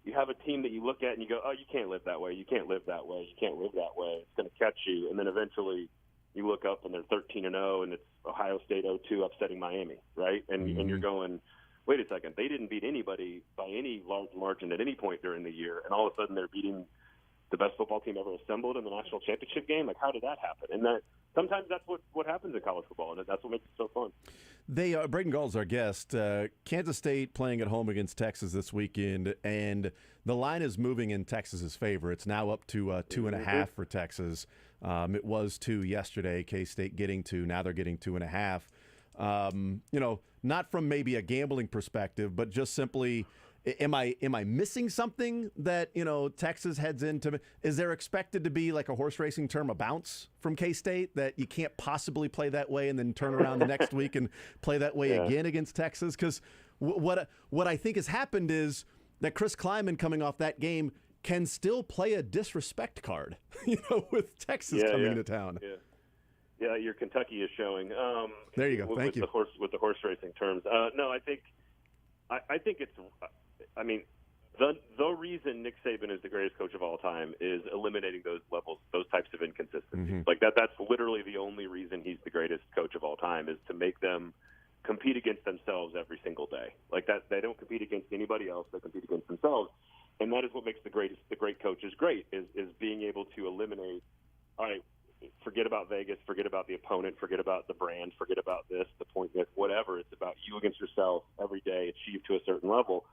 you have a team that you look at and you go, oh, you can't live that way, you can't live that way, you can't live that way. It's going to catch you, and then eventually you look up and they're 13-0, and it's Ohio State 0-2 upsetting Miami, right? And you're going, wait a second, they didn't beat anybody by any large margin at any point during the year, and all of a sudden they're beating the best football team ever assembled in the national championship game. Like, how did that happen? And that sometimes that's what happens in college football, and that's what makes it so fun. Braden Gall is our guest. Kansas State playing at home against Texas this weekend, and the line is moving in Texas's favor. It's now up to 2.5 for Texas. It was 2 yesterday. K-State getting 2. Now they're getting 2.5. Not from maybe a gambling perspective, but just simply, am I missing something that Texas heads into? Is there expected to be, like a horse racing term, a bounce from K-State, that you can't possibly play that way and then turn around the next week and play that way again against Texas? Because what I think has happened is that Chris Kleiman, coming off that game, can still play a disrespect card, with Texas coming into town. Yeah, your Kentucky is showing. There you go. Thank you. With the horse racing terms. No, I think it's. I mean, the reason Nick Saban is the greatest coach of all time is eliminating those types of inconsistencies. Like that's literally the only reason he's the greatest coach of all time, is to make them compete against themselves every single day. Like that, they don't compete against anybody else; they compete against themselves. And that is what makes the great coaches great, is being able to eliminate, all right, forget forget about Vegas, forget about the opponent, forget about the brand, forget about this, the point, whatever. It's about you against yourself every day, achieve to a certain level.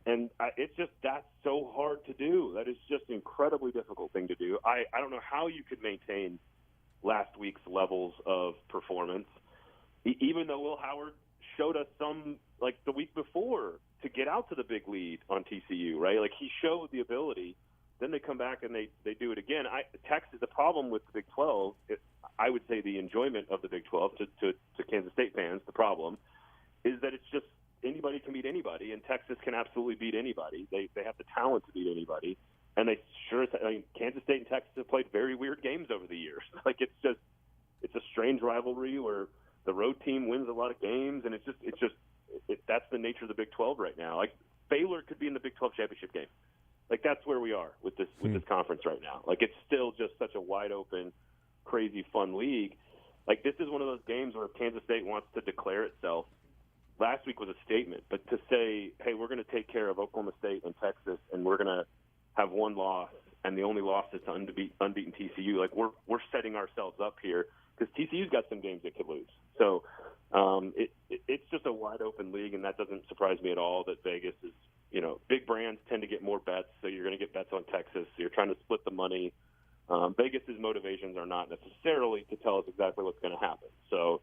And it's just, that's so hard to do. That is just an incredibly difficult thing to do. I don't know how you could maintain last week's levels of performance, even though Will Howard showed us some, like the week before, to get out to the big lead on TCU, right? Like he showed the ability. Then they come back and they do it again. Texas, the problem with the Big 12, I would say the enjoyment of the Big 12 to Kansas State fans, the problem is that it's just anybody can beat anybody, and Texas can absolutely beat anybody. They have the talent to beat anybody, and they sure. I mean, Kansas State and Texas have played very weird games over the years. Like it's a strange rivalry where the road team wins a lot of games, and that's the nature of the Big 12 right now. Like Baylor could be in the Big 12 championship game. Like that's where we are with this conference right now. Like it's still just such a wide open, crazy fun league. Like this is one of those games where Kansas State wants to declare itself. Last week was a statement, but to say, hey, we're going to take care of Oklahoma State and Texas, and we're going to have one loss, and the only loss is to unbeaten TCU. Like we're setting ourselves up here because TCU's got some games it could lose. So it's just a wide open league, and that doesn't surprise me at all that Vegas is. You know, big brands tend to get more bets, so you're going to get bets on Texas. So you're trying to split the money. Vegas's motivations are not necessarily to tell us exactly what's going to happen. So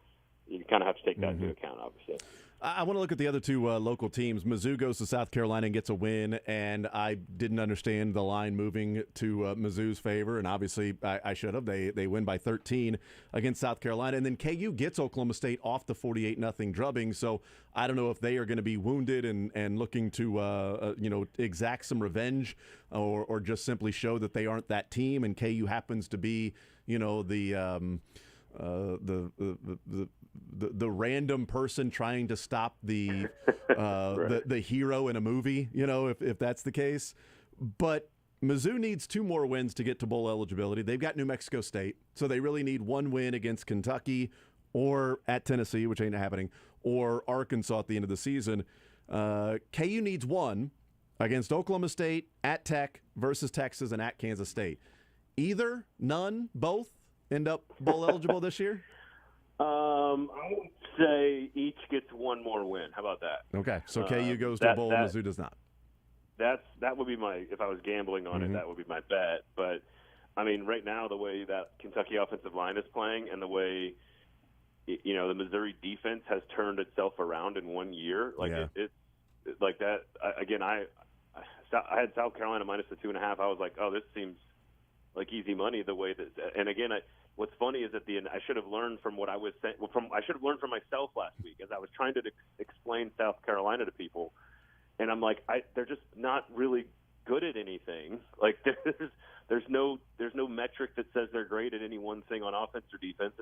you kind of have to take that into account, obviously. I want to look at the other two local teams. Mizzou goes to South Carolina and gets a win, and I didn't understand the line moving to Mizzou's favor, and obviously I should have. They win by 13 against South Carolina, and then KU gets Oklahoma State off the 48-0 drubbing, so I don't know if they are going to be wounded and looking to exact some revenge or just simply show that they aren't that team, and KU happens to be the random person trying to stop the right. the hero in a movie, if that's the case. But Mizzou needs 2 more wins to get to bowl eligibility. They've got New Mexico State, so they really need 1 win against Kentucky or at Tennessee, which ain't happening, or Arkansas at the end of the season. KU needs 1 against Oklahoma State, at Tech, versus Texas, and at Kansas State. Either, none, both end up bowl eligible this year? I would say each gets 1 more win. How about that? Okay, so KU goes to a bowl, Mizzou does not. That would be if I was gambling on it, that would be my bet. But, I mean, right now the way that Kentucky offensive line is playing and the way, the Missouri defense has turned itself around in 1 year, it's like that. Again, I had South Carolina minus the 2.5. I was like, oh, this seems like easy money the way that – and again, what's funny is that I should have learned from what I was saying. I should have learned from myself last week as I was trying to explain South Carolina to people, and I'm like, they're just not really good at anything. Like there's no metric that says they're great at any one thing on offense or defense.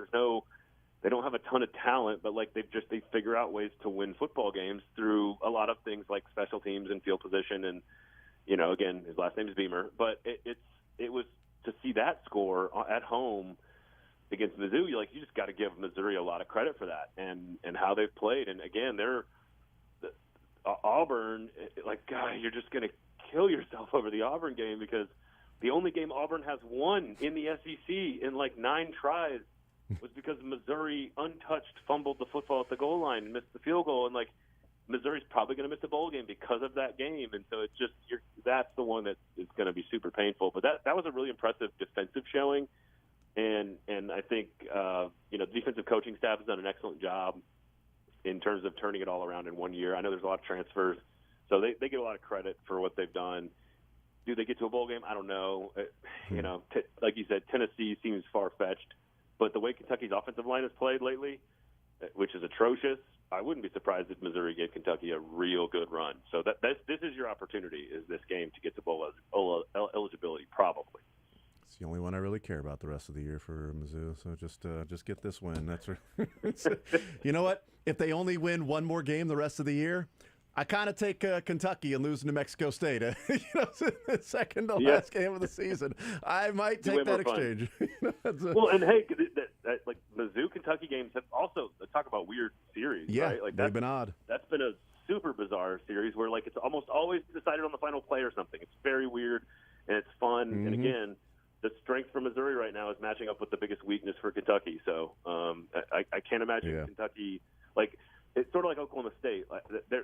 They don't have a ton of talent, but like they figure out ways to win football games through a lot of things like special teams and field position, and again, his last name is Beamer, but it was to see that score at home against Mizzou, you just got to give Missouri a lot of credit for that and how they've played. And again, Auburn, God, you're just going to kill yourself over the Auburn game because the only game Auburn has won in the SEC in 9 tries was because Missouri untouched fumbled the football at the goal line and missed the field goal. And Missouri's probably going to miss a bowl game because of that game. And so that's the one that is going to be super painful. But that was a really impressive defensive showing. And I think, the defensive coaching staff has done an excellent job in terms of turning it all around in 1 year. I know there's a lot of transfers, so they get a lot of credit for what they've done. Do they get to a bowl game? I don't know. Like you said, Tennessee seems far-fetched. But the way Kentucky's offensive line has played lately, which is atrocious, I wouldn't be surprised if Missouri gave Kentucky a real good run. So this is your opportunity, is this game to get to bowl eligibility, probably. It's the only one I really care about the rest of the year for Mizzou. So just get this win. That's right. You know what? If they only win 1 more game the rest of the year, I kind of take Kentucky and lose New Mexico State. Second to last game of the season. I might take that exchange. Well, and hey, Mizzou Kentucky games have also talk about weird series. Yeah, right? they've been odd. That's been a super bizarre series where it's almost always decided on the final play or something. It's very weird and it's fun. And again, strength for Missouri right now is matching up with the biggest weakness for Kentucky. So I can't imagine Kentucky, like, it's sort of like Oklahoma State. Like,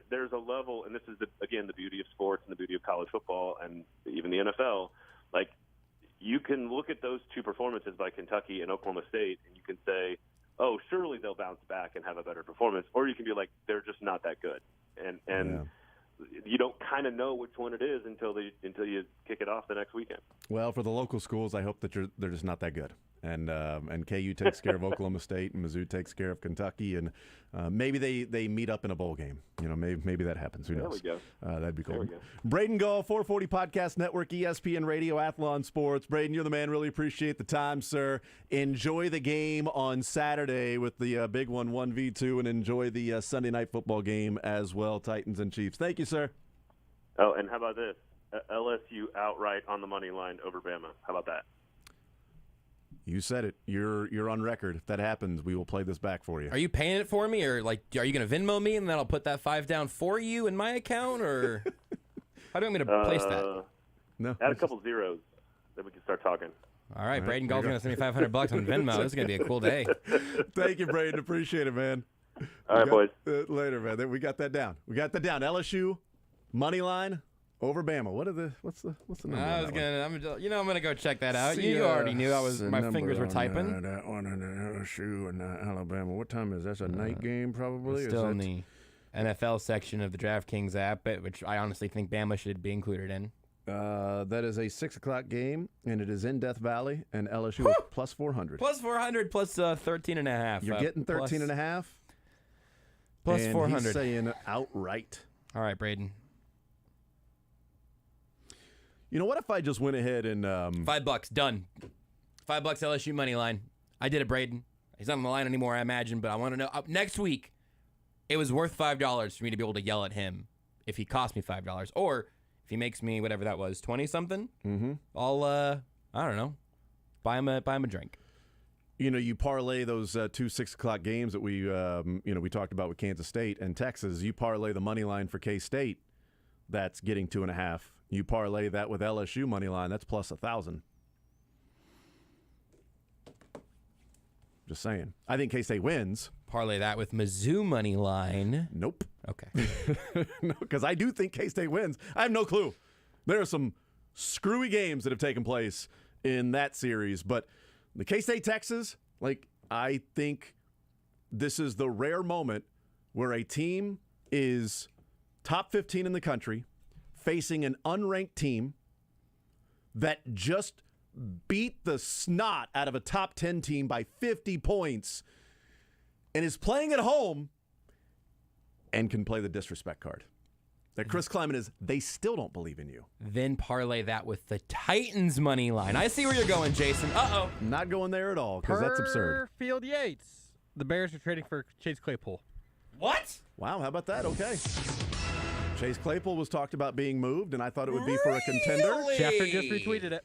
there's a level, and this is, again, the beauty of sports and the beauty of college football and even the NFL. Like, you can look at those two performances by Kentucky and Oklahoma State, and you can say, oh, surely they'll bounce back and have a better performance. Or you can be like, they're just not that good. And you don't kind of know which one it is until you kick it off the next weekend. Well, for the local schools, I hope that they're just not that good. And KU takes care of Oklahoma State, and Mizzou takes care of Kentucky, and maybe they meet up in a bowl game. You know, maybe that happens. Who knows? There we go. That'd be cool. There we go. Braden Gall, 440 Podcast Network, ESPN Radio, Athlon Sports. Braden, you're the man. Really appreciate the time, sir. Enjoy the game on Saturday with the big one, 1v2, and enjoy the Sunday night football game as well, Titans and Chiefs. Thank you, sir. Oh, and how about this? LSU outright on the money line over Bama. How about that? You said it. You're on record. If that happens, we will play this back for you. Are you paying it for me, or like, are you going to Venmo me and then I'll put that $5 down for you in my account, or how do you want me to place that? No, add a couple zeros, then we can start talking. All right, Braden Gall's going to send me $500 on Venmo. This is going to be a cool day. Thank you, Braden. Appreciate it, man. All right, boys. Later, man. We got that down. LSU money line over Bama. What's the number? I'm gonna go check that out. You already knew my fingers were typing. That one in LSU and Alabama. What time is that? That's a night game, probably. Still in the NFL section of the DraftKings app, which I honestly think Bama should be included in. That is a 6:00 game, and it is in Death Valley, and LSU is plus 400. Plus 400, plus 13.5. You're getting 13.5. Plus and 400. He's saying outright. All right, Braden. You know what if I just went ahead and $5 done. $5 LSU money line. I did it, Braden. He's not on the line anymore, I imagine, but I want to know next week. It was worth $5 for me to be able to yell at him if he cost me $5, or if he makes me whatever that was, 20 something. Mm-hmm. I'll I don't know, buy him a drink. You know, you parlay those 2 6:00 games that we talked about with Kansas State and Texas. You parlay the money line for K-State, that's getting 2.5. You parlay that with LSU money line, that's plus 1,000. Just saying. I think K-State wins. Parlay that with Mizzou money line. Nope. Okay. No, because I do think K-State wins. I have no clue. There are some screwy games that have taken place in that series, but the K-State Texas, I think this is the rare moment where a team is top 15 in the country, facing an unranked team that just beat the snot out of a top 10 team by 50 points and is playing at home and can play the disrespect card. That Chris Kleiman is, they still don't believe in you. Then parlay that with the Titans money line. I see where you're going, Jason. Uh-oh. Not going there at all, because that's absurd. Field Yates. The Bears are trading for Chase Claypool. What? Wow, how about that? Okay. Chase Claypool was talked about being moved, and I thought it would be for a contender. Schefter just retweeted it.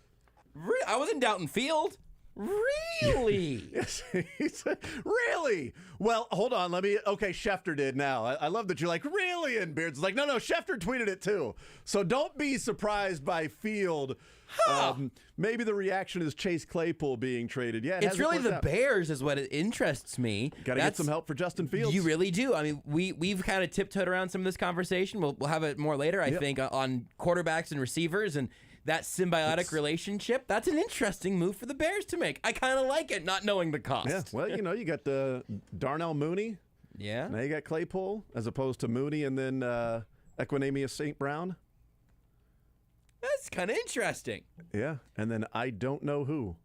I wasn't doubting Field. Really? Yes. He said, really? Well, hold on. Okay, Schefter did now. I love that you're like, really? And Beard's like, no, Schefter tweeted it too. So don't be surprised by Field. Huh. Maybe the reaction is Chase Claypool being traded. Yeah, it's really the Bears is what interests me. Got to get some help for Justin Fields. You really do. I mean, we've kind of tiptoed around some of this conversation. We'll have it more later, I think, on quarterbacks and receivers and that symbiotic relationship. That's an interesting move for the Bears to make. I kind of like it, not knowing the cost. Yeah, well, you got Darnell Mooney. Yeah. Now you got Claypool as opposed to Mooney and then Equanimeous St. Brown. That's kind of interesting. Yeah, and then I don't know who.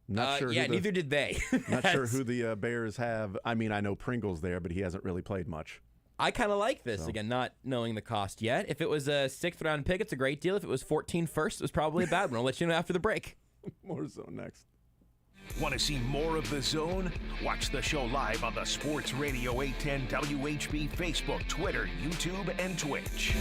Not sure. Yeah, neither did they. Not sure who the Bears have. I mean, I know Pringle's there, but he hasn't really played much. I kind of like this, again, not knowing the cost yet. If it was a 6th-round pick, it's a great deal. If it was 14 first, it was probably a bad one. I'll let you know after the break. More Zone next. Want to see more of The Zone? Watch the show live on the Sports Radio 810 WHB Facebook, Twitter, YouTube, and Twitch.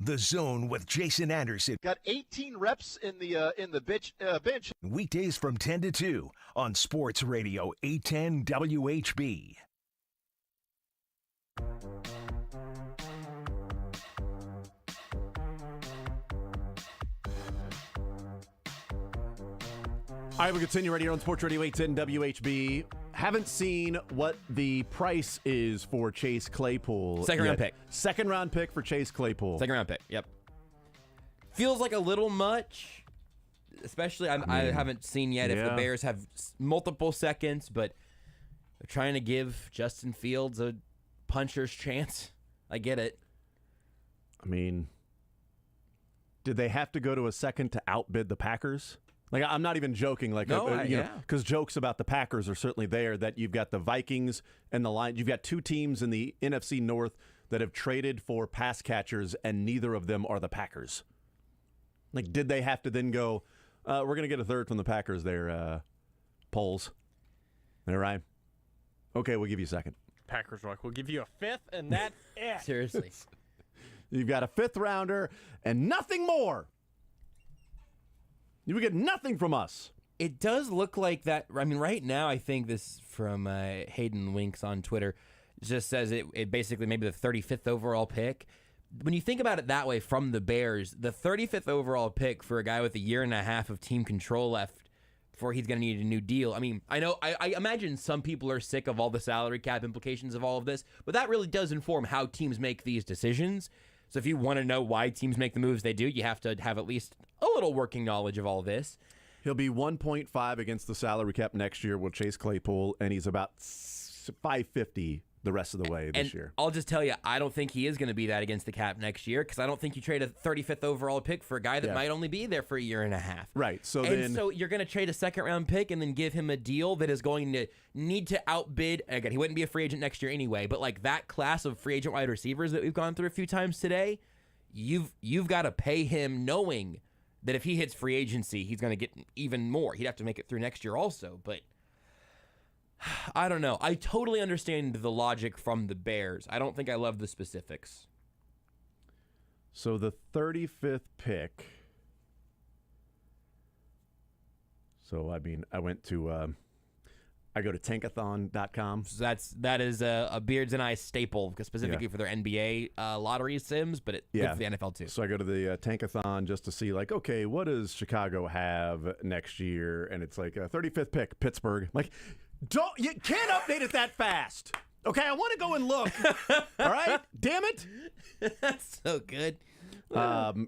The Zone with Jason Anderson. Got 18 reps in the bench. Weekdays from 10 to 2 on Sports Radio 810 WHB. All right, we'll continue right here on Sports Radio 810 WHB. Haven't seen what the price is for Chase Claypool. Second-round pick. Second-round pick for Chase Claypool. Second-round pick, yep. Feels like a little much, especially I haven't seen yet if the Bears have multiple seconds, but they're trying to give Justin Fields a puncher's chance. I get it. I mean, did they have to go to a second to outbid the Packers? Like, I'm not even joking. Like, because jokes about the Packers are certainly there. That you've got the Vikings and the Lions. You've got two teams in the NFC North that have traded for pass catchers, and neither of them are the Packers. Like, did they have to then go? We're going to get a third from the Packers there, Poles. All right. Okay, we'll give you a second. Packers are like, we'll give you a fifth, and that's it. Seriously. You've got a fifth rounder and nothing more. You would get nothing from us. It does look like that. I mean, right now, I think this from Hayden Winks on Twitter just says it basically maybe the 35th overall pick. When you think about it that way from the Bears, the 35th overall pick for a guy with a year and a half of team control left before he's going to need a new deal. I mean, I know, I imagine some people are sick of all the salary cap implications of all of this, but that really does inform how teams make these decisions. So if you want to know why teams make the moves they do, you have to have at least a little working knowledge of all this. He'll be 1.5 against the salary cap next year with Chase Claypool, and he's about 550 the rest of the way this year. I'll just tell you, I don't think he is going to be that against the cap next year because I don't think you trade a 35th overall pick for a guy that might only be there for a year and a half. Right. So you're going to trade a second-round pick and then give him a deal that is going to need to outbid. Again, he wouldn't be a free agent next year anyway, but like that class of free agent wide receivers that we've gone through a few times today, you've got to pay him knowing that if he hits free agency, he's going to get even more. He'd have to make it through next year also, but I don't know. I totally understand the logic from the Bears. I don't think I love the specifics. So the 35th pick. So, I mean, I went to, I go to tankathon.com. So that is a Beards and I staple, specifically for their NBA lottery sims, but it's the NFL too. So I go to the Tankathon just to see, like, okay, what does Chicago have next year? And it's like a 35th pick, Pittsburgh. Like, you can't update it that fast. Okay, I want to go and look. All right? Damn it. That's so good.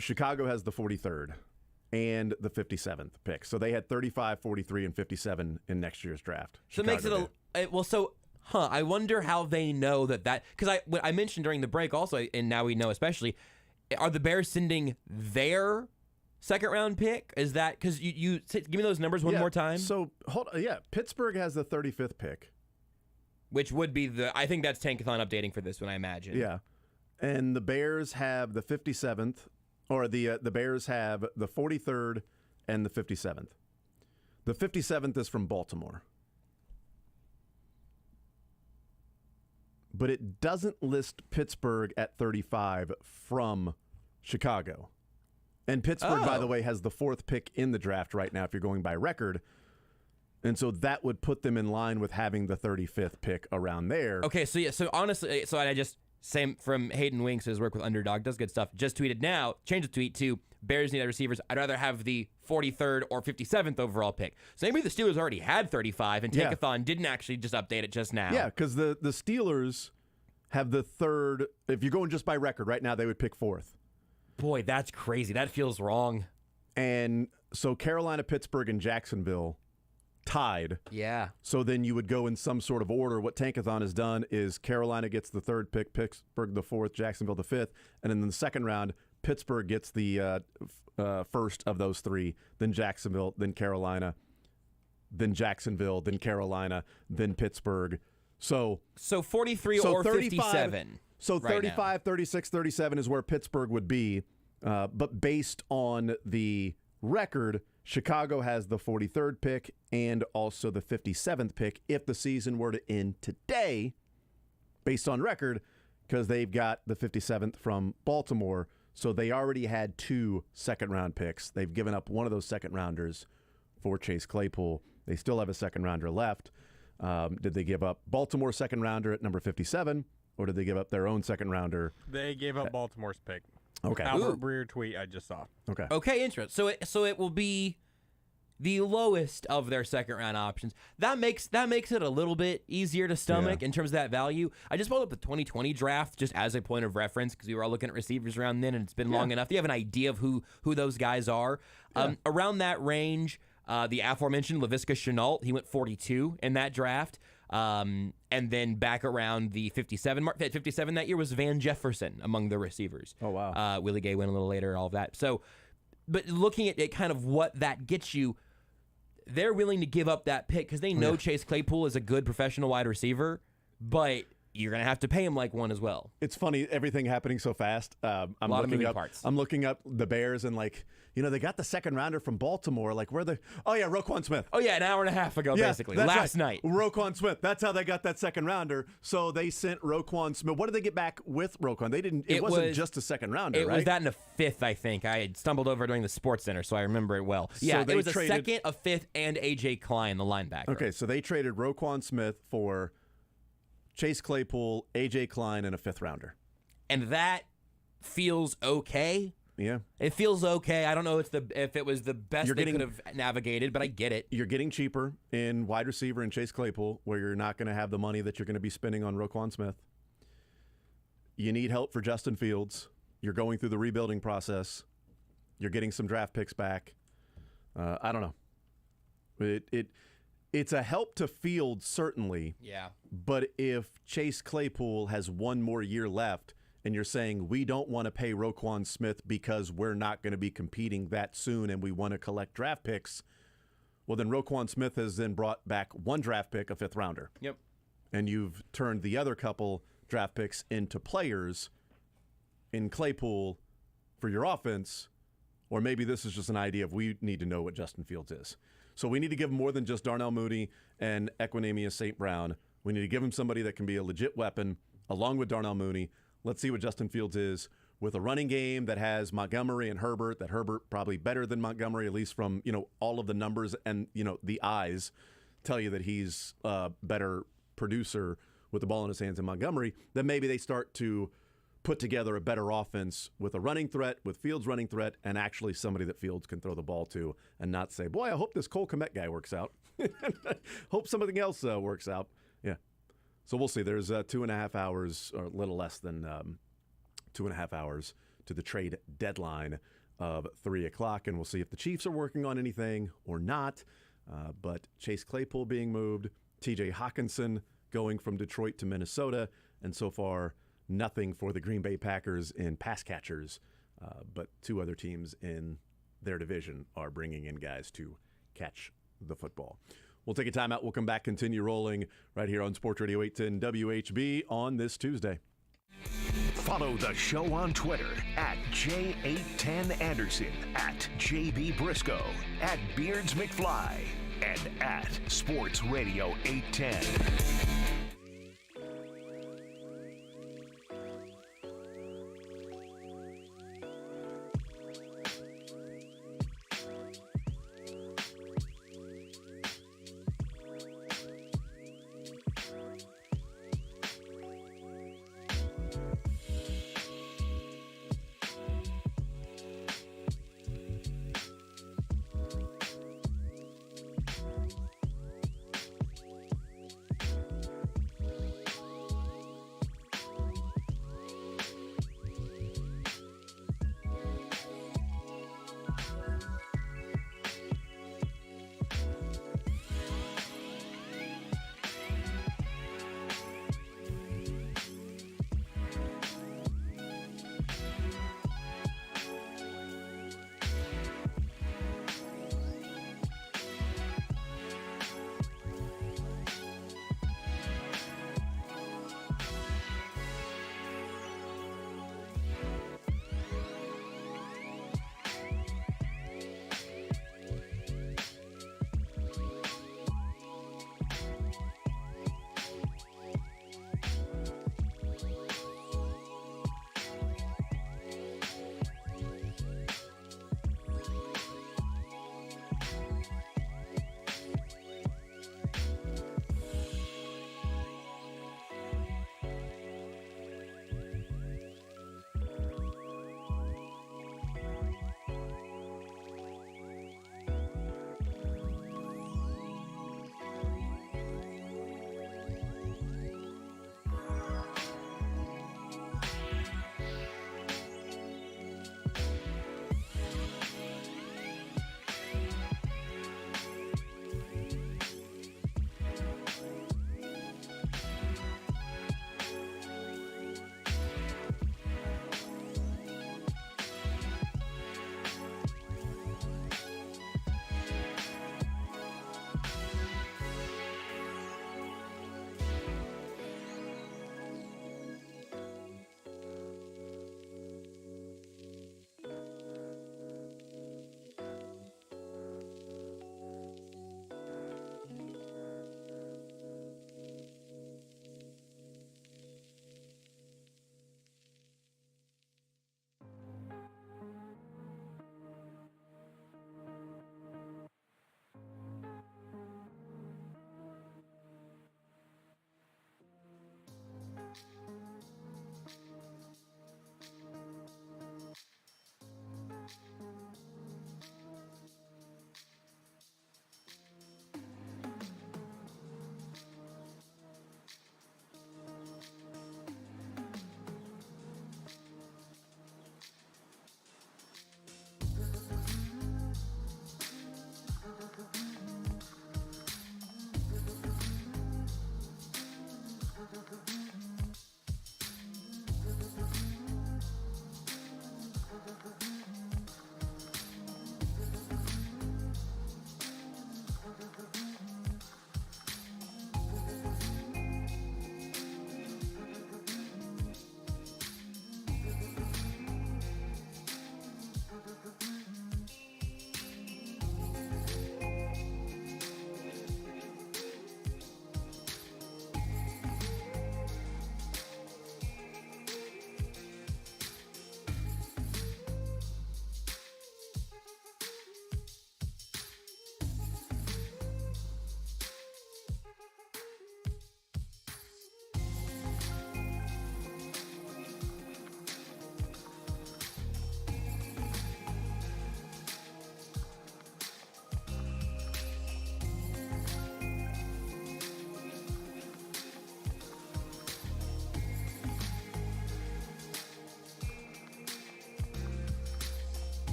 Chicago has the 43rd and the 57th pick. So they had 35, 43, and 57 in next year's draft. So it makes it I wonder how they know that because I mentioned during the break also, and now we know especially, are the Bears sending their second round pick? Is that because you give me those numbers one more time? So Pittsburgh has the 35th pick, which would be I think that's Tankathon updating for this one, I imagine. Yeah, and the Bears have the 57th, or the Bears have the 43rd and the 57th. The 57th is from Baltimore, but it doesn't list Pittsburgh at 35 from Chicago. And Pittsburgh, by the way, has the 4th pick in the draft right now if you're going by record. And so that would put them in line with having the 35th pick around there. Okay, so honestly, I just, same from Hayden Winks, his work with Underdog, does good stuff, just tweeted now, changed the tweet to Bears need receivers. I'd rather have the 43rd or 57th overall pick. So maybe the Steelers already had 35 and Tankathon didn't actually just update it just now. Yeah, because the Steelers have the 3rd. If you're going just by record right now, they would pick 4th. Boy, that's crazy. That feels wrong. And so Carolina, Pittsburgh, and Jacksonville tied. Yeah. So then you would go in some sort of order. What Tankathon has done is Carolina gets the 3rd pick, Pittsburgh the 4th, Jacksonville the 5th, and in the second round, Pittsburgh gets the first of those 3, then Jacksonville, then Carolina, then Jacksonville, then Carolina, then Pittsburgh. So 43 or 57. So 35, 36, 37 is where Pittsburgh would be. But based on the record, Chicago has the 43rd pick and also the 57th pick if the season were to end today, based on record, because they've got the 57th from Baltimore. So they already had 2 second-round picks. They've given up one of those second-rounders for Chase Claypool. They still have a second-rounder left. Did they give up Baltimore's second-rounder at number 57, or did they give up their own second-rounder? They gave up Baltimore's pick. Okay. Albert Breer tweet I just saw. Okay. Okay, interesting. So it will be the lowest of their second-round options. That makes it a little bit easier to stomach in terms of that value. I just pulled up the 2020 draft just as a point of reference because we were all looking at receivers around then, and it's been long enough. You have an idea of who those guys are. Around that range, the aforementioned Laviska Shenault, he went 42 in that draft. And then back around the 57 mark, 57 that year was Van Jefferson among the receivers. Oh, wow. Willie Gay went a little later, all of that. So, but looking at it, kind of what that gets you, they're willing to give up that pick because they know Chase Claypool is a good professional wide receiver, but you're going to have to pay him like one as well. It's funny, everything happening so fast. A lot of moving parts. I'm looking up the Bears and they got the second rounder from Baltimore. Roquan Smith. Oh, yeah, an hour and a half ago, basically, last night. Roquan Smith. That's how they got that second rounder. So they sent Roquan Smith. What did they get back with Roquan? They didn't. It wasn't just a second rounder, It right? was that in a fifth, I think. I had stumbled over during the Sports Center, so I remember it well. Yeah, it was a second, a fifth, and A.J. Klein, the linebacker. Okay, so they traded Roquan Smith for Chase Claypool, A.J. Klein, and a fifth rounder. And that feels okay. Yeah. It feels okay. I don't know if it was the best they could have navigated, but I get it. You're getting cheaper in wide receiver and Chase Claypool, where you're not going to have the money that you're going to be spending on Roquan Smith. You need help for Justin Fields. You're going through the rebuilding process. You're getting some draft picks back. I don't know. It's a help to Fields, certainly. Yeah. But if Chase Claypool has one more year left, and you're saying we don't want to pay Roquan Smith because we're not going to be competing that soon and we want to collect draft picks, well, then Roquan Smith has then brought back one draft pick, a fifth rounder. Yep. And you've turned the other couple draft picks into players in Claypool for your offense, or maybe this is just an idea of we need to know what Justin Fields is. So we need to give him more than just Darnell Mooney and Equinemius St. Brown. We need to give him somebody that can be a legit weapon along with Darnell Mooney. Let's see what Justin Fields is with a running game that has Montgomery and Herbert, that Herbert probably better than Montgomery, at least from, all of the numbers and, the eyes tell you that he's a better producer with the ball in his hands than Montgomery. Then maybe they start to put together a better offense with a running threat, with Fields' running threat, and actually somebody that Fields can throw the ball to and not say, boy, I hope this Cole Kmet guy works out. Hope something else works out. Yeah. So we'll see. There's 2.5 hours, or a little less than 2.5 hours to the trade deadline of 3 o'clock, and we'll see if the Chiefs are working on anything or not. But Chase Claypool being moved, T.J. Hawkinson going from Detroit to Minnesota, and so far nothing for the Green Bay Packers in pass catchers, but 2 other teams in their division are bringing in guys to catch the football. We'll take a timeout. We'll come back, continue rolling right here on Sports Radio 810 WHB on this Tuesday. Follow the show on Twitter at J810Anderson, at JB Brisco, at Beards McFly, and at Sports Radio 810.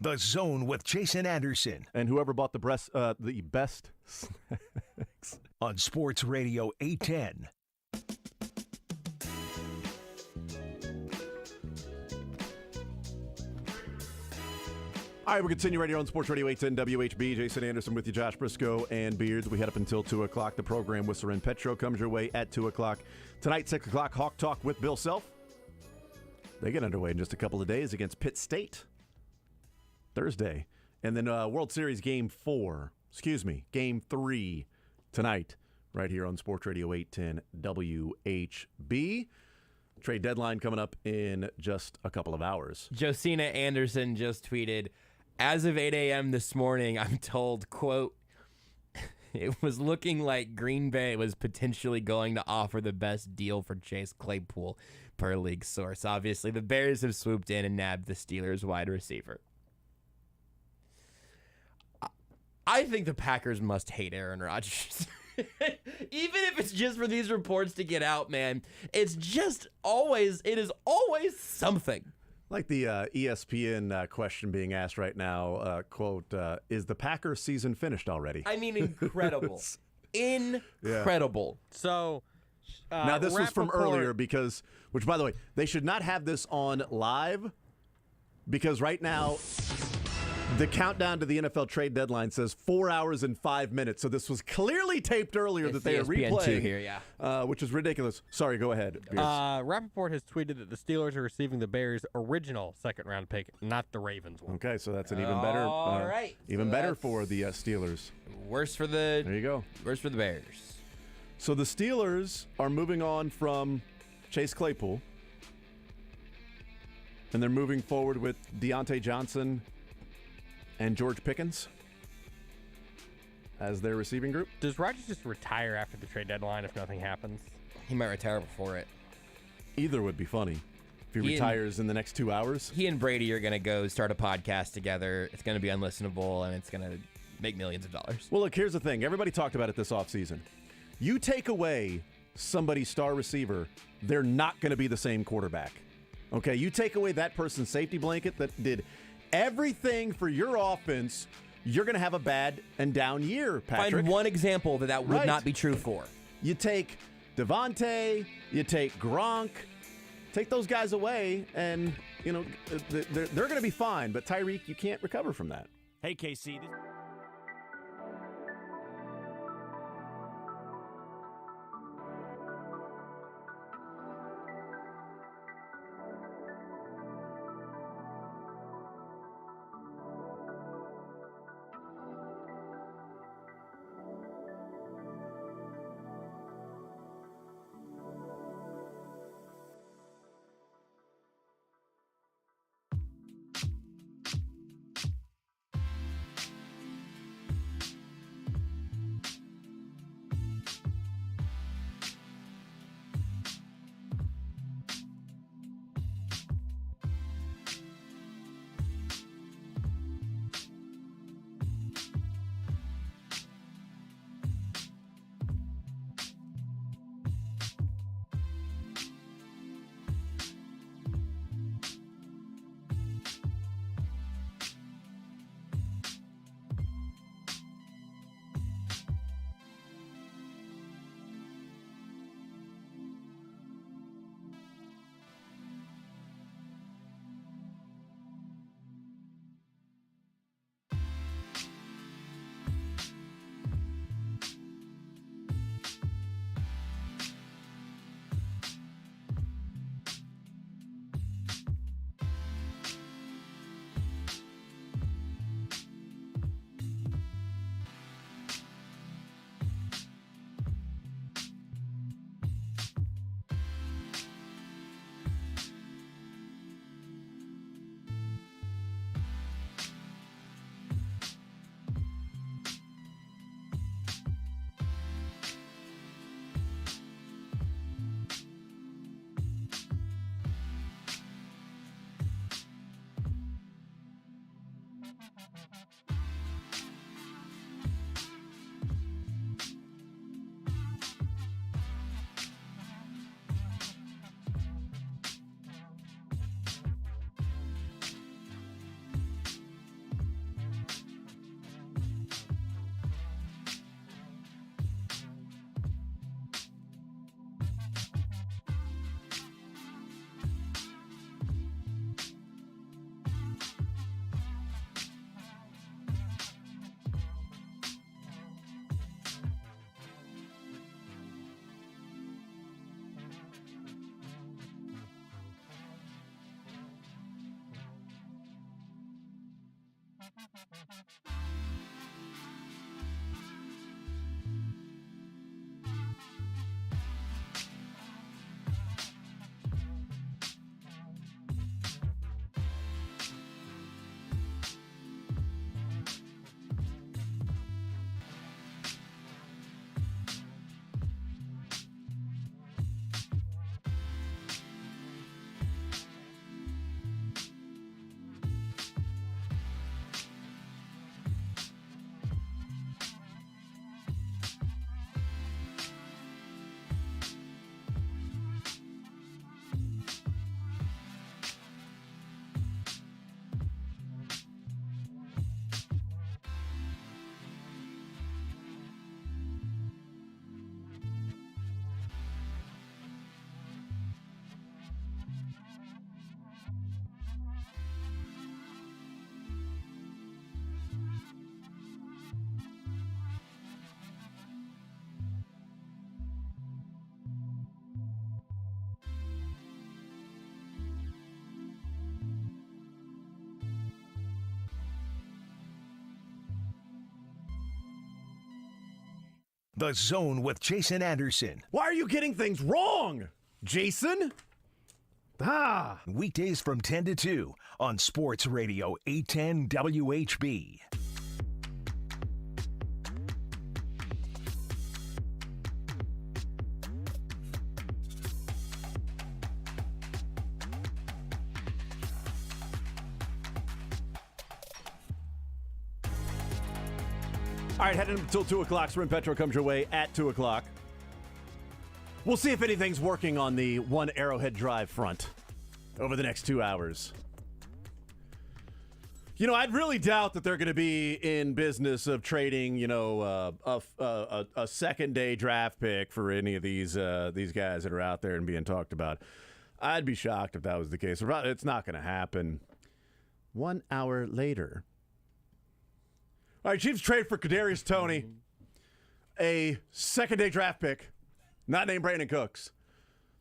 The Zone with Jason Anderson. And whoever bought the best snacks. On Sports Radio 810. All right, we continue right here on Sports Radio 810 WHB. Jason Anderson with you, Josh Brisco and Beards. We head up until 2 o'clock. The program Whistler and Petro comes your way at 2 o'clock. Tonight, 6 o'clock, Hawk Talk with Bill Self. They get underway in just a couple of days against Pitt State. Thursday. And then World Series Game 3 tonight, right here on Sports Radio 810 WHB. Trade deadline coming up in just a couple of hours. Josina Anderson just tweeted, as of 8 a.m. this morning, I'm told, quote, it was looking like Green Bay was potentially going to offer the best deal for Chase Claypool, per league source. Obviously, the Bears have swooped in and nabbed the Steelers wide receiver. I think the Packers must hate Aaron Rodgers. Even if it's just for these reports to get out, man, it is always something. Like the ESPN question being asked right now, quote, is the Packers season finished already? I mean, incredible. Incredible. Yeah. So, now this was from earlier because, which by the way, they should not have this on live because right now the countdown to the NFL trade deadline says 4 hours and 5 minutes. So this was clearly taped earlier that they are replaying here, which is ridiculous. Sorry, go ahead. Rappaport has tweeted that the Steelers are receiving the Bears' original second-round pick, not the Ravens one. Okay, so that's an even better, better for the Steelers. Worse for there you go. Worse for the Bears. So the Steelers are moving on from Chase Claypool, and they're moving forward with Deontay Johnson and George Pickens as their receiving group. Does Rodgers just retire after the trade deadline if nothing happens? He might retire before it. Either would be funny. If he retires in the next 2 hours. He and Brady are going to go start a podcast together. It's going to be unlistenable, and it's going to make millions of dollars. Well, look, here's the thing. Everybody talked about it this offseason. You take away somebody's star receiver, they're not going to be the same quarterback. Okay, you take away that person's safety blanket that did everything for your offense, you're going to have a bad and down year, Patrick. Find one example that would not be true for. You take Devontae, you take Gronk, take those guys away, and, you know, they're going to be fine. But Tyreek, you can't recover from that. Hey, KC. The Zone with Jason Anderson. Why are you getting things wrong, Jason? Weekdays from 10 to 2 on Sports Radio 810 WHB. All right, heading until 2 o'clock. Sprint Petro comes your way at 2 o'clock. We'll see if anything's working on the one Arrowhead Drive front over the next 2 hours. You know, I'd really doubt that they're going to be in business of trading, a second-day draft pick for any of these guys that are out there and being talked about. I'd be shocked if that was the case. It's not going to happen. 1 hour later. All right, Chiefs trade for Kadarius Toney, a second-day draft pick, not named Brandon Cooks.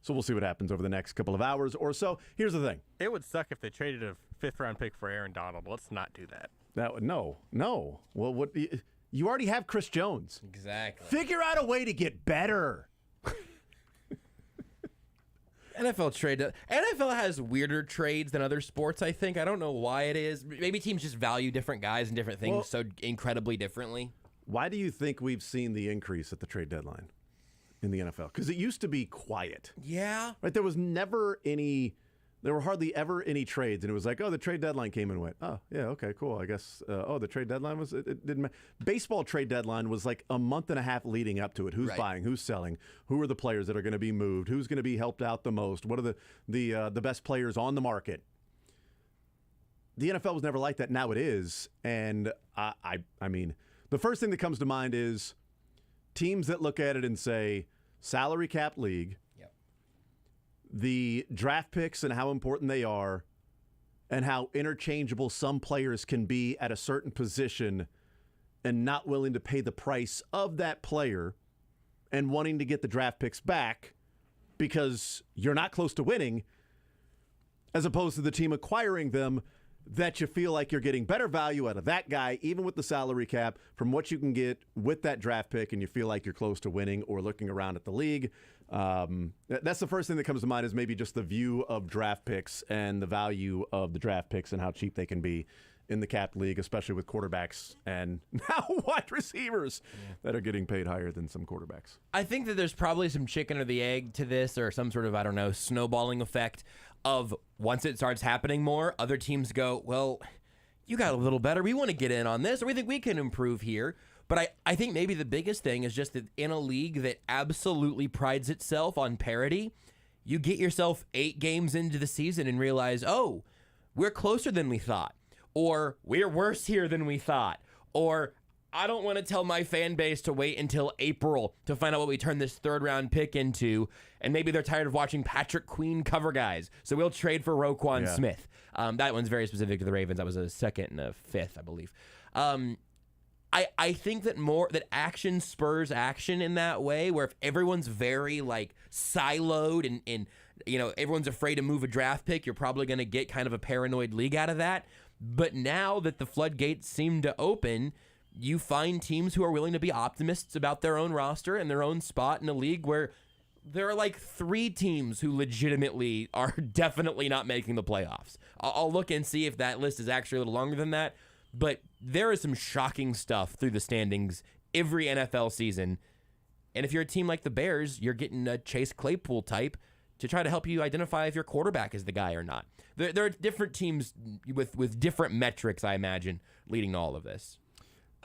So we'll see what happens over the next couple of hours or so. Here's the thing. It would suck if they traded a fifth-round pick for Aaron Donald. Let's not do that. No. Well, what you already have Chris Jones. Exactly. Figure out a way to get better. NFL has weirder trades than other sports, I think. I don't know why it is. Maybe teams just value different guys and different things so incredibly differently. Why do you think we've seen the increase at the trade deadline in the NFL? Because it used to be quiet. Yeah. Right? There were hardly ever any trades, and it was like, oh, the trade deadline came and went. Oh, yeah, okay, cool. I guess, the trade deadline it didn't matter. Baseball trade deadline was like a month and a half leading up to it. Who's buying? Who's selling? Who are the players that are going to be moved? Who's going to be helped out the most? What are the best players on the market? The NFL was never like that. Now it is, and I mean, the first thing that comes to mind is teams that look at it and say, salary cap league, the draft picks and how important they are, and how interchangeable some players can be at a certain position, and not willing to pay the price of that player and wanting to get the draft picks back because you're not close to winning, as opposed to the team acquiring them that you feel like you're getting better value out of that guy, even with the salary cap, from what you can get with that draft pick, and you feel like you're close to winning or looking around at the league. That's the first thing that comes to mind, is maybe just the view of draft picks and the value of the draft picks and how cheap they can be in the cap league, especially with quarterbacks and now wide receivers that are getting paid higher than some quarterbacks. I think that there's probably some chicken or the egg to this, or some sort of, snowballing effect of once it starts happening more, other teams go, well, you got a little better. We want to get in on this, or we think we can improve here. But I think maybe the biggest thing is just that in a league that absolutely prides itself on parity, you get yourself 8 games into the season and realize, oh, we're closer than we thought, or we're worse here than we thought, or I don't want to tell my fan base to wait until April to find out what we turn this third-round pick into, and maybe they're tired of watching Patrick Queen cover guys, so we'll trade for Roquan Smith. That one's very specific to the Ravens. That was a second and a fifth, I believe. I think that action spurs action in that way, where if everyone's very siloed and everyone's afraid to move a draft pick, you're probably going to get kind of a paranoid league out of that. But now that the floodgates seem to open, you find teams who are willing to be optimists about their own roster and their own spot in a league where there are like 3 teams who legitimately are definitely not making the playoffs. I'll look and see if that list is actually a little longer than that. But there is some shocking stuff through the standings every NFL season. And if you're a team like the Bears, you're getting a Chase Claypool type to try to help you identify if your quarterback is the guy or not. There are different teams with different metrics, I imagine, leading to all of this.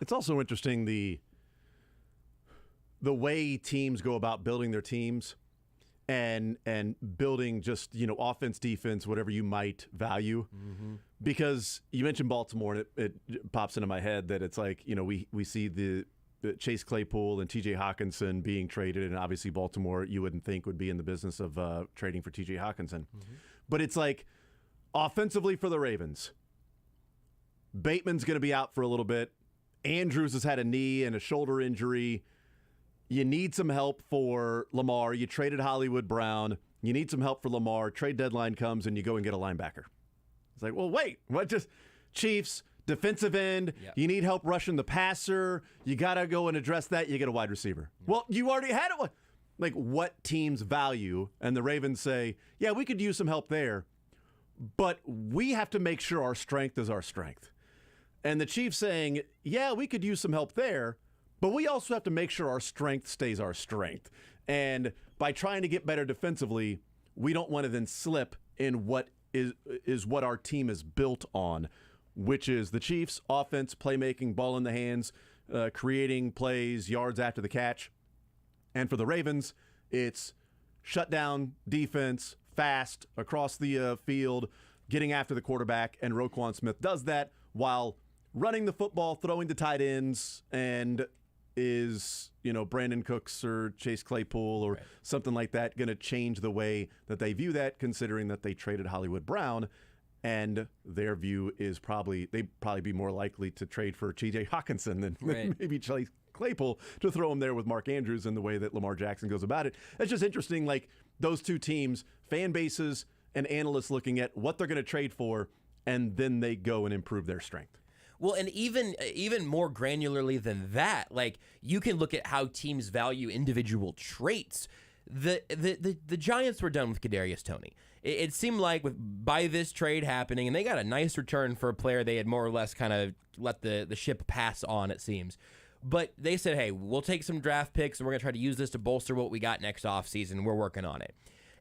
It's also interesting the way teams go about building their teams and building just, offense, defense, whatever you might value. Mm-hmm. Because you mentioned Baltimore, and it pops into my head that it's like, we see the Chase Claypool and TJ Hawkinson being traded, and obviously Baltimore you wouldn't think would be in the business of trading for TJ Hawkinson. Mm-hmm. But it's like, offensively for the Ravens, Bateman's going to be out for a little bit. Andrews has had a knee and a shoulder injury. You need some help for Lamar. You traded Hollywood Brown. You need some help for Lamar. Trade deadline comes, and you go and get a linebacker. It's like, well, wait, what? Just Chiefs, defensive end. Yep. You need help rushing the passer. You got to go and address that. You get a wide receiver. Yep. Well, you already had it. Like, what teams value? And the Ravens say, yeah, we could use some help there, but we have to make sure our strength is our strength. And the Chiefs saying, yeah, we could use some help there, but we also have to make sure our strength stays our strength. And by trying to get better defensively, we don't want to then slip in what is what our team is built on, which is the Chiefs' offense, playmaking, ball in the hands, creating plays, yards after the catch. And for the Ravens, it's shutdown defense, fast, across the field, getting after the quarterback, and Roquan Smith does that while running the football, throwing to tight ends, and is, Brandon Cooks or Chase Claypool or something like that going to change the way that they view that, considering that they traded Hollywood Brown, and their view is they'd probably be more likely to trade for TJ Hawkinson than maybe Chase Claypool to throw him there with Mark Andrews in the way that Lamar Jackson goes about it. It's just interesting, like those two teams, fan bases and analysts looking at what they're going to trade for, and then they go and improve their strength. Well, and even more granularly than that, like you can look at how teams value individual traits. The Giants were done with Kadarius Toney. It seemed like by this trade happening, and they got a nice return for a player they had more or less kind of let the ship pass on, it seems. But they said, hey, we'll take some draft picks, and we're going to try to use this to bolster what we got next offseason. We're working on it.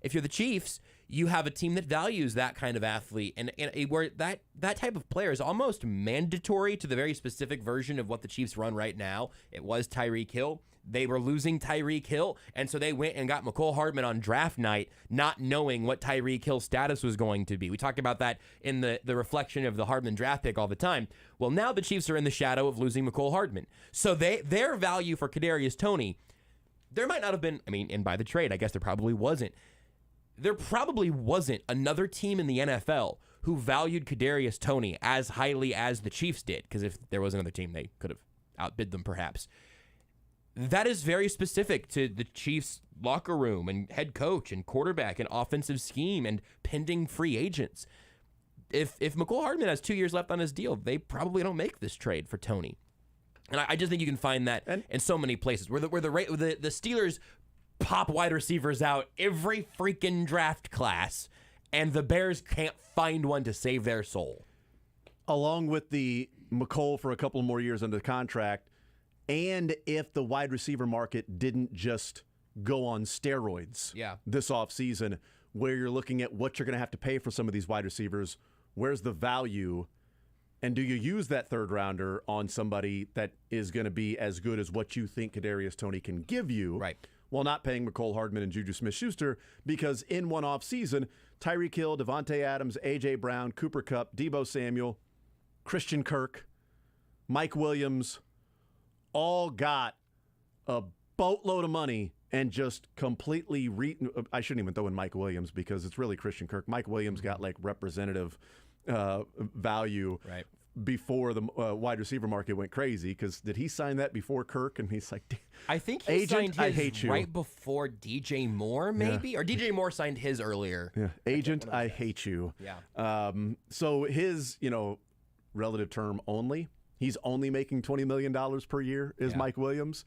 If you're the Chiefs, you have a team that values that kind of athlete, and where that type of player is almost mandatory to the very specific version of what the Chiefs run right now. It was Tyreek Hill. They were losing Tyreek Hill, and so they went and got McCole Hardman on draft night, not knowing what Tyreek Hill's status was going to be. We talked about that in the reflection of the Hardman draft pick all the time. Well, now the Chiefs are in the shadow of losing McCole Hardman. So their value for Kadarius Toney, there might not have been, and by the trade, I guess there probably wasn't. There probably wasn't another team in the NFL who valued Kadarius Toney as highly as the Chiefs did, because if there was another team, they could have outbid them perhaps. That is very specific to the Chiefs' locker room and head coach and quarterback and offensive scheme and pending free agents. If McCole Hardman has 2 years left on his deal, they probably don't make this trade for Toney. And I just think you can find that in so many places where the Steelers pop wide receivers out every freaking draft class, and the Bears can't find one to save their soul. Along with the McCole for a couple more years under the contract, and if the wide receiver market didn't just go on steroids this offseason, where you're looking at what you're going to have to pay for some of these wide receivers, where's the value, and do you use that third rounder on somebody that is going to be as good as what you think Kadarius Toney can give you? Right. While not paying McCole Hardman and Juju Smith-Schuster, because in one offseason, Tyreek Hill, Devontae Adams, A.J. Brown, Cooper Kupp, Deebo Samuel, Christian Kirk, Mike Williams, all got a boatload of money and just completely I shouldn't even throw in Mike Williams because it's really Christian Kirk. Mike Williams got like representative value before the wide receiver market went crazy, because did he sign that before Kirk? And he's like, I think he signed his right before DJ Moore, maybe? Or DJ Moore signed his earlier. Yeah. Agent, I hate you. Yeah. So his, relative term only. He's only making $20 million per year is Mike Williams.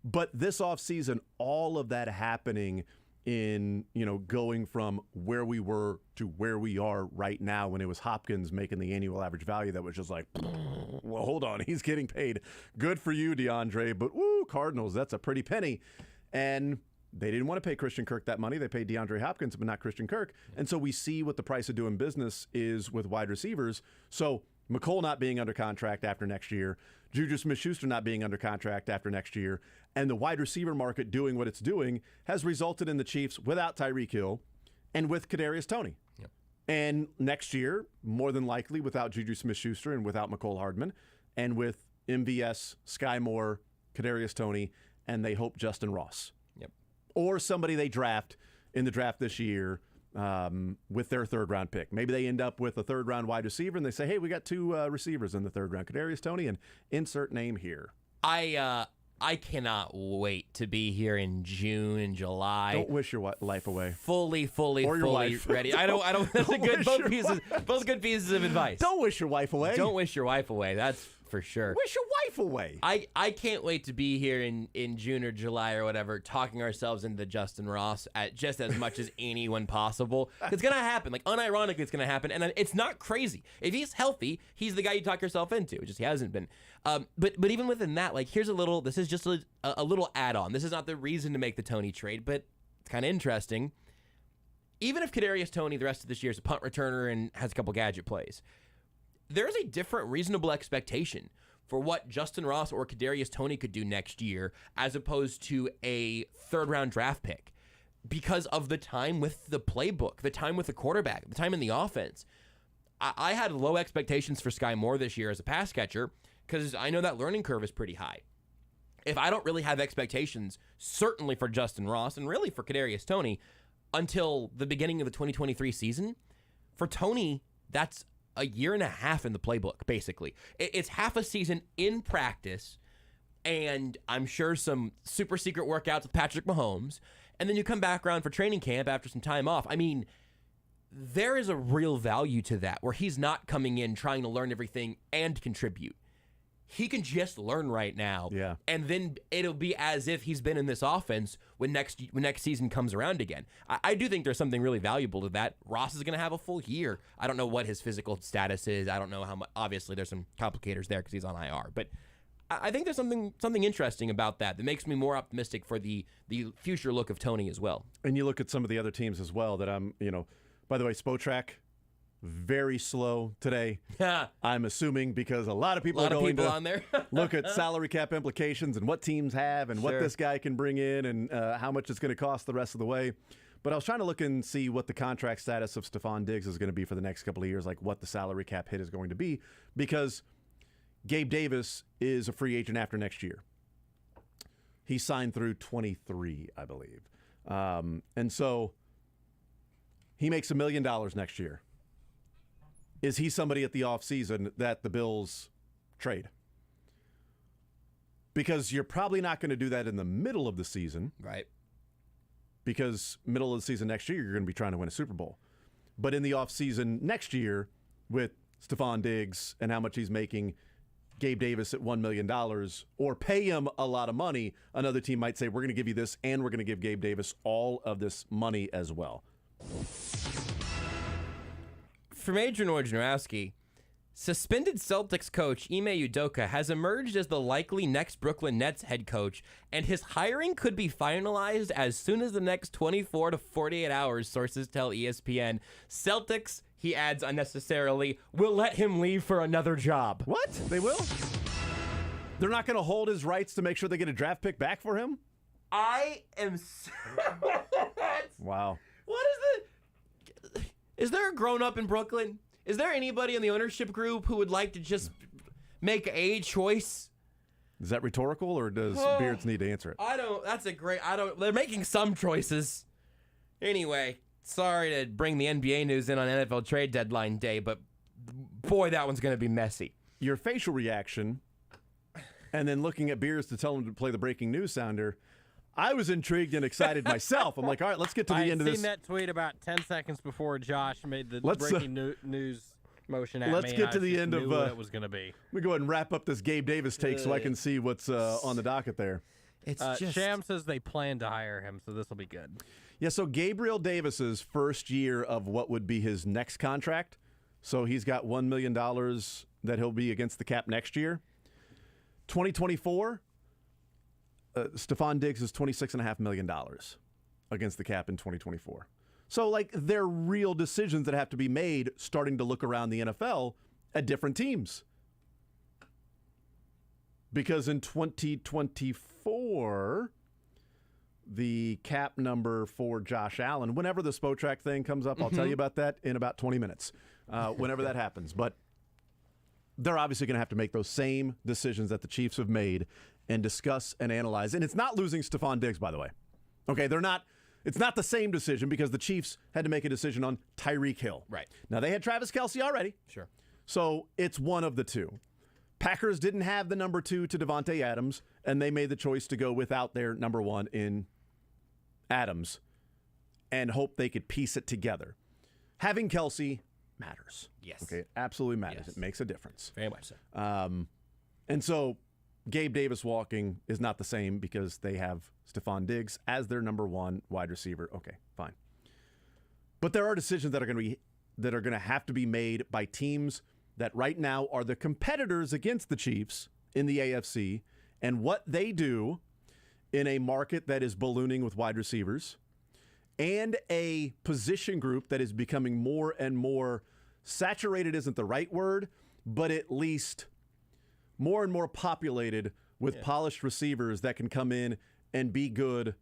But this offseason, all of that happening in, going from where we were to where we are right now when it was Hopkins making the annual average value that was just like, well, hold on, he's getting paid. Good for you, DeAndre, but woo, Cardinals, that's a pretty penny. And they didn't want to pay Christian Kirk that money. They paid DeAndre Hopkins, but not Christian Kirk. And so we see what the price of doing business is with wide receivers. So McColl not being under contract after next year, Juju Smith-Schuster not being under contract after next year, and the wide receiver market doing what it's doing has resulted in the Chiefs without Tyreek Hill and with Kadarius Toney. Yep. And next year, more than likely, without Juju Smith-Schuster and without McCole Hardman, and with MVS, Sky Moore, Kadarius Toney, and they hope Justin Ross. Yep. Or somebody they draft in the draft this year with their third-round pick. Maybe they end up with a third-round wide receiver, and they say, hey, we got two receivers in the third round, Kadarius Toney, and insert name here. I cannot wait to be here in June and July. Don't wish your life away. Fully or your wife. ready. I don't. That's both good pieces of advice. Don't wish your wife away. Don't wish your wife away. That's for sure. Wish your wife away. I can't wait to be here in June or July or whatever, talking ourselves into Justin Ross at just as much as anyone possible. It's gonna happen. Like, unironically, it's gonna happen, and it's not crazy. If he's healthy, he's the guy you talk yourself into. Just he hasn't been. But even within that, like, here's a little. This is just a little add-on. This is not the reason to make the Toney trade, but it's kind of interesting. Even if Kadarius Toney the rest of this year is a punt returner and has a couple gadget plays, there's a different reasonable expectation for what Justin Ross or Kadarius Toney could do next year as opposed to a third-round draft pick because of the time with the playbook, the time with the quarterback, the time in the offense. I had low expectations for Sky Moore this year as a pass catcher because I know that learning curve is pretty high. If I don't really have expectations, certainly for Justin Ross and really for Kadarius Toney, until the beginning of the 2023 season, for Toney, that's a year and a half in the playbook, basically. It's half a season in practice, and I'm sure some super secret workouts with Patrick Mahomes, and then you come back around for training camp after some time off. I mean, there is a real value to that, where he's not coming in trying to learn everything and contribute. He can just learn right now, and then it'll be as if he's been in this offense when next season comes around again. I do think there's something really valuable to that. Ross is going to have a full year. I don't know what his physical status is. I don't know how much. Obviously, there's some complicators there because he's on IR. But I think there's something interesting about that makes me more optimistic for the future look of Toney as well. And you look at some of the other teams as well that by the way, Spotrac, very slow today. I'm assuming because a lot of people are going to on there. look at salary cap implications and what teams have and what this guy can bring in and how much it's going to cost the rest of the way. But I was trying to look and see what the contract status of Stephon Diggs is going to be for the next couple of years, like what the salary cap hit is going to be, because Gabe Davis is a free agent after next year. He signed through 23, I believe. And so he makes $1 million next year. Is he somebody at the offseason that the Bills trade? Because you're probably not going to do that in the middle of the season. Right. Because middle of the season next year, you're going to be trying to win a Super Bowl. But in the offseason next year, with Stephon Diggs and how much he's making, Gabe Davis at $1 million, or pay him a lot of money, another team might say, we're going to give you this, and we're going to give Gabe Davis all of this money as well. From Adrian Wojnarowski, suspended Celtics coach Ime Udoka has emerged as the likely next Brooklyn Nets head coach, and his hiring could be finalized as soon as the next 24 to 48 hours, sources tell ESPN. Celtics, he adds unnecessarily, will let him leave for another job. What? They will? They're not going to hold his rights to make sure they get a draft pick back for him? I am so... Wow. What is the... Is there a grown-up in Brooklyn? Is there anybody in the ownership group who would like to just make a choice? Is that rhetorical, or does Beards need to answer it? They're making some choices. Anyway, sorry to bring the NBA news in on NFL trade deadline day, but boy, that one's going to be messy. Your facial reaction, and then looking at Beards to tell him to play the breaking news sounder, I was intrigued and excited myself. I'm like, all right, let's get to the end of this. I seen that tweet about 10 seconds before Josh made the breaking news motion at Let's me. get to the just end knew of. what it was going to be. Let me go ahead and wrap up this Gabe Davis take so I can see what's on the docket there. It's just Sham says they plan to hire him, so this will be good. Yeah, so Gabriel Davis's first year of what would be his next contract. So he's got $1 million that he'll be against the cap next year. 2024, Stephon Diggs is $26.5 million against the cap in 2024. So, like, they're real decisions that have to be made starting to look around the NFL at different teams. Because in 2024, the cap number for Josh Allen, whenever the Spotrac thing comes up, I'll tell you about that in about 20 minutes, whenever that happens. But they're obviously going to have to make those same decisions that the Chiefs have made and discuss and analyze. And it's not losing Stephon Diggs, by the way. Okay, they're not. It's not the same decision because the Chiefs had to make a decision on Tyreek Hill. Right. Now, they had Travis Kelce already. Sure. So it's one of the two. Packers didn't have the number 2 to Devontae Adams, and they made the choice to go without their number 1 in Adams and hope they could piece it together. Having Kelce matters. Yes. Okay, it absolutely matters. Yes. It makes a difference. Very much so. And so Gabe Davis walking is not the same because they have Stephon Diggs as their number 1 wide receiver. Okay, fine. But there are decisions that are going to have to be made by teams that right now are the competitors against the Chiefs in the AFC, and what they do in a market that is ballooning with wide receivers and a position group that is becoming more and more saturated isn't the right word, but at least more and more populated with polished receivers that can come in and be good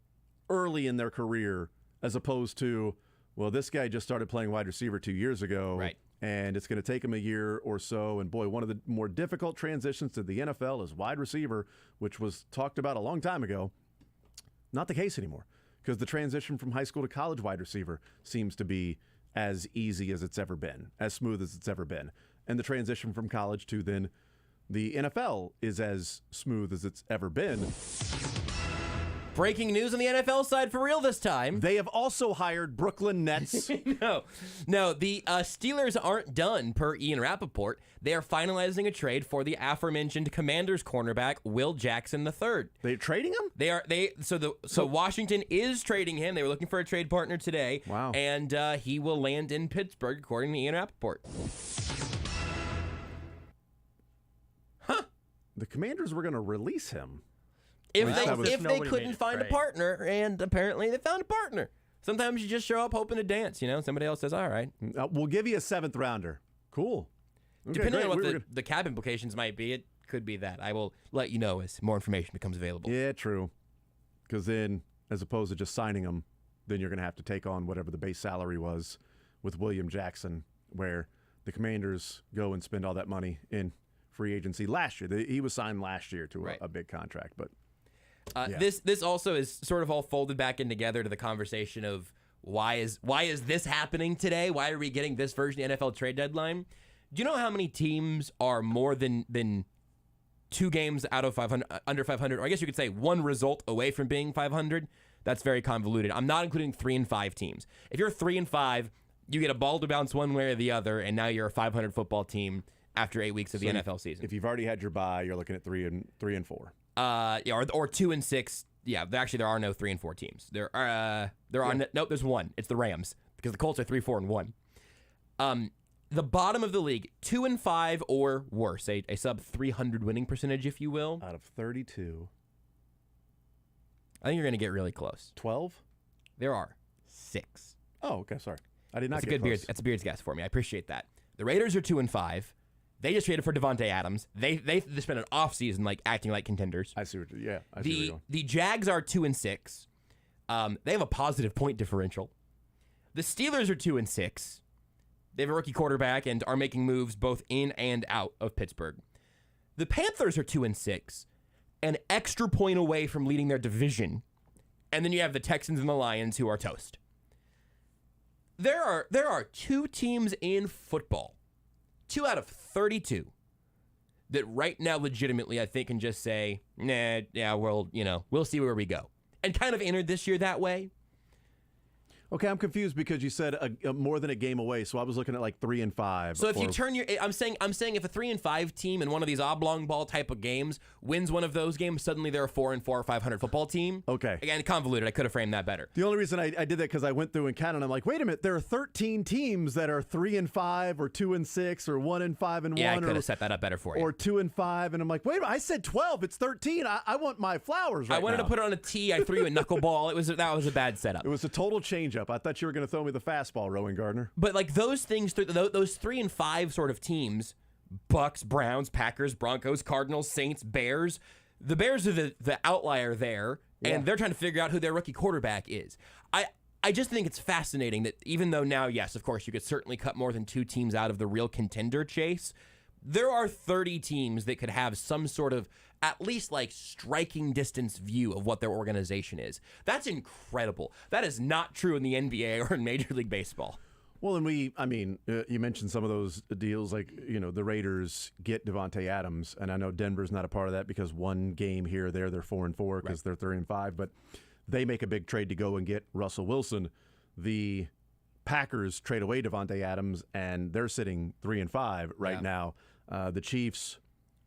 early in their career as opposed to, well, this guy just started playing wide receiver 2 years ago. Right. And it's going to take him a year or so. And boy, one of the more difficult transitions to the NFL is wide receiver, which was talked about a long time ago. Not the case anymore because the transition from high school to college wide receiver seems to be as easy as it's ever been, as smooth as it's ever been. And the transition from college to then the NFL is as smooth as it's ever been. Breaking news on the NFL side for real this time. They have also hired Brooklyn Nets. No, the Steelers aren't done, per Ian Rappaport. They are finalizing a trade for the aforementioned Commanders cornerback, Will Jackson III. They're trading him? So Washington is trading him. They were looking for a trade partner today. Wow. And he will land in Pittsburgh, according to Ian Rappaport. The Commanders were going to release him. If they couldn't find a partner, and apparently they found a partner. Sometimes you just show up hoping to dance, Somebody else says, all right. We'll give you a 7th rounder. Cool. Okay, Depending great. on what the cap implications might be, it could be that. I will let you know as more information becomes available. Yeah, true. Because then, as opposed to just signing him, then you're going to have to take on whatever the base salary was with William Jackson, where the Commanders go and spend all that money in free agency last year. He was signed last year to a big contract, but... This also is sort of all folded back in together to the conversation of why is this happening today? Why are we getting this version of the NFL trade deadline? Do you know how many teams are more than 2 games out of 500, under 500, or I guess you could say 1 result away from being 500? That's very convoluted. I'm not including 3 and 5 teams. If you're 3 and 5, you get a ball to bounce one way or the other, and now you're a 500 football team after 8 weeks of the NFL season. If you've already had your bye, you're looking at 3 and 4. Or 2 and 6. Yeah, actually, there are no 3 and 4 teams. There are nope. There's 1. It's the Rams because the Colts are 3, 4, and 1. The bottom of the league, 2 and 5 or worse, a sub 300 winning percentage, if you will. Out of 32, I think you're going to get really close. 12. There are 6. Oh, okay. Sorry, I did not. That's get a good close. That's a Beard's guess for me. I appreciate that. The Raiders are 2 and 5. They just traded for Devontae Adams. They spent an offseason like acting like contenders. I see what you're going. The Jags are 2 and 6. They have a positive point differential. The Steelers are 2 and 6. They have a rookie quarterback and are making moves both in and out of Pittsburgh. The Panthers are 2 and 6, an extra point away from leading their division. And then you have the Texans and the Lions who are toast. There are 2 teams in football, 2 out of 32, that right now legitimately I think can just say, we'll see where we go. And kind of entered this year that way. Okay, I'm confused because you said more than a game away, so I was looking at like 3 and 5. So if you turn I'm saying if a 3 and 5 team in one of these oblong ball type of games wins one of those games, suddenly they're a 4 and 4 or 500 football team. Okay. Again, convoluted. I could have framed that better. The only reason I did that because I went through and counted. I'm like, wait a minute, there are 13 teams that are 3 and 5 or 2 and 6 or 1 and 5 and 1. Yeah, I could have set that up better for you. Or 2 and 5, and I'm like, wait a minute, I said 12. It's 13. I want my flowers right now. I wanted to put it on a tee. I threw you a knuckleball. That was a bad setup. It was a total change-up. I thought you were going to throw me the fastball, Rowan Gardner. But like those things, those 3 and 5 sort of teams, Bucks, Browns, Packers, Broncos, Cardinals, Saints, Bears. The Bears are the outlier there, and they're trying to figure out who their rookie quarterback is. I just think it's fascinating that even though now, yes, of course, you could certainly cut more than 2 teams out of the real contender chase, there are 30 teams that could have some sort of at least like striking distance view of what their organization is. That's incredible. That is not true in the NBA or in Major League Baseball. Well, and you mentioned some of those deals, like, the Raiders get Devontae Adams, and I know Denver's not a part of that because one game here or there, they're 4 and 4 because they're 3 and 5, but they make a big trade to go and get Russell Wilson. The Packers trade away Devontae Adams, and they're sitting 3 and 5 right now. The Chiefs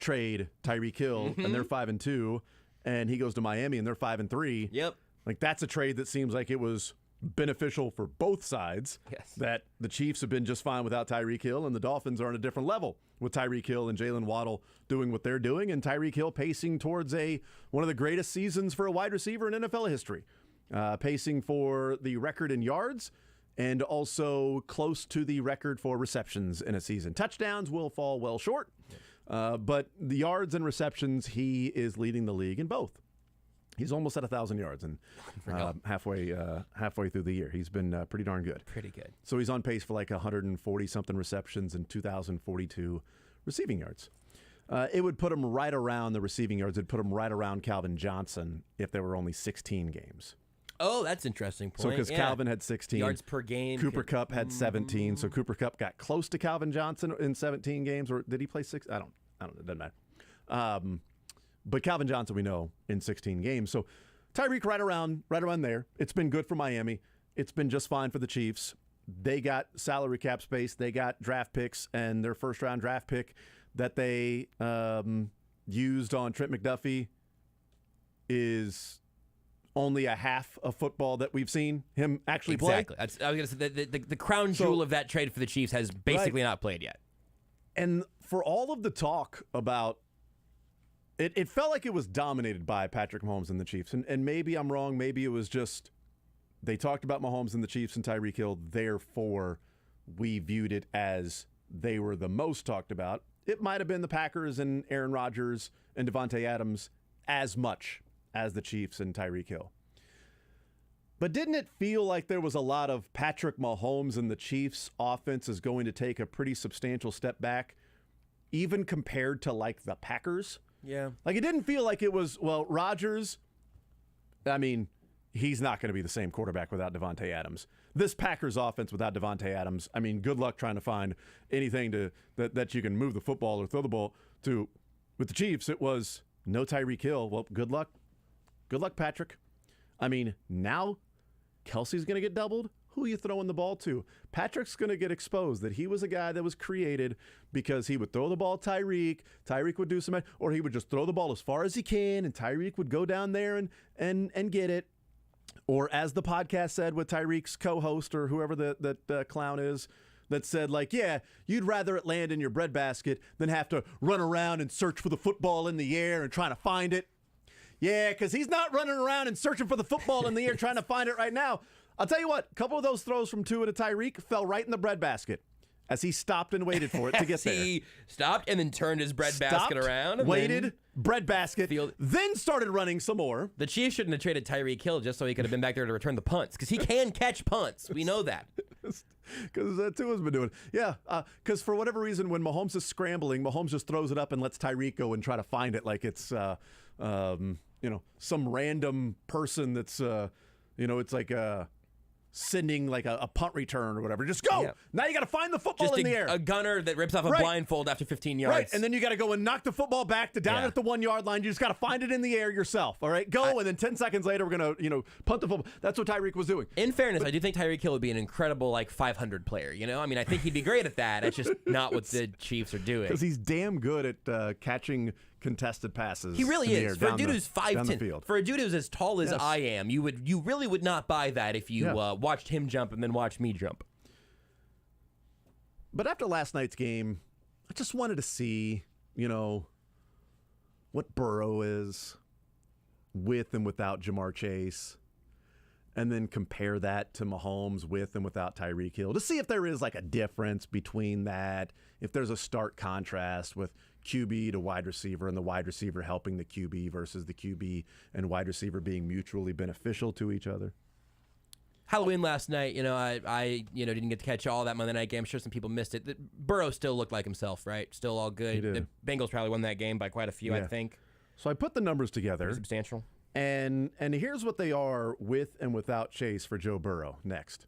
trade Tyreek Hill, and they're 5 and 2, and he goes to Miami, and they're 5 and 3. Yep. Like, that's a trade that seems like it was beneficial for both sides. Yes. That the Chiefs have been just fine without Tyreek Hill, and the Dolphins are on a different level with Tyreek Hill and Jalen Waddle doing what they're doing, and Tyreek Hill pacing towards one of the greatest seasons for a wide receiver in NFL history, pacing for the record in yards and also close to the record for receptions in a season. Touchdowns will fall well short, but the yards and receptions, he is leading the league in both. He's almost at 1,000 yards and halfway through the year. He's been pretty darn good. Pretty good. So he's on pace for like 140-something receptions and 2,042 receiving yards. It would put him right around the receiving yards. It'd put him right around Calvin Johnson if there were only 16 games. Oh, that's an interesting point. So because Calvin had 16. Yards per game. Cooper Kupp had 17. So Cooper Kupp got close to Calvin Johnson in 17 games. Or did he play 6? I don't know. It doesn't matter. But Calvin Johnson, we know, in 16 games. So Tyreek right around there. It's been good for Miami. It's been just fine for the Chiefs. They got salary cap space. They got draft picks, and their first-round draft pick that they used on Trent McDuffie is only a half of football that we've seen him actually play. Exactly. I was going to say the crown jewel of that trade for the Chiefs has basically not played yet. And for all of the talk about it felt like it was dominated by Patrick Mahomes and the Chiefs. And maybe I'm wrong. Maybe it was just they talked about Mahomes and the Chiefs and Tyreek Hill. Therefore, we viewed it as they were the most talked about. It might have been the Packers and Aaron Rodgers and Devontae Adams as much as the Chiefs and Tyreek Hill. But didn't it feel like there was a lot of Patrick Mahomes and the Chiefs offense is going to take a pretty substantial step back, even compared to like the Packers? Yeah. Like, it didn't feel like it was, well, Rodgers, he's not going to be the same quarterback without Devontae Adams. This Packers offense without Devontae Adams, good luck trying to find anything that you can move the football or throw the ball to. With the Chiefs, it was no Tyreek Hill. Well, good luck. Good luck, Patrick. Now Kelsey's going to get doubled. Who are you throwing the ball to? Patrick's going to get exposed that he was a guy that was created because he would throw the ball to Tyreek. Tyreek would do some, or he would just throw the ball as far as he can, and Tyreek would go down there and get it. Or as the podcast said with Tyreek's co-host or whoever that clown is, that said, like, yeah, you'd rather it land in your breadbasket than have to run around and search for the football in the air and trying to find it. Yeah, because he's not running around and searching for the football in the air trying to find it right now. I'll tell you what, a couple of those throws from Tua to Tyreek fell right in the breadbasket as he stopped and waited for it to get there. He stopped and then turned his breadbasket around. Waited, breadbasket, then started running some more. The Chiefs shouldn't have traded Tyreek Hill just so he could have been back there to return the punts, because he can catch punts. We know that. Because Tua's been doing it. Yeah, because for whatever reason, when Mahomes is scrambling, Mahomes just throws it up and lets Tyreek go and try to find it like it's some random person that's, it's like sending like a punt return or whatever. Just go. Yeah. Now you got to find the football Just in the air. A gunner that rips off a Right. blindfold after 15 yards. Right, and then you got to go and knock the football back to down at the 1 yard line. You just got to find it in the air yourself. All right, go, and then 10 seconds later we're gonna punt the football. That's what Tyreek was doing. In fairness, I do think Tyreek Hill would be an incredible 500 player. I mean, I think he'd be great at that. It's just not what the Chiefs are doing. Because he's damn good at catching contested passes. He really in the is. air, For a down dude the- who's down the 5'10", field. for a dude who's as tall as Yes. I am, you really would not buy that if you watched him jump and then watched me jump. But after last night's game, I just wanted to see, what Burrow is with and without Jamar Chase, and then compare that to Mahomes with and without Tyreek Hill to see if there is a difference between that, if there's a stark contrast with QB to wide receiver and the wide receiver helping the QB versus the QB and wide receiver being mutually beneficial to each other. Halloween last night, I didn't get to catch all that Monday night game. I'm sure some people missed it. Burrow still looked like himself, right? Still all good. He did. The Bengals probably won that game by quite a few, I think. So I put the numbers together. Pretty substantial. And here's what they are with and without Chase for Joe Burrow. Next.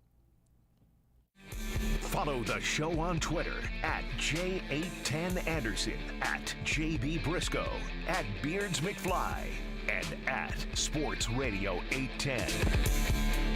Follow the show on Twitter at J810Anderson, at JB Brisco, at Beards McFly, and at Sports Radio 810.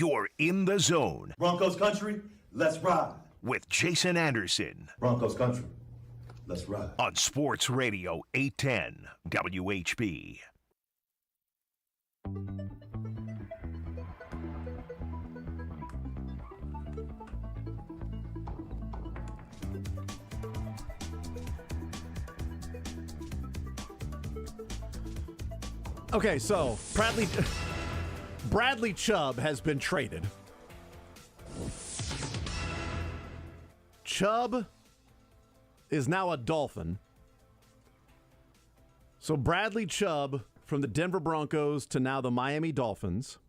You're in the zone. Broncos country, let's ride. With Jason Anderson. Broncos country, let's ride. On Sports Radio 810 WHB. Okay, so Bradley Chubb has been traded. Chubb is now a Dolphin. So Bradley Chubb from the Denver Broncos to now the Miami Dolphins.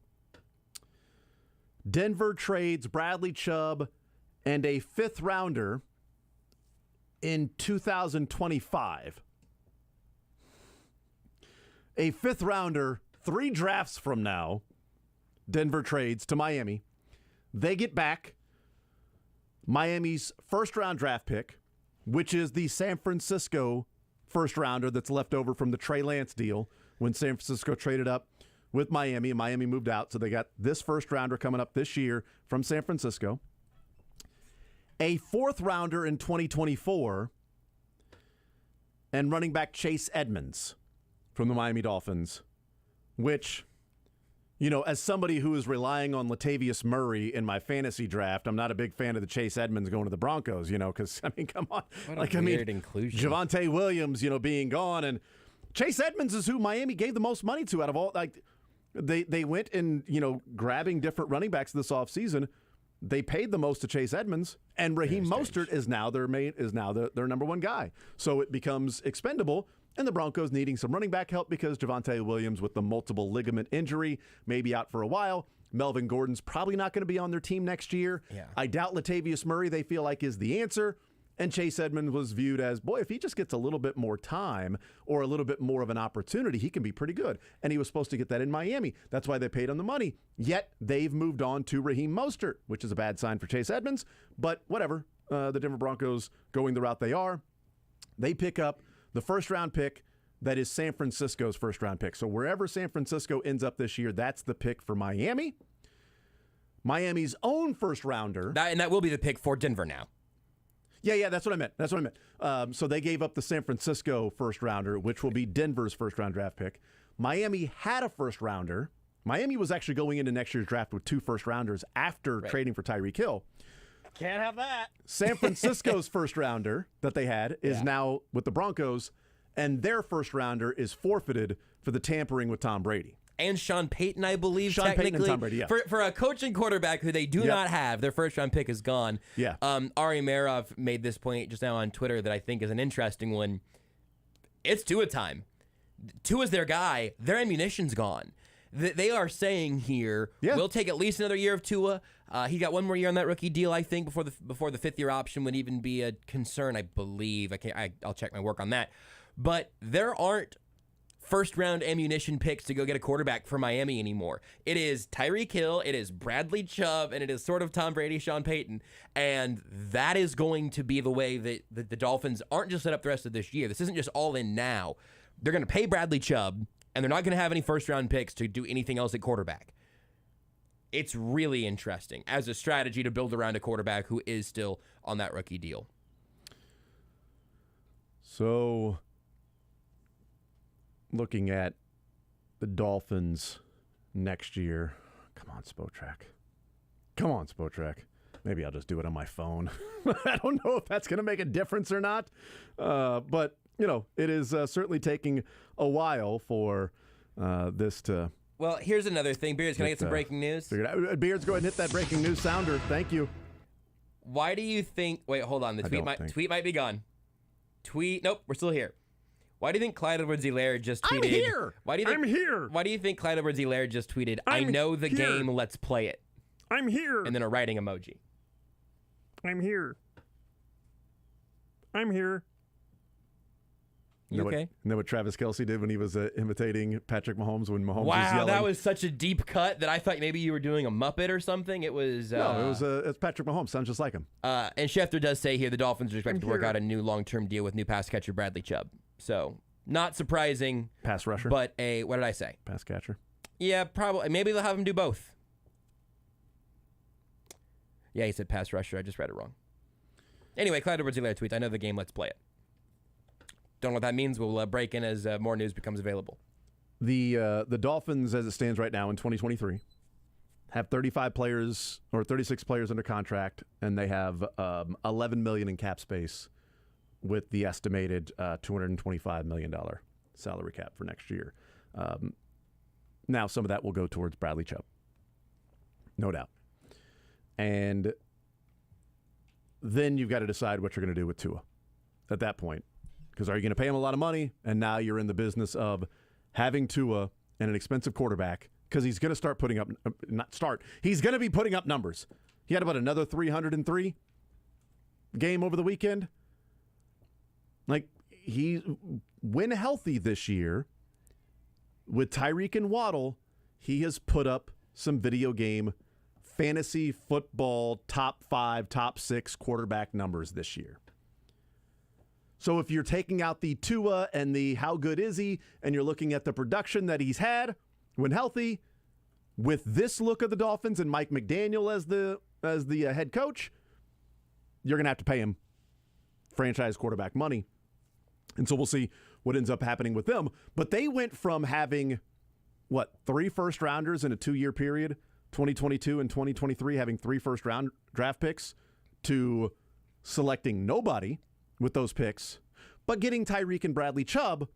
Denver trades Bradley Chubb and a 5th rounder in 2025. A 5th rounder 3 drafts from now. Denver trades to Miami. They get back Miami's 1st-round draft pick, which is the San Francisco 1st-rounder that's left over from the Trey Lance deal when San Francisco traded up with Miami, and Miami moved out. So they got this 1st-rounder coming up this year from San Francisco. A 4th-rounder in 2024, and running back Chase Edmonds from the Miami Dolphins, which, you know, as somebody who is relying on Latavius Murray in my fantasy draft, I'm not a big fan of the Chase Edmonds going to the Broncos, you know, because, I mean, come on. What a weird inclusion. Javonte Williams, you know, being gone, and Chase Edmonds is who Miami gave the most money to out of all. Like, they went and, you know, grabbing different running backs this offseason. They paid the most to Chase Edmonds, and Raheem Mostert is now their their number 1 guy. So it becomes expendable. And the Broncos needing some running back help because Javonte Williams with the multiple ligament injury may be out for a while. Melvin Gordon's probably not going to be on their team next year. Yeah. I doubt Latavius Murray they feel like is the answer. And Chase Edmonds was viewed as, boy, if he just gets a little bit more time or a little bit more of an opportunity, he can be pretty good. And he was supposed to get that in Miami. That's why they paid him the money. Yet they've moved on to Raheem Mostert, which is a bad sign for Chase Edmonds. But whatever, the Denver Broncos going the route they are, they pick up the 1st-round pick that is San Francisco's 1st-round pick. So wherever San Francisco ends up this year, that's the pick for Miami. Miami's own 1st-rounder. That will be the pick for Denver now. Yeah, that's what I meant. So they gave up the San Francisco 1st-rounder, which will be Denver's 1st-round draft pick. Miami had a 1st-rounder. Miami was actually going into next year's draft with 2 1st-rounders after trading for Tyreek Hill. Can't have that. San Francisco's 1st-rounder that they had is now with the Broncos, and their 1st-rounder is forfeited for the tampering with Tom Brady. And Sean Payton, I believe, Sean technically. Payton and Tom Brady, yeah. For a coach and quarterback who they do not have, their 1st-round pick is gone. Yeah. Ari Marov made this point just now on Twitter that I think is an interesting one. It's Tua time. Tua's their guy. Their ammunition's gone. They are saying here, we'll take at least another year of Tua. He got 1 more year on that rookie deal, I think, before the 5th-year option would even be a concern, I believe. I'll check my work on that. But there aren't 1st-round ammunition picks to go get a quarterback for Miami anymore. It is Tyreek Hill, it is Bradley Chubb, and it is sort of Tom Brady, Sean Payton. And that is going to be the way that the Dolphins aren't just set up the rest of this year. This isn't just all in now. They're going to pay Bradley Chubb, and they're not going to have any 1st-round picks to do anything else at quarterback. It's really interesting as a strategy to build around a quarterback who is still on that rookie deal. So, looking at the Dolphins next year. Come on, Spotrac. Maybe I'll just do it on my phone. I don't know if that's going to make a difference or not. But, you know, it is certainly taking a while for this to... Well, here's another thing. Beards, can I get some breaking news? Beards, go ahead and hit that breaking news sounder. Thank you. Why do you think... Wait, hold on. The tweet might be gone. Nope, we're still here. Why do you think Clyde Edwards-Helaire just tweeted... I'm here! I'm here! Why do you think Clyde Edwards-Helaire just tweeted, I know the game, let's play it? I'm here! And then a writing emoji. I'm here. You okay? You know what Travis Kelce did when he was imitating Patrick Mahomes when Mahomes was yelling? Wow, that was such a deep cut that I thought maybe you were doing a Muppet or something. It was... No, it's Patrick Mahomes. Sounds just like him. And Schefter does say here the Dolphins are expected to work out a new long-term deal with new pass catcher Bradley Chubb. So, not surprising. Pass rusher. But what did I say? Pass catcher. Yeah, probably. Maybe they'll have him do both. Yeah, he said pass rusher. I just read it wrong. Anyway, Clyde Edwards-Helaire tweets, I know the game, let's play it. Don't know what that means. We'll break in as more news becomes available. The Dolphins, as it stands right now in 2023, have 35 players or 36 players under contract, and they have $11 million in cap space with the estimated $225 million salary cap for next year. Now, some of that will go towards Bradley Chubb, no doubt. And then you've got to decide what you're going to do with Tua at that point. Because are you going to pay him a lot of money? And now you're in the business of having Tua and an expensive quarterback because he's going to start putting up, he's going to be putting up numbers. He had about another 303 game over the weekend. Like, when healthy this year, with Tyreek and Waddle, he has put up some video game fantasy football top 5, top 6 quarterback numbers this year. So if you're taking out the Tua and the how good is he, and you're looking at the production that he's had when healthy, with this look of the Dolphins and Mike McDaniel as the head coach, you're going to have to pay him franchise quarterback money. And so we'll see what ends up happening with them. But they went from having, 3 first-rounders in a 2-year period, 2022 and 2023, having 3 first-round draft picks, to selecting nobody with those picks, but getting Tyreek and Bradley Chubb,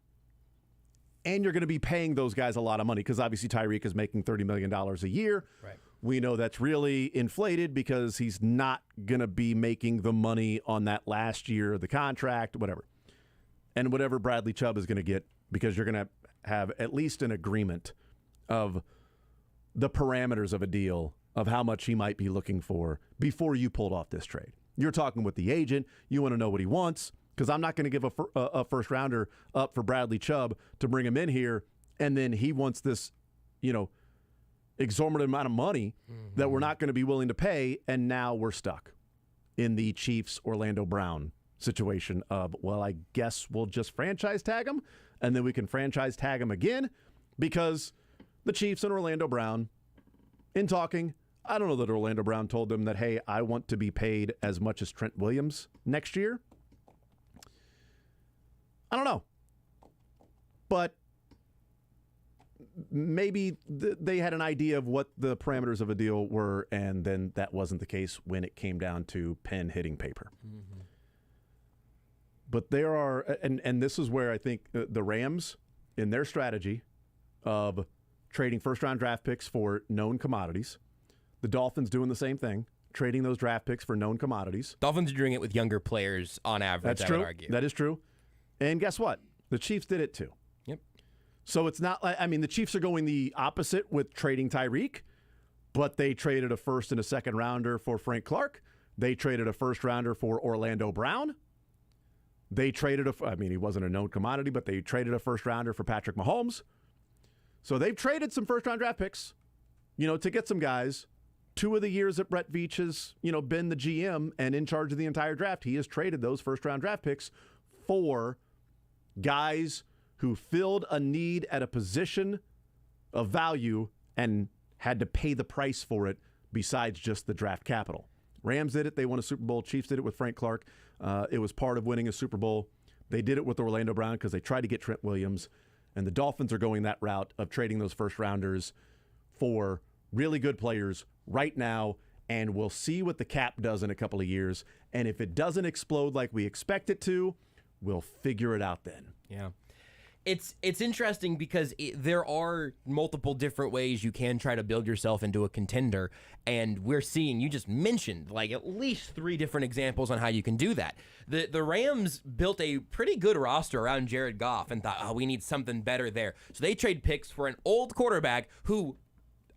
and you're going to be paying those guys a lot of money because obviously Tyreek is making $30 million a year. Right. We know that's really inflated because he's not going to be making the money on that last year of the contract, whatever. And whatever Bradley Chubb is going to get, because you're going to have at least an agreement of the parameters of a deal of how much he might be looking for before you pulled off this trade. You're talking with the agent. You want to know what he wants, because I'm not going to give a first rounder up for Bradley Chubb to bring him in here, and then he wants this, exorbitant amount of money that we're not going to be willing to pay, and now we're stuck in the Chiefs Orlando Brown situation of, well, I guess we'll just franchise tag him, and then we can franchise tag him again, because the Chiefs and Orlando Brown, in talking, I don't know that Orlando Brown told them that, hey, I want to be paid as much as Trent Williams next year. I don't know. But maybe they had an idea of what the parameters of a deal were, and then that wasn't the case when it came down to pen hitting paper. Mm-hmm. But there are, and this is where I think the Rams, in their strategy of trading first-round draft picks for known commodities, the Dolphins doing the same thing, trading those draft picks for known commodities. Dolphins are doing it with younger players on average, That's true. I would argue. That is true. And guess what? The Chiefs did it too. Yep. So it's not like, the Chiefs are going the opposite with trading Tyreek, but they traded a first and a second rounder for Frank Clark. They traded a first rounder for Orlando Brown. They traded he wasn't a known commodity, but they traded a first rounder for Patrick Mahomes. So they've traded some first round draft picks, to get some guys. 2 of the years that Brett Veach has, been the GM and in charge of the entire draft, he has traded those first round draft picks for guys who filled a need at a position of value and had to pay the price for it besides just the draft capital. Rams did it. They won a Super Bowl. Chiefs did it with Frank Clark. It was part of winning a Super Bowl. They did it with Orlando Brown because they tried to get Trent Williams. And the Dolphins are going that route of trading those first rounders for really good players right now. And we'll see what the cap does in a couple of years. And if it doesn't explode like we expect it to, we'll figure it out then. Yeah. It's interesting because there are multiple different ways you can try to build yourself into a contender, and we're seeing, you just mentioned, like at least 3 different examples on how you can do that. The Rams built a pretty good roster around Jared Goff and thought, we need something better there. So they trade picks for an old quarterback who,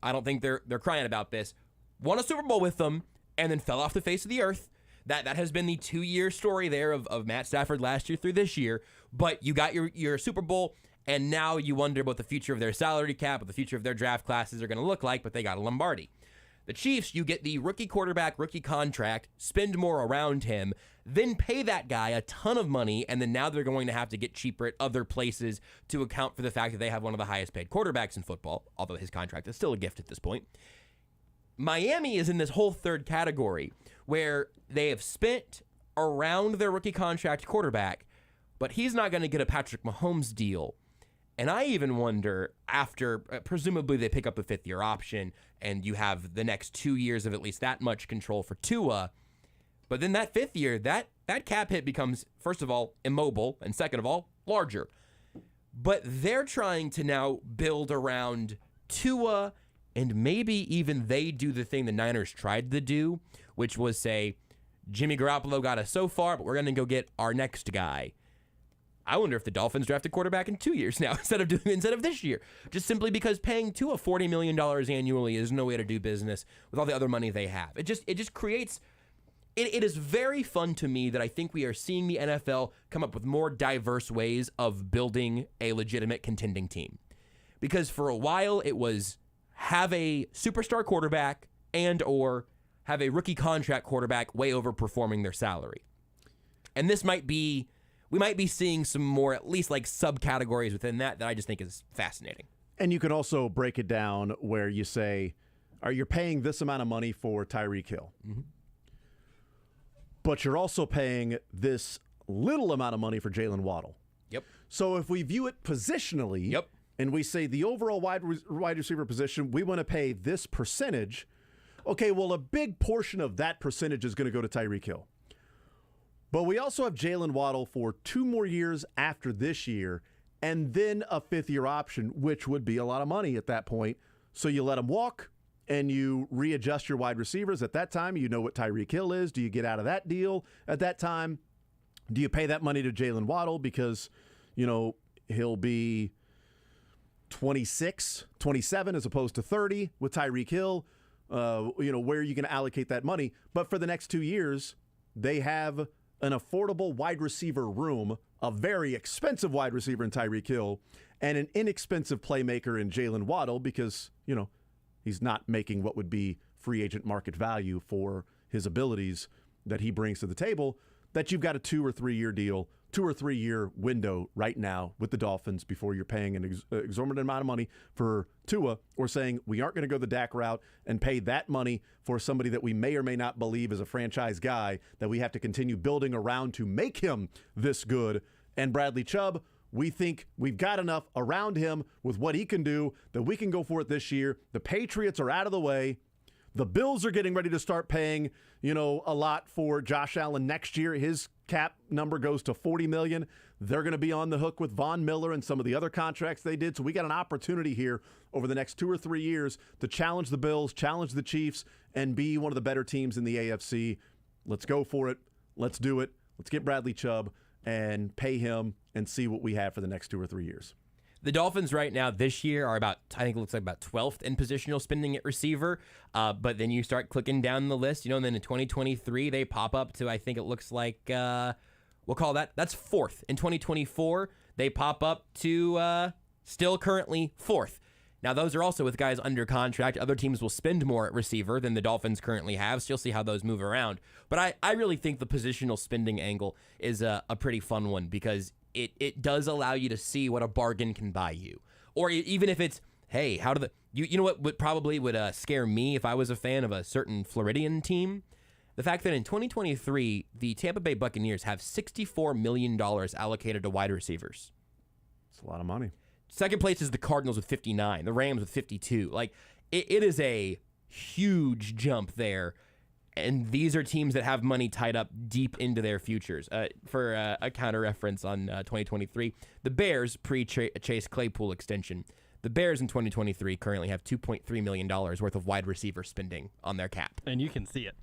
I don't think they're crying about this, won a Super Bowl with them and then fell off the face of the earth. That has been the 2-year story there of Matt Stafford last year through this year. But you got your Super Bowl, and now you wonder what the future of their salary cap, what the future of their draft classes are going to look like, but they got a Lombardi. The Chiefs, you get the rookie quarterback, rookie contract, spend more around him, then pay that guy a ton of money, and then now they're going to have to get cheaper at other places to account for the fact that they have one of the highest paid quarterbacks in football, although his contract is still a gift at this point. Miami is in this whole third category where they have spent around their rookie contract quarterback, but he's not going to get a Patrick Mahomes deal. And I even wonder, after presumably they pick up a fifth-year option and you have the next 2 years of at least that much control for Tua, but then that fifth year, that cap hit becomes, first of all, immobile, and second of all, larger. But they're trying to now build around Tua, and maybe even they do the thing the Niners tried to do, which was say, Jimmy Garoppolo got us so far, but we're going to go get our next guy. I wonder if the Dolphins draft a quarterback in 2 years now instead of this year, just simply because paying Tua $40 million annually is no way to do business with all the other money they have. It just creates. It is very fun to me that I think we are seeing the NFL come up with more diverse ways of building a legitimate contending team. Because for a while it was have a superstar quarterback and or have a rookie contract quarterback way overperforming their salary. And we might be seeing some more, at least like subcategories within that I just think is fascinating. And you can also break it down where you say, you're paying this amount of money for Tyreek Hill. Mm-hmm. But you're also paying this little amount of money for Jalen Waddle. Yep. So if we view it positionally, yep, and we say the overall wide receiver position, we want to pay this percentage. Okay, well, a big portion of that percentage is going to go to Tyreek Hill. But we also have Jalen Waddle for 2 more years after this year, and then a fifth-year option, which would be a lot of money at that point. So you let him walk, and you readjust your wide receivers. At that time, you know what Tyreek Hill is. Do you get out of that deal at that time? Do you pay that money to Jalen Waddle because, he'll be 26, 27 as opposed to 30 with Tyreek Hill? Where are you going to allocate that money? But for the next 2 years, they have an affordable wide receiver room, a very expensive wide receiver in Tyreek Hill, and an inexpensive playmaker in Jalen Waddle because, he's not making what would be free agent market value for his abilities that he brings to the table, that you've got a 2 or 3 year deal, 2 or 3 year window right now with the Dolphins before you're paying an exorbitant amount of money for Tua, or saying we aren't going to go the Dak route and pay that money for somebody that we may or may not believe is a franchise guy that we have to continue building around to make him this good. And Bradley Chubb, we think we've got enough around him with what he can do that we can go for it this year. The Patriots are out of the way. The Bills are getting ready to start paying, a lot for Josh Allen next year. His cap number goes to $40 million. They're going to be on the hook with Von Miller and some of the other contracts they did. So we got an opportunity here over the next 2 or 3 years to challenge the Bills, challenge the Chiefs, and be one of the better teams in the AFC. Let's go for it. Let's do it. Let's get Bradley Chubb and pay him and see what we have for the next 2 or 3 years. The Dolphins right now this year are about 12th in positional spending at receiver. But then you start clicking down the list, and then in 2023 they pop up to, I think it looks like, we'll call that's 4th. In 2024 they pop up to still currently 4th. Now those are also with guys under contract. Other teams will spend more at receiver than the Dolphins currently have, so you'll see how those move around. But I really think the positional spending angle is a pretty fun one because it does allow you to see what a bargain can buy you. Or even if it's, hey, how do the you know what probably would scare me if I was a fan of a certain Floridian team? The fact that in 2023, the Tampa Bay Buccaneers have $64 million allocated to wide receivers. It's a lot of money. Second place is the Cardinals with 59, the Rams with 52. Like, it is a huge jump there. And these are teams that have money tied up deep into their futures. For a counter reference on 2023, the Bears pre-Chase Claypool extension. The Bears in 2023 currently have $2.3 million worth of wide receiver spending on their cap. And you can see it.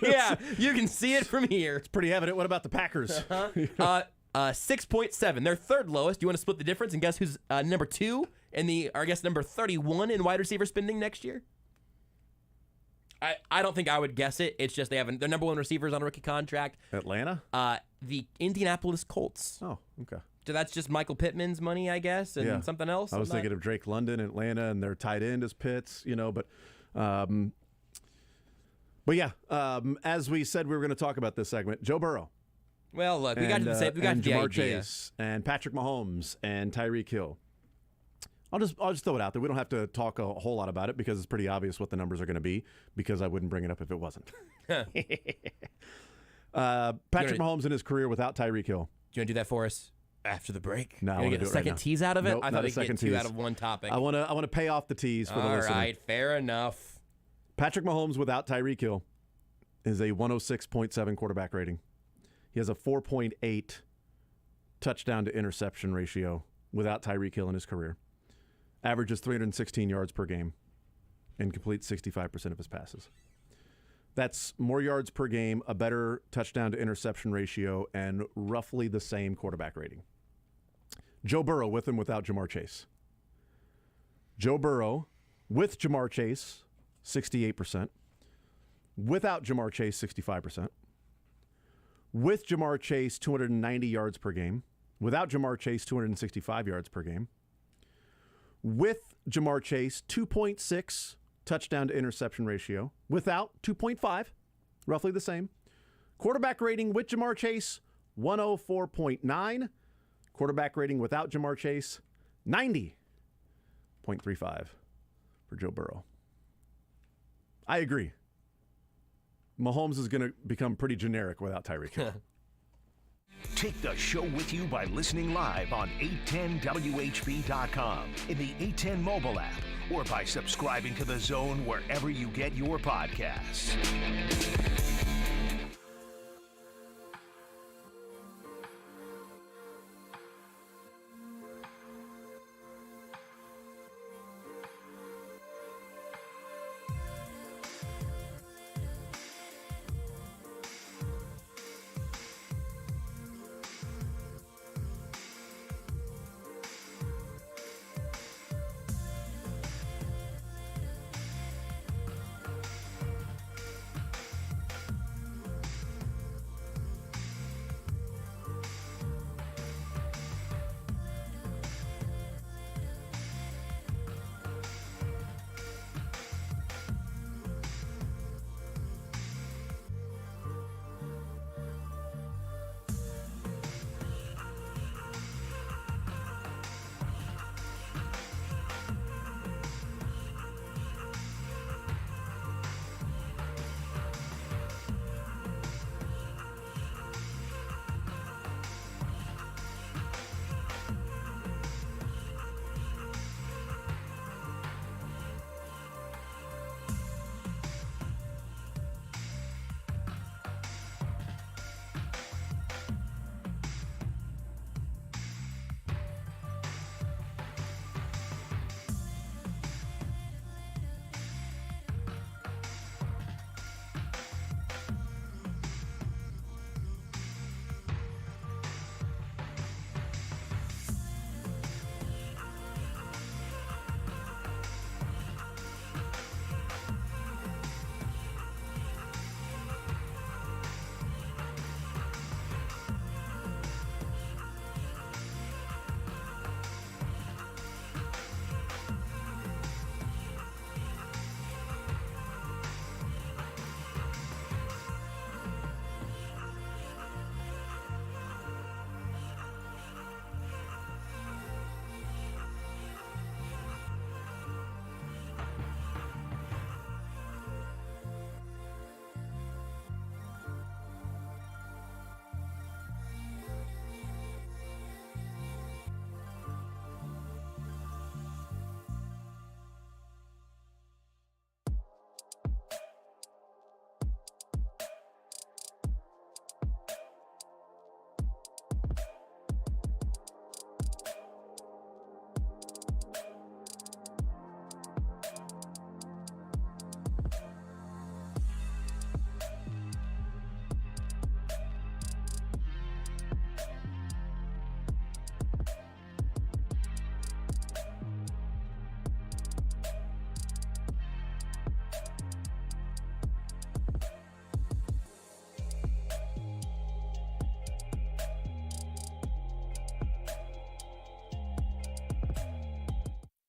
Yeah, you can see it from here. It's pretty evident. What about the Packers? 6.7. They're third lowest. Do you want to split the difference and guess who's number 2 in number 31 in wide receiver spending next year? I don't think I would guess it. It's just they have their number 1 receivers on a rookie contract. Atlanta? The Indianapolis Colts. Oh, okay. So that's just Michael Pittman's money, I guess, and something else. I was thinking of Drake London, Atlanta, and their tight end is Pitts, but yeah, as we said, we were going to talk about this segment. Joe Burrow. Well, look, we got to the Jamar idea. Chase and Patrick Mahomes and Tyreek Hill. I'll just throw it out there. We don't have to talk a whole lot about it because it's pretty obvious what the numbers are going to be, because I wouldn't bring it up if it wasn't. Patrick Mahomes in his career without Tyreek Hill. Do you want to do that for us after the break? No, I want to get a second tease out of it? Nope, I thought we'd get two out of one topic. I want to pay off the tease for the listener. All right, fair enough. Patrick Mahomes without Tyreek Hill is a 106.7 quarterback rating. He has a 4.8 touchdown to interception ratio without Tyreek Hill in his career. Averages 316 yards per game and completes 65% of his passes. That's more yards per game, a better touchdown to interception ratio, and roughly the same quarterback rating. Joe Burrow with him without Jamar Chase. Joe Burrow with Jamar Chase, 68%. Without Jamar Chase, 65%. With Jamar Chase, 290 yards per game. Without Jamar Chase, 265 yards per game. With Jamar Chase, 2.6 touchdown to interception ratio. Without, 2.5, roughly the same. Quarterback rating with Jamar Chase, 104.9. Quarterback rating without Jamar Chase, 90.35 for Joe Burrow. I agree. Mahomes is going to become pretty generic without Tyreek Hill. Take the show with you by listening live on 810WHB.com, in the 810 mobile app, or by subscribing to The Zone wherever you get your podcasts.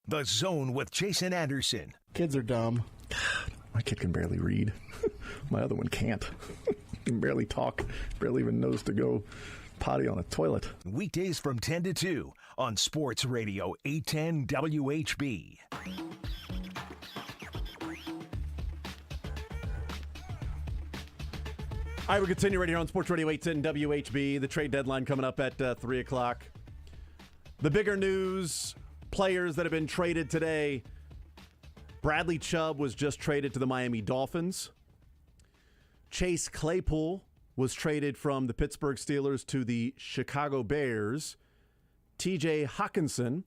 The Zone with Jason Anderson. Kids are dumb. God, my kid can barely read. My other one can't. Can barely talk. Barely even knows to go Potty on a toilet. Weekdays from 10 to 2 on Sports Radio 810 WHB. All right, we continue right here on Sports Radio 810 WHB. The trade deadline coming up at 3 o'clock. The bigger news, players that have been traded today. Bradley Chubb was just traded to the Miami Dolphins. Chase Claypool was traded from the Pittsburgh Steelers to the Chicago Bears. TJ Hawkinson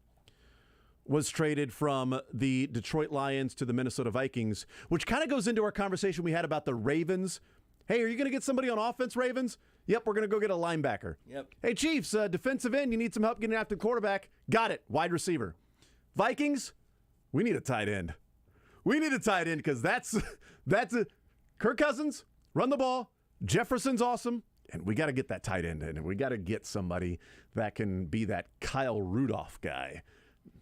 was traded from the Detroit Lions to the Minnesota Vikings, which kind of goes into our conversation we had about the Ravens. Hey, are you going to get somebody on offense, Ravens? Yep, we're going to go get a linebacker. Yep. Hey, Chiefs, defensive end, you need some help getting after the quarterback. Got it, wide receiver. Vikings, we need a tight end. We need a tight end because that's a Kirk Cousins, run the ball. Jefferson's awesome, and we got to get that tight end in, and we got to get somebody that can be that Kyle Rudolph guy,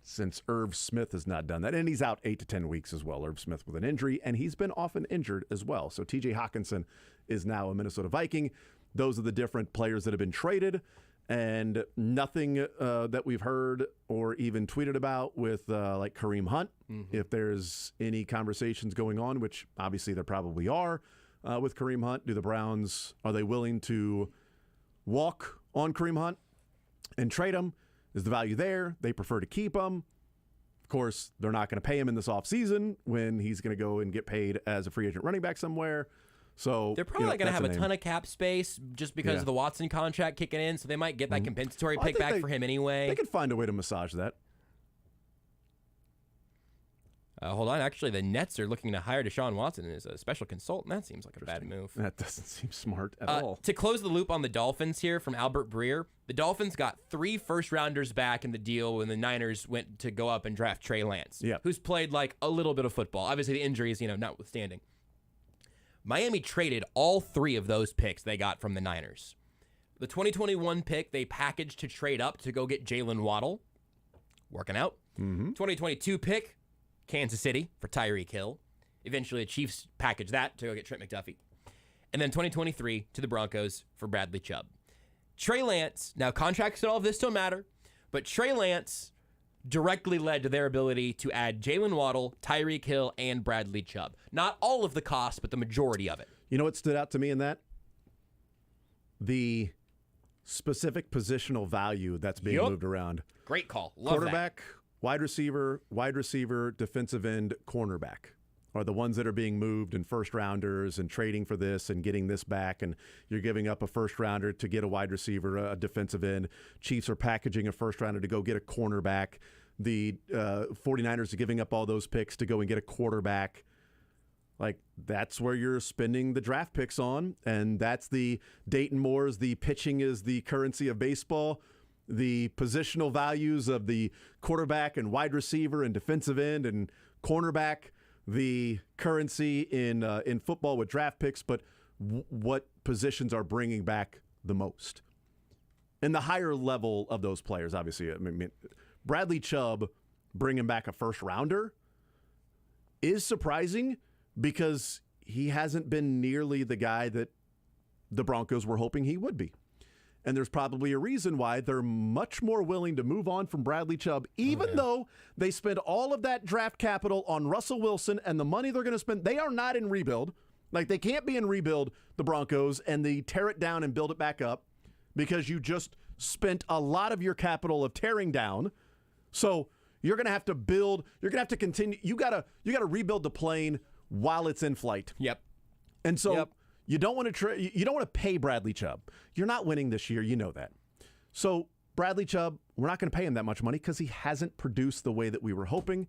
since Irv Smith has not done that. And he's out 8 to 10 weeks as well, Irv Smith with an injury, and he's been often injured as well. So TJ Hawkinson is now a Minnesota Viking. Those are the different players that have been traded, and nothing that we've heard or even tweeted about with like Kareem Hunt. Mm-hmm. If there's any conversations going on, which obviously there probably are with Kareem Hunt, do the Browns, are they willing to walk on Kareem Hunt and trade him? Is the value there? They prefer to keep him. Of course, they're not going to pay him in this offseason when he's going to go and get paid as a free agent running back somewhere. So they're probably not going to have a ton of cap space just because of the Watson contract kicking in, so they might get that compensatory pick back for him anyway. They could find a way to massage that. Hold on. Actually, the Nets are looking to hire Deshaun Watson as a special consultant. That seems like a bad move. That doesn't seem smart at all. To close the loop on the Dolphins here from Albert Breer, the Dolphins got 3 first-rounders back in the deal when the Niners went to go up and draft Trey Lance, who's played like a little bit of football. Obviously, the injuries, notwithstanding. Miami traded all 3 of those picks they got from the Niners. The 2021 pick they packaged to trade up to go get Jalen Waddle. Working out. 2022 pick, Kansas City for Tyreek Hill. Eventually, the Chiefs packaged that to go get Trent McDuffie. And then 2023 to the Broncos for Bradley Chubb. Trey Lance, now contracts and all of this don't matter, but Trey Lance directly led to their ability to add Jalen Waddle, Tyreek Hill, and Bradley Chubb. Not all of the cost, but the majority of it. You know what stood out to me in that? The specific positional value that's being moved around. Great call. Love Quarterback, that. wide receiver, defensive end, cornerback are the ones that are being moved in first rounders and trading for this and getting this back. And you're giving up a first rounder to get a wide receiver, a defensive end. Chiefs are packaging a first rounder to go get a cornerback. The 49ers are giving up all those picks to go and get a quarterback. Like, that's where you're spending the draft picks on. And that's the Dayton Moore's, the pitching is the currency of baseball. The positional values of the quarterback and wide receiver and defensive end and cornerback, the currency in football with draft picks, but what positions are bringing back the most? And the higher level of those players, obviously, I mean, Bradley Chubb bringing back a first rounder is surprising because he hasn't been nearly the guy that the Broncos were hoping he would be. And there's probably a reason why they're much more willing to move on from Bradley Chubb, even though they spend all of that draft capital on Russell Wilson and the money they're going to spend. They are not in rebuild. Like, they can't be in rebuild, the Broncos, and they tear it down and build it back up because you just spent a lot of your capital of tearing down. So you're going to have to build. You're going to have to continue. You got to rebuild the plane while it's in flight. Yep. And so you don't want to you don't want to pay Bradley Chubb. You're not winning this year. You know that. So Bradley Chubb, we're not going to pay him that much money because he hasn't produced the way that we were hoping.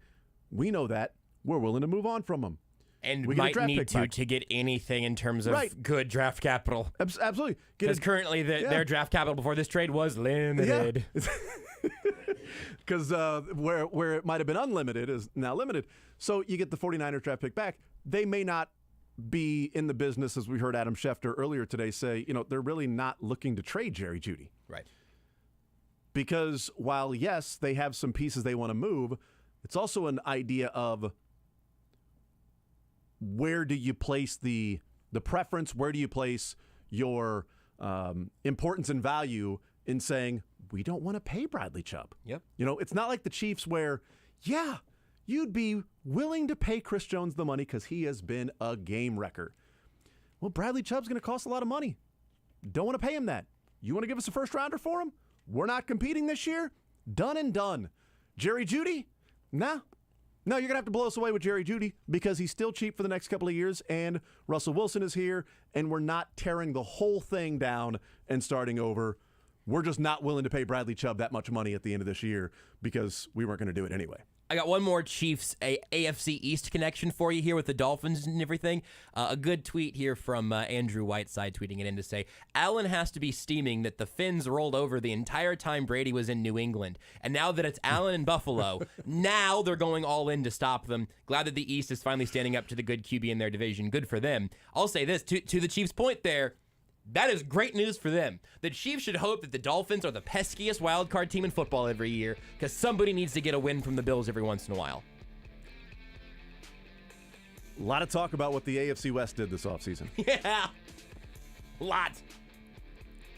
We know that. We're willing to move on from him. And we might need to get anything in terms of good draft capital. Absolutely. Because currently their draft capital before this trade was limited. Because where it might have been unlimited is now limited. So you get the 49er draft pick back. They may not be in the business, as we heard Adam Schefter earlier today say, they're really not looking to trade Jerry Jeudy. Right. Because while, yes, they have some pieces they want to move, it's also an idea of where do you place the preference? Where do you place your importance and value in saying, we don't want to pay Bradley Chubb. Yep. It's not like the Chiefs where, yeah, you'd be willing to pay Chris Jones the money because he has been a game wrecker. Well, Bradley Chubb's going to cost a lot of money. Don't want to pay him that. You want to give us a first rounder for him? We're not competing this year? Done and done. Jerry Jeudy? Nah. No, you're going to have to blow us away with Jerry Jeudy because he's still cheap for the next couple of years, and Russell Wilson is here, and we're not tearing the whole thing down and starting over. We're just not willing to pay Bradley Chubb that much money at the end of this year because we weren't going to do it anyway. I got one more Chiefs AFC East connection for you here with the Dolphins and everything. A good tweet here from Andrew Whiteside tweeting it in to say, Allen has to be steaming that the Finns rolled over the entire time Brady was in New England. And now that it's Allen in Buffalo, now they're going all in to stop them. Glad that the East is finally standing up to the good QB in their division. Good for them. I'll say this, to the Chiefs' point there, that is great news for them. The Chiefs should hope that the Dolphins are the peskiest wild card team in football every year because somebody needs to get a win from the Bills every once in a while. A lot of talk about what the AFC West did this offseason. Yeah, a lot.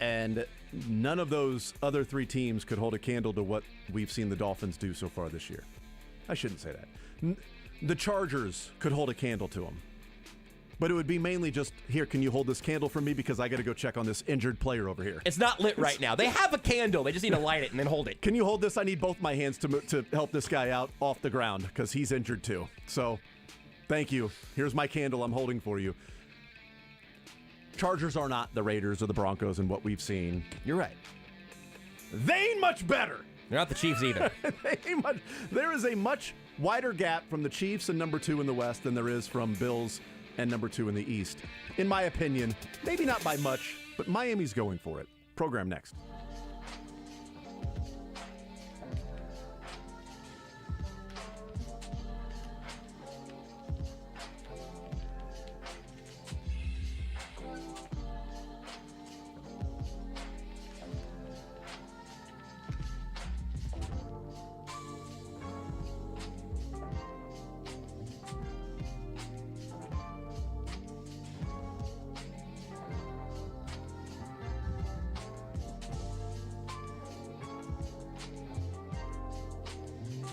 And none of those other three teams could hold a candle to what we've seen the Dolphins do so far this year. I shouldn't say that. The Chargers could hold a candle to them. But it would be mainly just, here, can you hold this candle for me because I got to go check on this injured player over here. It's not lit right now. They have a candle. They just need to light it and then hold it. Can you hold this? I need both my hands to help this guy out off the ground because he's injured too. So, thank you. Here's my candle I'm holding for you. Chargers are not the Raiders or the Broncos in what we've seen. You're right. They ain't much better. They're not the Chiefs either. There is a much wider gap from the Chiefs and number 2 in the West than there is from Bills and number 2 in the East. In my opinion, maybe not by much, but Miami's going for it. Program next.